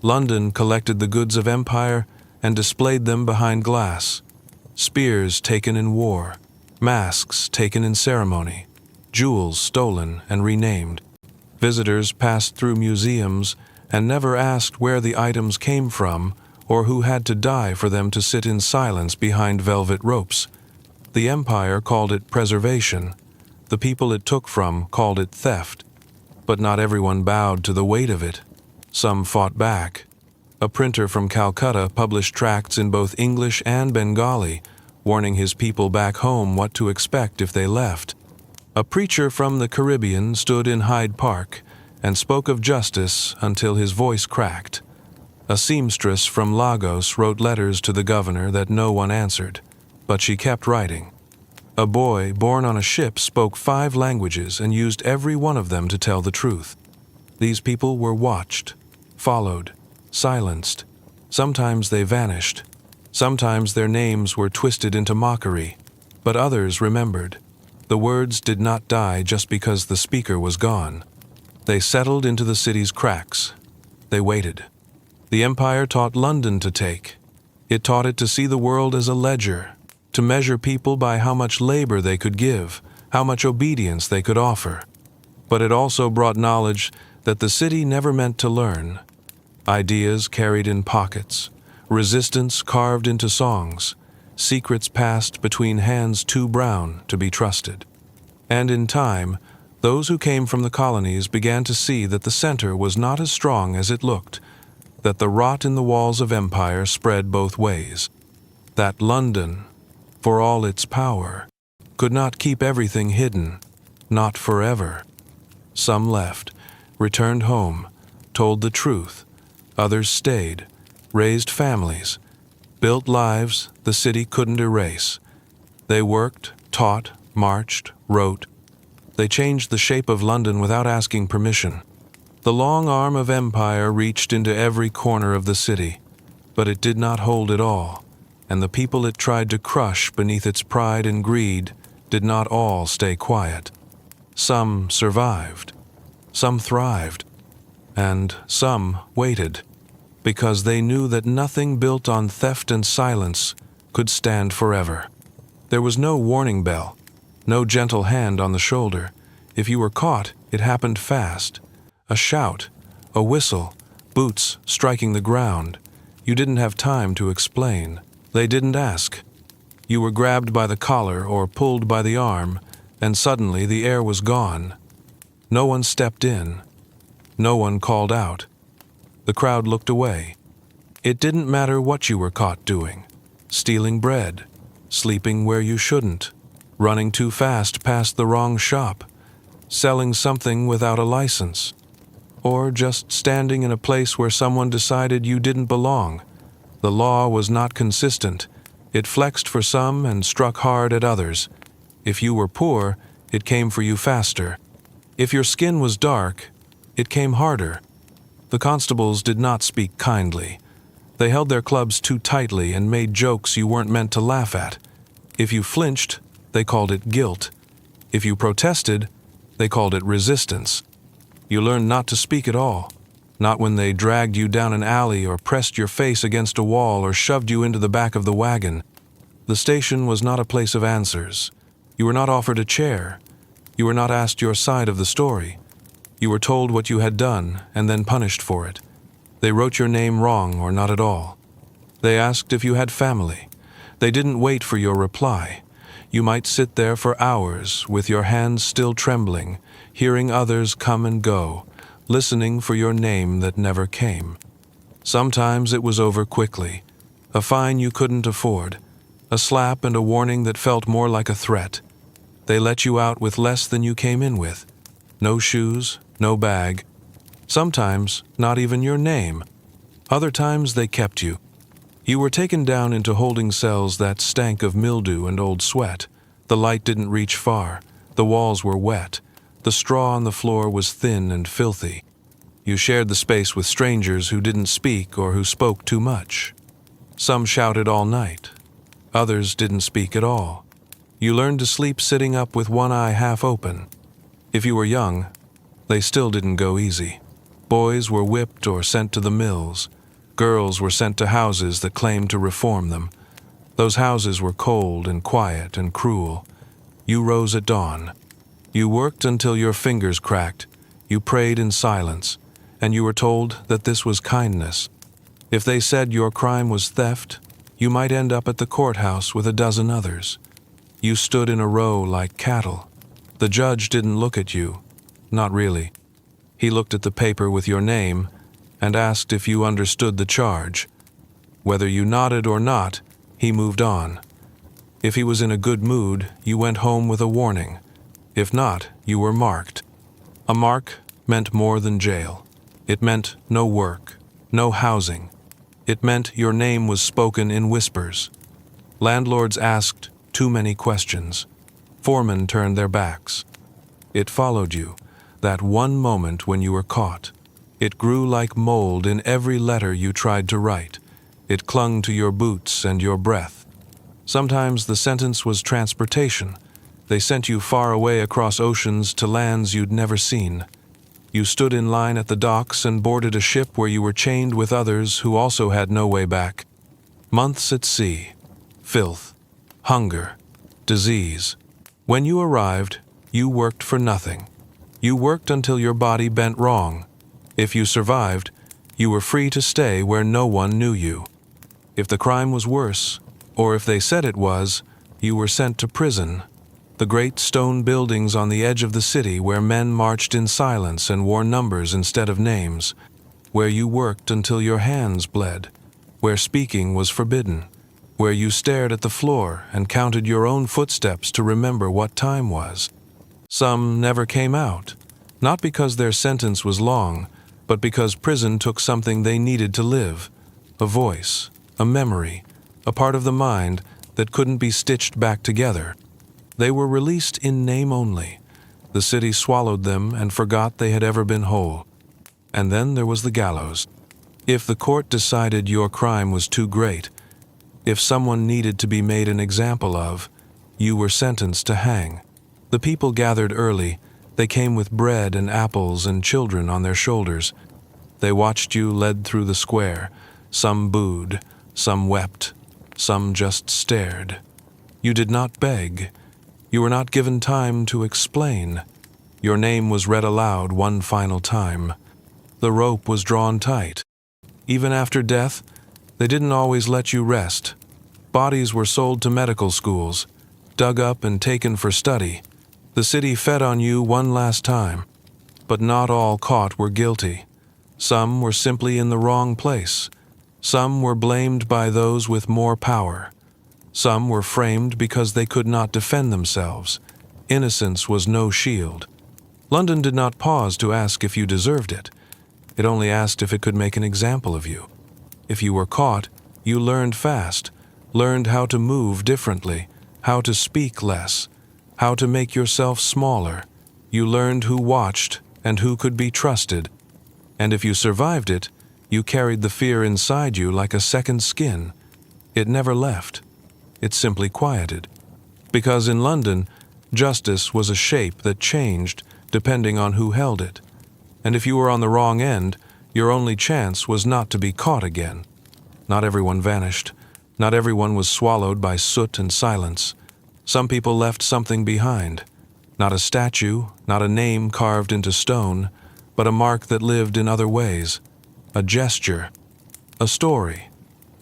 London collected the goods of empire and displayed them behind glass. Spears taken in war, masks taken in ceremony, jewels stolen and renamed. Visitors passed through museums and never asked where the items came from or who had to die for them to sit in silence behind velvet ropes. The empire called it preservation. The people it took from called it theft. But not everyone bowed to the weight of it. Some fought back. A printer from Calcutta published tracts in both English and Bengali, warning his people back home what to expect if they left. A preacher from the Caribbean stood in Hyde Park and spoke of justice until his voice cracked. A seamstress from Lagos wrote letters to the governor that no one answered, but she kept writing. A boy born on a ship spoke 5 languages and used every one of them to tell the truth. These people were watched, followed, silenced. Sometimes they vanished. Sometimes their names were twisted into mockery, but others remembered. The words did not die just because the speaker was gone. They settled into the city's cracks. They waited. The empire taught London to take. It taught it to see the world as a ledger, to measure people by how much labor they could give, how much obedience they could offer. But it also brought knowledge that the city never meant to learn. Ideas carried in pockets, resistance carved into songs, secrets passed between hands too brown to be trusted. And in time, those who came from the colonies began to see that the center was not as strong as it looked, that the rot in the walls of empire spread both ways, that London, for all its power, could not keep everything hidden, not forever. Some left, returned home, told the truth. Others stayed, raised families, built lives the city couldn't erase. They worked, taught, marched, wrote. They changed the shape of London without asking permission. The long arm of empire reached into every corner of the city, but it did not hold it all, and the people it tried to crush beneath its pride and greed did not all stay quiet. Some survived, some thrived, and some waited, because they knew that nothing built on theft and silence could stand forever. There was no warning bell, no gentle hand on the shoulder. If you were caught, it happened fast. A shout, a whistle, boots striking the ground. You didn't have time to explain. They didn't ask. You were grabbed by the collar or pulled by the arm, and suddenly the air was gone. No one stepped in. No one called out. The crowd looked away. It didn't matter what you were caught doing. Stealing bread, sleeping where you shouldn't, running too fast past the wrong shop, selling something without a license, or just standing in a place where someone decided you didn't belong. The law was not consistent. It flexed for some and struck hard at others. If you were poor, it came for you faster. If your skin was dark, it came harder. The constables did not speak kindly. They held their clubs too tightly and made jokes you weren't meant to laugh at. If you flinched, they called it guilt. If you protested, they called it resistance. You learned not to speak at all, not when they dragged you down an alley or pressed your face against a wall or shoved you into the back of the wagon. The station was not a place of answers. You were not offered a chair. You were not asked your side of the story. You were told what you had done and then punished for it. They wrote your name wrong or not at all. They asked if you had family. They didn't wait for your reply. You might sit there for hours with your hands still trembling, hearing others come and go, listening for your name that never came. Sometimes it was over quickly, a fine you couldn't afford, a slap and a warning that felt more like a threat. They let you out with less than you came in with. No shoes, no bag. Sometimes not even your name. Other times they kept you. You were taken down into holding cells that stank of mildew and old sweat. The light didn't reach far. The walls were wet. The straw on the floor was thin and filthy. You shared the space with strangers who didn't speak or who spoke too much. Some shouted all night. Others didn't speak at all. You learned to sleep sitting up with one eye half open. If you were young, they still didn't go easy. Boys were whipped or sent to the mills. Girls were sent to houses that claimed to reform them. Those houses were cold and quiet and cruel. You rose at dawn. You worked until your fingers cracked. You prayed in silence, and you were told that this was kindness. If they said your crime was theft, you might end up at the courthouse with a dozen others. You stood in a row like cattle. The judge didn't look at you. Not really. He looked at the paper with your name and asked if you understood the charge. Whether you nodded or not, he moved on. If he was in a good mood, you went home with a warning. If not, you were marked. A mark meant more than jail. It meant no work, no housing. It meant your name was spoken in whispers. Landlords asked too many questions. Foremen turned their backs. It followed you, that one moment when you were caught. It grew like mold in every letter you tried to write. It clung to your boots and your breath. Sometimes the sentence was transportation. They sent you far away across oceans to lands you'd never seen. You stood in line at the docks and boarded a ship where you were chained with others who also had no way back. Months at sea, filth, hunger, disease. When you arrived, you worked for nothing. You worked until your body bent wrong. If you survived, you were free to stay where no one knew you. If the crime was worse, or if they said it was, you were sent to prison. The great stone buildings on the edge of the city where men marched in silence and wore numbers instead of names. Where you worked until your hands bled. Where speaking was forbidden. Where you stared at the floor and counted your own footsteps to remember what time was. Some never came out, not because their sentence was long, but because prison took something they needed to live. A voice, a memory, a part of the mind that couldn't be stitched back together. They were released in name only. The city swallowed them and forgot they had ever been whole. And then there was the gallows. If the court decided your crime was too great, if someone needed to be made an example of, you were sentenced to hang. The people gathered early. They came with bread and apples and children on their shoulders. They watched you led through the square. Some booed, some wept, some just stared. You did not beg. You were not given time to explain. Your name was read aloud one final time. The rope was drawn tight. Even after death, they didn't always let you rest. Bodies were sold to medical schools, dug up and taken for study. The city fed on you one last time. But not all caught were guilty. Some were simply in the wrong place. Some were blamed by those with more power. Some were framed because they could not defend themselves. Innocence was no shield. London did not pause to ask if you deserved it. It only asked if it could make an example of you. If you were caught, you learned fast, learned how to move differently, how to speak less, how to make yourself smaller. You learned who watched and who could be trusted. And if you survived it, You carried the fear inside you like a second skin. It never left. It simply quieted. Because in London, justice was a shape that changed depending on who held it. And if you were on the wrong end, your only chance was not to be caught again. Not everyone vanished. Not everyone was swallowed by soot and silence. Some people left something behind. Not a statue, not a name carved into stone, but a mark that lived in other ways. A gesture, a story,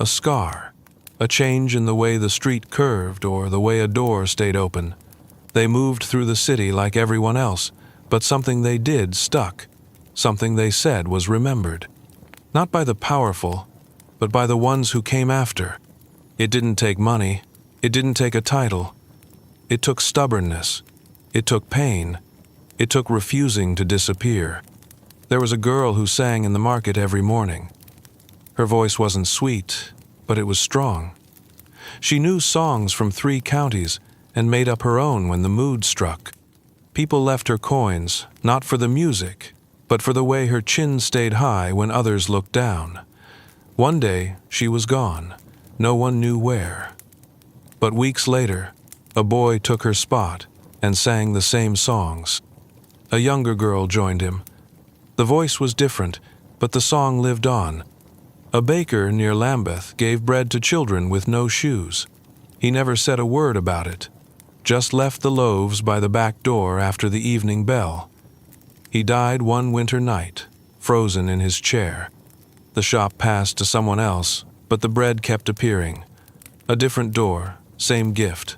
a scar, a change in the way the street curved or the way a door stayed open. They moved through the city like everyone else, but something they did stuck. Something they said was remembered. Not by the powerful, but by the ones who came after. It didn't take money. It didn't take a title. It took stubbornness. It took pain. It took refusing to disappear. There was a girl who sang in the market every morning. Her voice wasn't sweet, but it was strong. She knew songs from 3 counties and made up her own when the mood struck. People left her coins, not for the music, but for the way her chin stayed high when others looked down. One day, she was gone. No one knew where. But weeks later, a boy took her spot and sang the same songs. A younger girl joined him. The voice was different, but the song lived on. A baker near Lambeth gave bread to children with no shoes. He never said a word about it, just left the loaves by the back door after the evening bell. He died one winter night, frozen in his chair. The shop passed to someone else, but the bread kept appearing. A different door, same gift.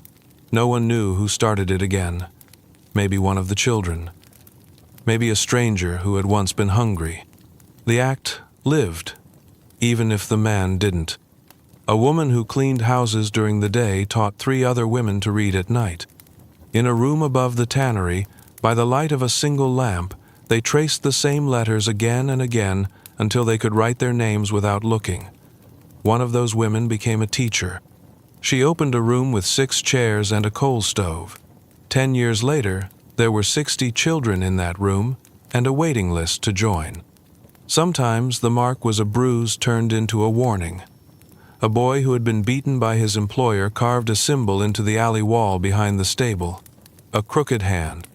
No one knew who started it again. Maybe one of the children. Maybe a stranger who had once been hungry. The act lived, even if the man didn't. A woman who cleaned houses during the day taught 3 other women to read at night. In a room above the tannery, by the light of a single lamp, they traced the same letters again and again until they could write their names without looking. One of those women became a teacher. She opened a room with 6 chairs and a coal stove. 10 years later, there were 60 children in that room and a waiting list to join. Sometimes the mark was a bruise turned into a warning. A boy who had been beaten by his employer carved a symbol into the alley wall behind the stable. A crooked hand.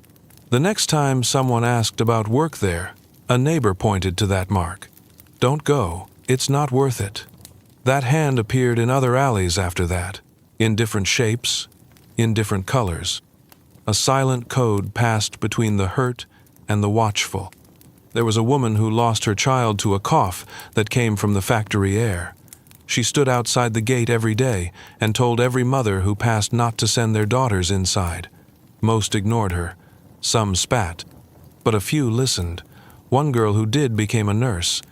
The next time someone asked about work there, a neighbor pointed to that mark. Don't go, it's not worth it. That hand appeared in other alleys after that, in different shapes, in different colors. A silent code passed between the hurt and the watchful. There was a woman who lost her child to a cough that came from the factory air. She stood outside the gate every day and told every mother who passed not to send their daughters inside. Most ignored her. Some spat. But a few listened. One girl who did became a nurse.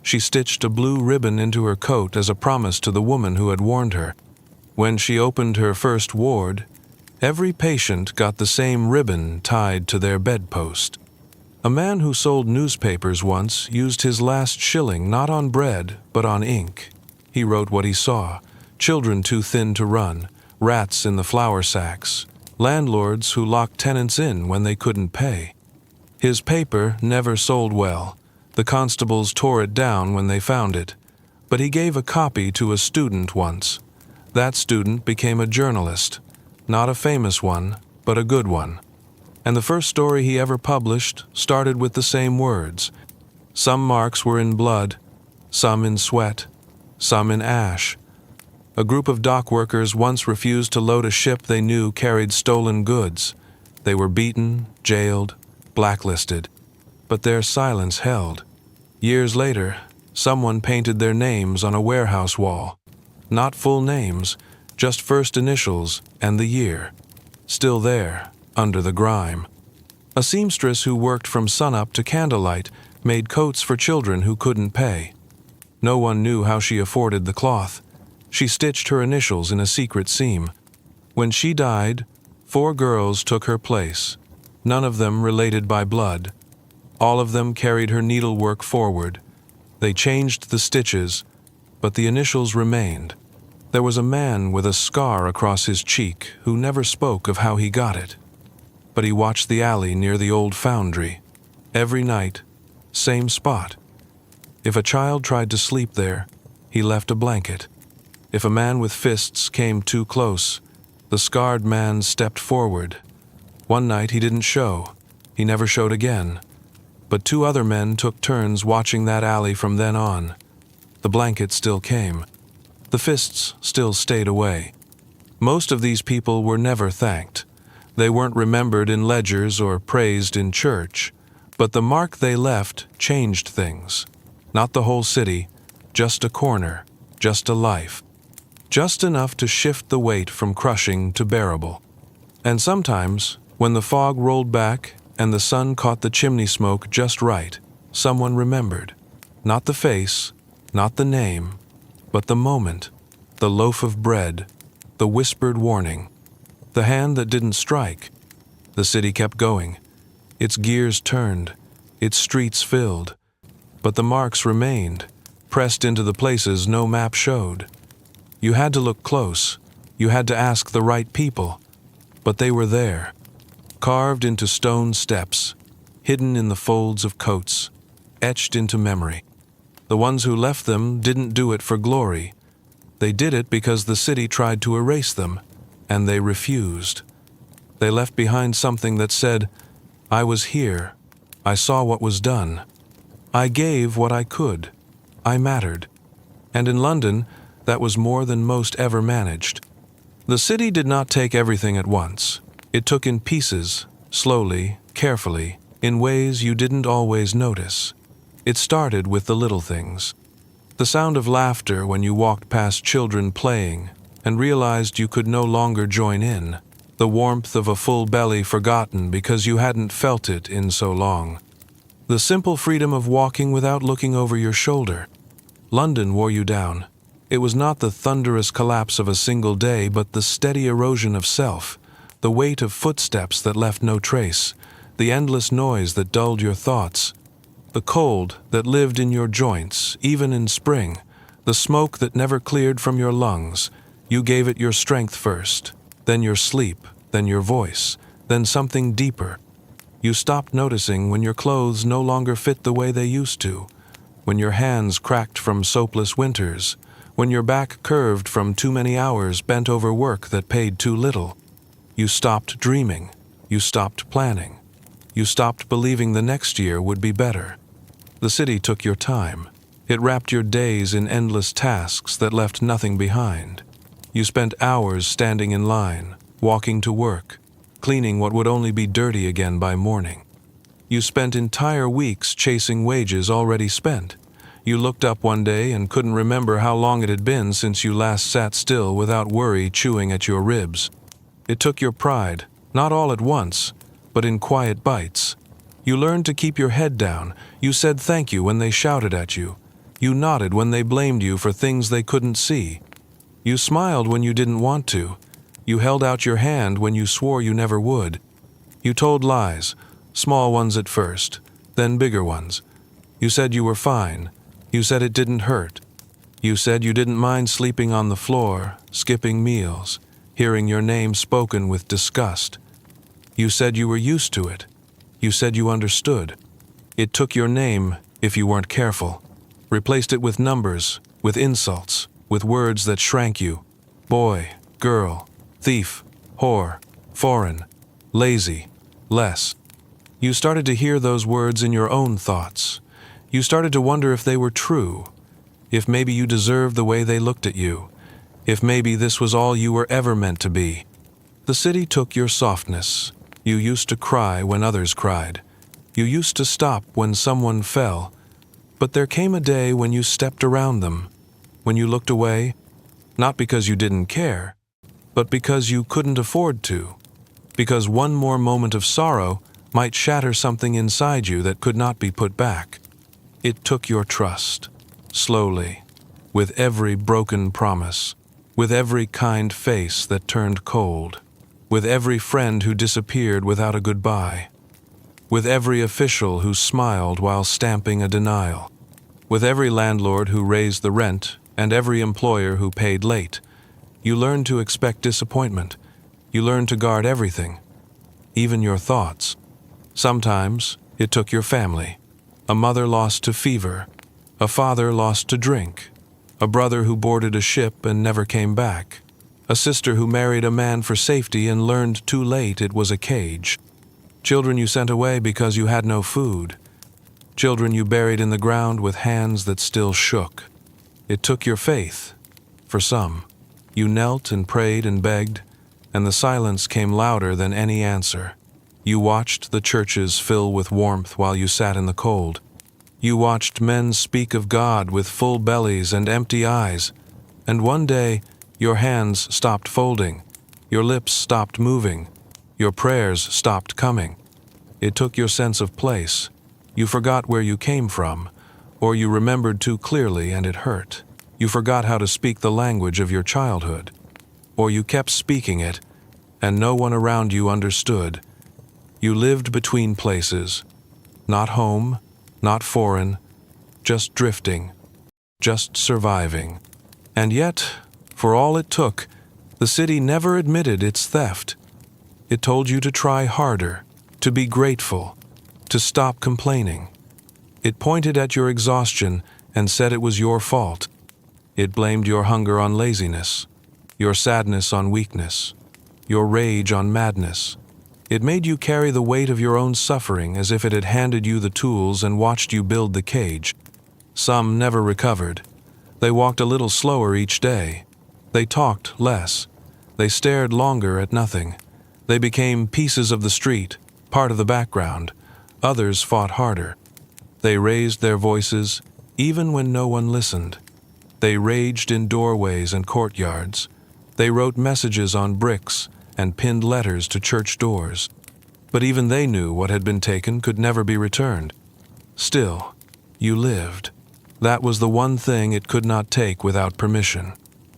She stitched a blue ribbon into her coat as a promise to the woman who had warned her. When she opened her first ward, every patient got the same ribbon tied to their bedpost. A man who sold newspapers once used his last shilling not on bread, but on ink. He wrote what he saw: children too thin to run, rats in the flour sacks, landlords who locked tenants in when they couldn't pay. His paper never sold well. The constables tore it down when they found it. But he gave a copy to a student once. That student became a journalist. Not a famous one, but a good one. And the first story he ever published started with the same words. Some marks were in blood, some in sweat, some in ash. A group of dock workers once refused to load a ship they knew carried stolen goods. They were beaten, jailed, blacklisted. But their silence held. Years later, someone painted their names on a warehouse wall. Not full names, just first initials and the year. Still there, under the grime. A seamstress who worked from sunup to candlelight made coats for children who couldn't pay. No one knew how she afforded the cloth. She stitched her initials in a secret seam. When she died, 4 girls took her place, none of them related by blood. All of them carried her needlework forward. They changed the stitches, but the initials remained. There was a man with a scar across his cheek who never spoke of how he got it. But he watched the alley near the old foundry. Every night, same spot. If a child tried to sleep there, he left a blanket. If a man with fists came too close, the scarred man stepped forward. One night he didn't show. He never showed again. But 2 other men took turns watching that alley from then on. The blanket still came. The fists still stayed away. Most of these people were never thanked. They weren't remembered in ledgers or praised in church. But the mark they left changed things. Not the whole city, just a corner, just a life. Just enough to shift the weight from crushing to bearable. And sometimes, when the fog rolled back and the sun caught the chimney smoke just right, someone remembered. Not the face, not the name, but the moment, the loaf of bread, the whispered warning, the hand that didn't strike. The city kept going. Its gears turned, its streets filled, but the marks remained, pressed into the places no map showed. You had to look close, you had to ask the right people, but they were there, carved into stone steps, hidden in the folds of coats, etched into memory. The ones who left them didn't do it for glory. They did it because the city tried to erase them, and they refused. They left behind something that said, "I was here. I saw what was done. I gave what I could. I mattered." And in London, that was more than most ever managed. The city did not take everything at once. It took in pieces, slowly, carefully, in ways you didn't always notice. It started with the little things. The sound of laughter when you walked past children playing and realized you could no longer join in. The warmth of a full belly forgotten because you hadn't felt it in so long. The simple freedom of walking without looking over your shoulder. London wore you down. It was not the thunderous collapse of a single day, but the steady erosion of self, the weight of footsteps that left no trace, the endless noise that dulled your thoughts, the cold that lived in your joints, even in spring, the smoke that never cleared from your lungs. You gave it your strength first, then your sleep, then your voice, then something deeper. You stopped noticing when your clothes no longer fit the way they used to, when your hands cracked from soapless winters, when your back curved from too many hours bent over work that paid too little. You stopped dreaming. You stopped planning. You stopped believing the next year would be better. The city took your time. It wrapped your days in endless tasks that left nothing behind. You spent hours standing in line, walking to work, cleaning what would only be dirty again by morning. You spent entire weeks chasing wages already spent. You looked up one day and couldn't remember how long it had been since you last sat still without worry chewing at your ribs. It took your pride, not all at once, but in quiet bites. You learned to keep your head down. You said thank you when they shouted at you. You nodded when they blamed you for things they couldn't see. You smiled when you didn't want to. You held out your hand when you swore you never would. You told lies, small ones at first, then bigger ones. You said you were fine. You said it didn't hurt. You said you didn't mind sleeping on the floor, skipping meals, hearing your name spoken with disgust. You said you were used to it. You said you understood. It took your name, if you weren't careful, replaced it with numbers, with insults, with words that shrank you. Boy, girl, thief, whore, foreign, lazy, less. You started to hear those words in your own thoughts. You started to wonder if they were true, if maybe you deserved the way they looked at you, if maybe this was all you were ever meant to be. The city took your softness. You used to cry when others cried. You used to stop when someone fell. But there came a day when you stepped around them, when you looked away, not because you didn't care, but because you couldn't afford to, because one more moment of sorrow might shatter something inside you that could not be put back. It took your trust, slowly, with every broken promise, with every kind face that turned cold, with every friend who disappeared without a goodbye, with every official who smiled while stamping a denial, with every landlord who raised the rent and every employer who paid late. You learned to expect disappointment. You learned to guard everything, even your thoughts. Sometimes it took your family. A mother lost to fever, a father lost to drink, a brother who boarded a ship and never came back, a sister who married a man for safety and learned too late it was a cage, children you sent away because you had no food, children you buried in the ground with hands that still shook. It took your faith, for some. You knelt and prayed and begged, and the silence came louder than any answer. You watched the churches fill with warmth while you sat in the cold. You watched men speak of God with full bellies and empty eyes, and one day your hands stopped folding, your lips stopped moving, your prayers stopped coming. It took your sense of place. You forgot where you came from, or you remembered too clearly and it hurt. You forgot how to speak the language of your childhood, or you kept speaking it, and no one around you understood. You lived between places, not home, not foreign, just drifting, just surviving. And yet, for all it took, the city never admitted its theft. It told you to try harder, to be grateful, to stop complaining. It pointed at your exhaustion and said it was your fault. It blamed your hunger on laziness, your sadness on weakness, your rage on madness. It made you carry the weight of your own suffering as if it had handed you the tools and watched you build the cage. Some never recovered. They walked a little slower each day. They talked less. They stared longer at nothing. They became pieces of the street, part of the background. Others fought harder. They raised their voices, even when no one listened. They raged in doorways and courtyards. They wrote messages on bricks and pinned letters to church doors. But even they knew what had been taken could never be returned. Still, you lived. That was the one thing it could not take without permission.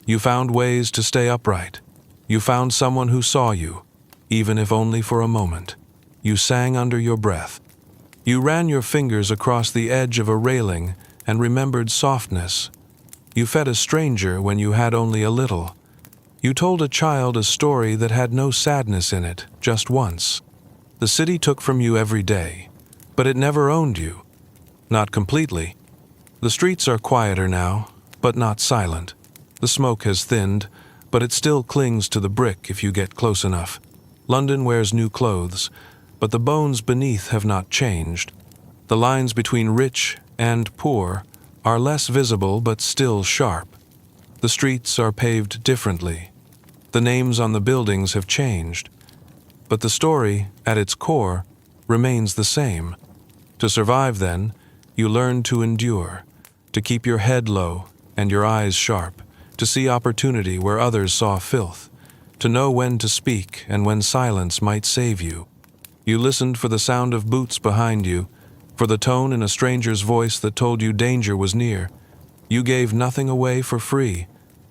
You found ways to stay upright. You found someone who saw you, even if only for a moment. You sang under your breath. You ran your fingers across the edge of a railing and remembered softness. You fed a stranger when you had only a little. You told a child a story that had no sadness in it, just once. The city took from you every day, but it never owned you. Not completely. The streets are quieter now, but not silent. The smoke has thinned, but it still clings to the brick if you get close enough. London wears new clothes, but the bones beneath have not changed. The lines between rich and poor are less visible but still sharp. The streets are paved differently. The names on the buildings have changed. But the story, at its core, remains the same. To survive, then, you learn to endure, to keep your head low and your eyes sharp, to see opportunity where others saw filth, to know when to speak and when silence might save you. You listened for the sound of boots behind you, for the tone in a stranger's voice that told you danger was near. You gave nothing away for free,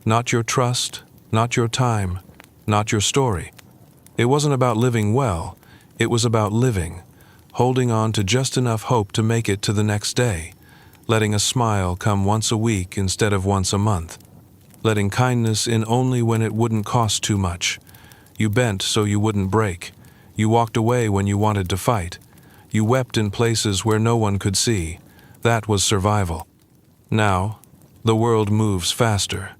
not your trust, not your time, not your story. It wasn't about living well, it was about living, holding on to just enough hope to make it to the next day, letting a smile come once a week instead of once a month, letting kindness in only when it wouldn't cost too much. You bent so you wouldn't break. You walked away when you wanted to fight. You wept in places where no one could see. That was survival. Now, the world moves faster.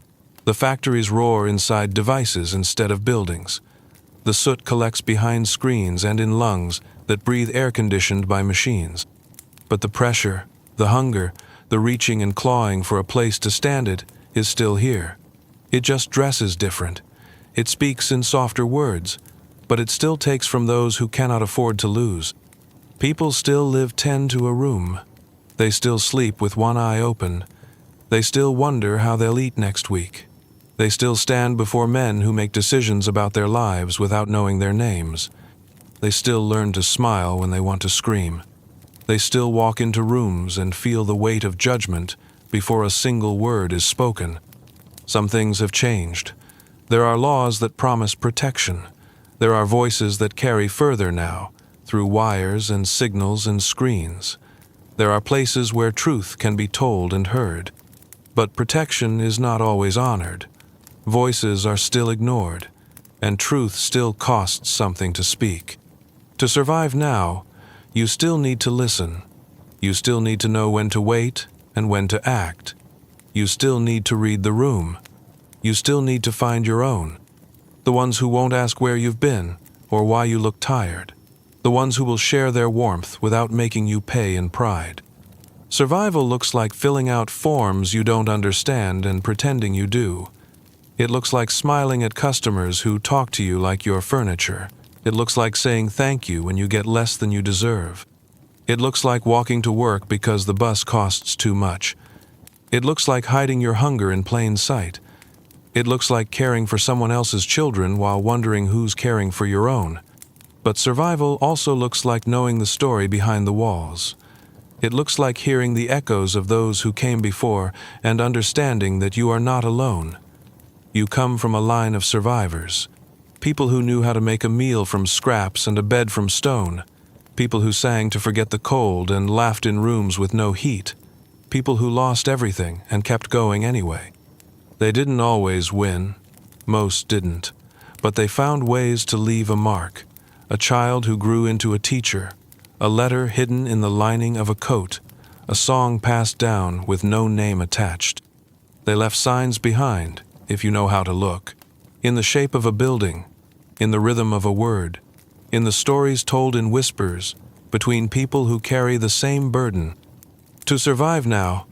The factories roar inside devices instead of buildings. The soot collects behind screens and in lungs that breathe air-conditioned by machines. But the pressure, the hunger, the reaching and clawing for a place to stand it is still here. It just dresses different. It speaks in softer words, but it still takes from those who cannot afford to lose. People still live 10 to a room. They still sleep with one eye open. They still wonder how they'll eat next week. They still stand before men who make decisions about their lives without knowing their names. They still learn to smile when they want to scream. They still walk into rooms and feel the weight of judgment before a single word is spoken. Some things have changed. There are laws that promise protection. There are voices that carry further now, through wires and signals and screens. There are places where truth can be told and heard. But protection is not always honored. Voices are still ignored, and truth still costs something to speak. To survive now, you still need to listen. You still need to know when to wait and when to act. You still need to read the room. You still need to find your own. The ones who won't ask where you've been or why you look tired. The ones who will share their warmth without making you pay in pride. Survival looks like filling out forms you don't understand and pretending you do. It looks like smiling at customers who talk to you like you're furniture. It looks like saying thank you when you get less than you deserve. It looks like walking to work because the bus costs too much. It looks like hiding your hunger in plain sight. It looks like caring for someone else's children while wondering who's caring for your own. But survival also looks like knowing the story behind the walls. It looks like hearing the echoes of those who came before and understanding that you are not alone. You come from a line of survivors. People who knew how to make a meal from scraps and a bed from stone. People who sang to forget the cold and laughed in rooms with no heat. People who lost everything and kept going anyway. They didn't always win. Most didn't. But they found ways to leave a mark. A child who grew into a teacher. A letter hidden in the lining of a coat, a song passed down with no name attached. They left signs behind, if you know how to look, in the shape of a building, in the rhythm of a word, in the stories told in whispers, between people who carry the same burden. To survive now,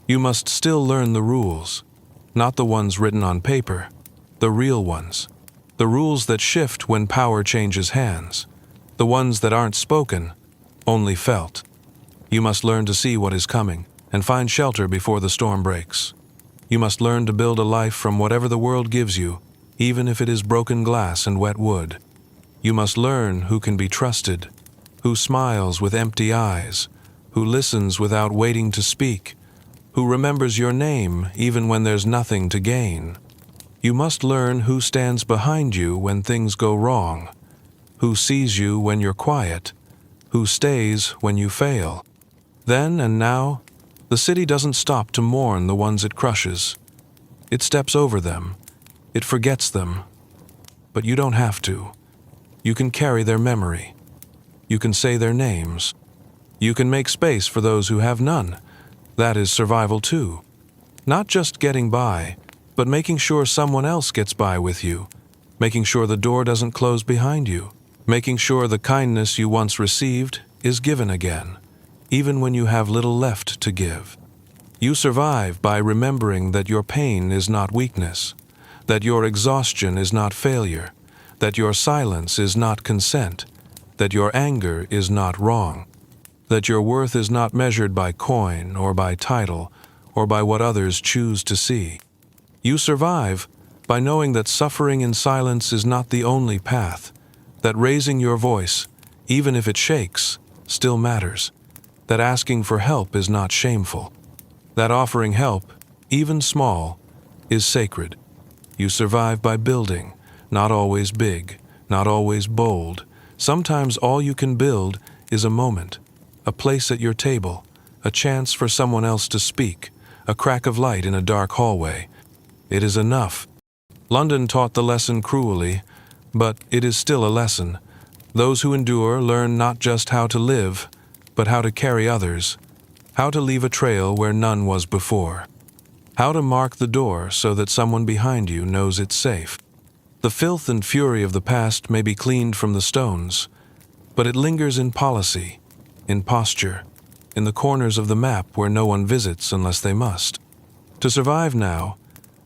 you must still learn the rules, not the ones written on paper, the real ones, the rules that shift when power changes hands, the ones that aren't spoken, only felt. You must learn to see what is coming and find shelter before the storm breaks. You must learn to build a life from whatever the world gives you, even if it is broken glass and wet wood. You must learn who can be trusted, who smiles with empty eyes, who listens without waiting to speak, who remembers your name even when there's nothing to gain. You must learn who stands behind you when things go wrong, who sees you when you're quiet, who stays when you fail. Then and now, the city doesn't stop to mourn the ones it crushes. It steps over them. It forgets them. But you don't have to. You can carry their memory. You can say their names. You can make space for those who have none. That is survival too. Not just getting by, but making sure someone else gets by with you. Making sure the door doesn't close behind you. Making sure the kindness you once received is given again, even when you have little left to give. You survive by remembering that your pain is not weakness, that your exhaustion is not failure, that your silence is not consent, that your anger is not wrong, that your worth is not measured by coin or by title or by what others choose to see. You survive by knowing that suffering in silence is not the only path, that raising your voice, even if it shakes, still matters, that asking for help is not shameful, that offering help, even small, is sacred. You survive by building, not always big, not always bold. Sometimes all you can build is a moment, a place at your table, a chance for someone else to speak, a crack of light in a dark hallway. It is enough. London taught the lesson cruelly, but it is still a lesson. Those who endure learn not just how to live, but how to carry others, how to leave a trail where none was before, how to mark the door so that someone behind you knows it's safe. The filth and fury of the past may be cleaned from the stones, but it lingers in policy, in posture, in the corners of the map where no one visits unless they must. To survive now,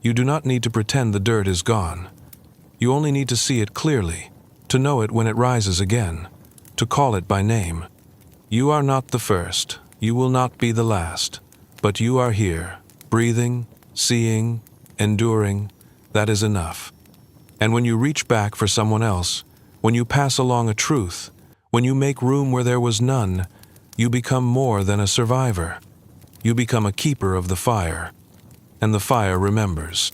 you do not need to pretend the dirt is gone. You only need to see it clearly, to know it when it rises again, to call it by name. You are not the first, you will not be the last, but you are here, breathing, seeing, enduring. That is enough. And when you reach back for someone else, when you pass along a truth, when you make room where there was none, you become more than a survivor. You become a keeper of the fire, and the fire remembers.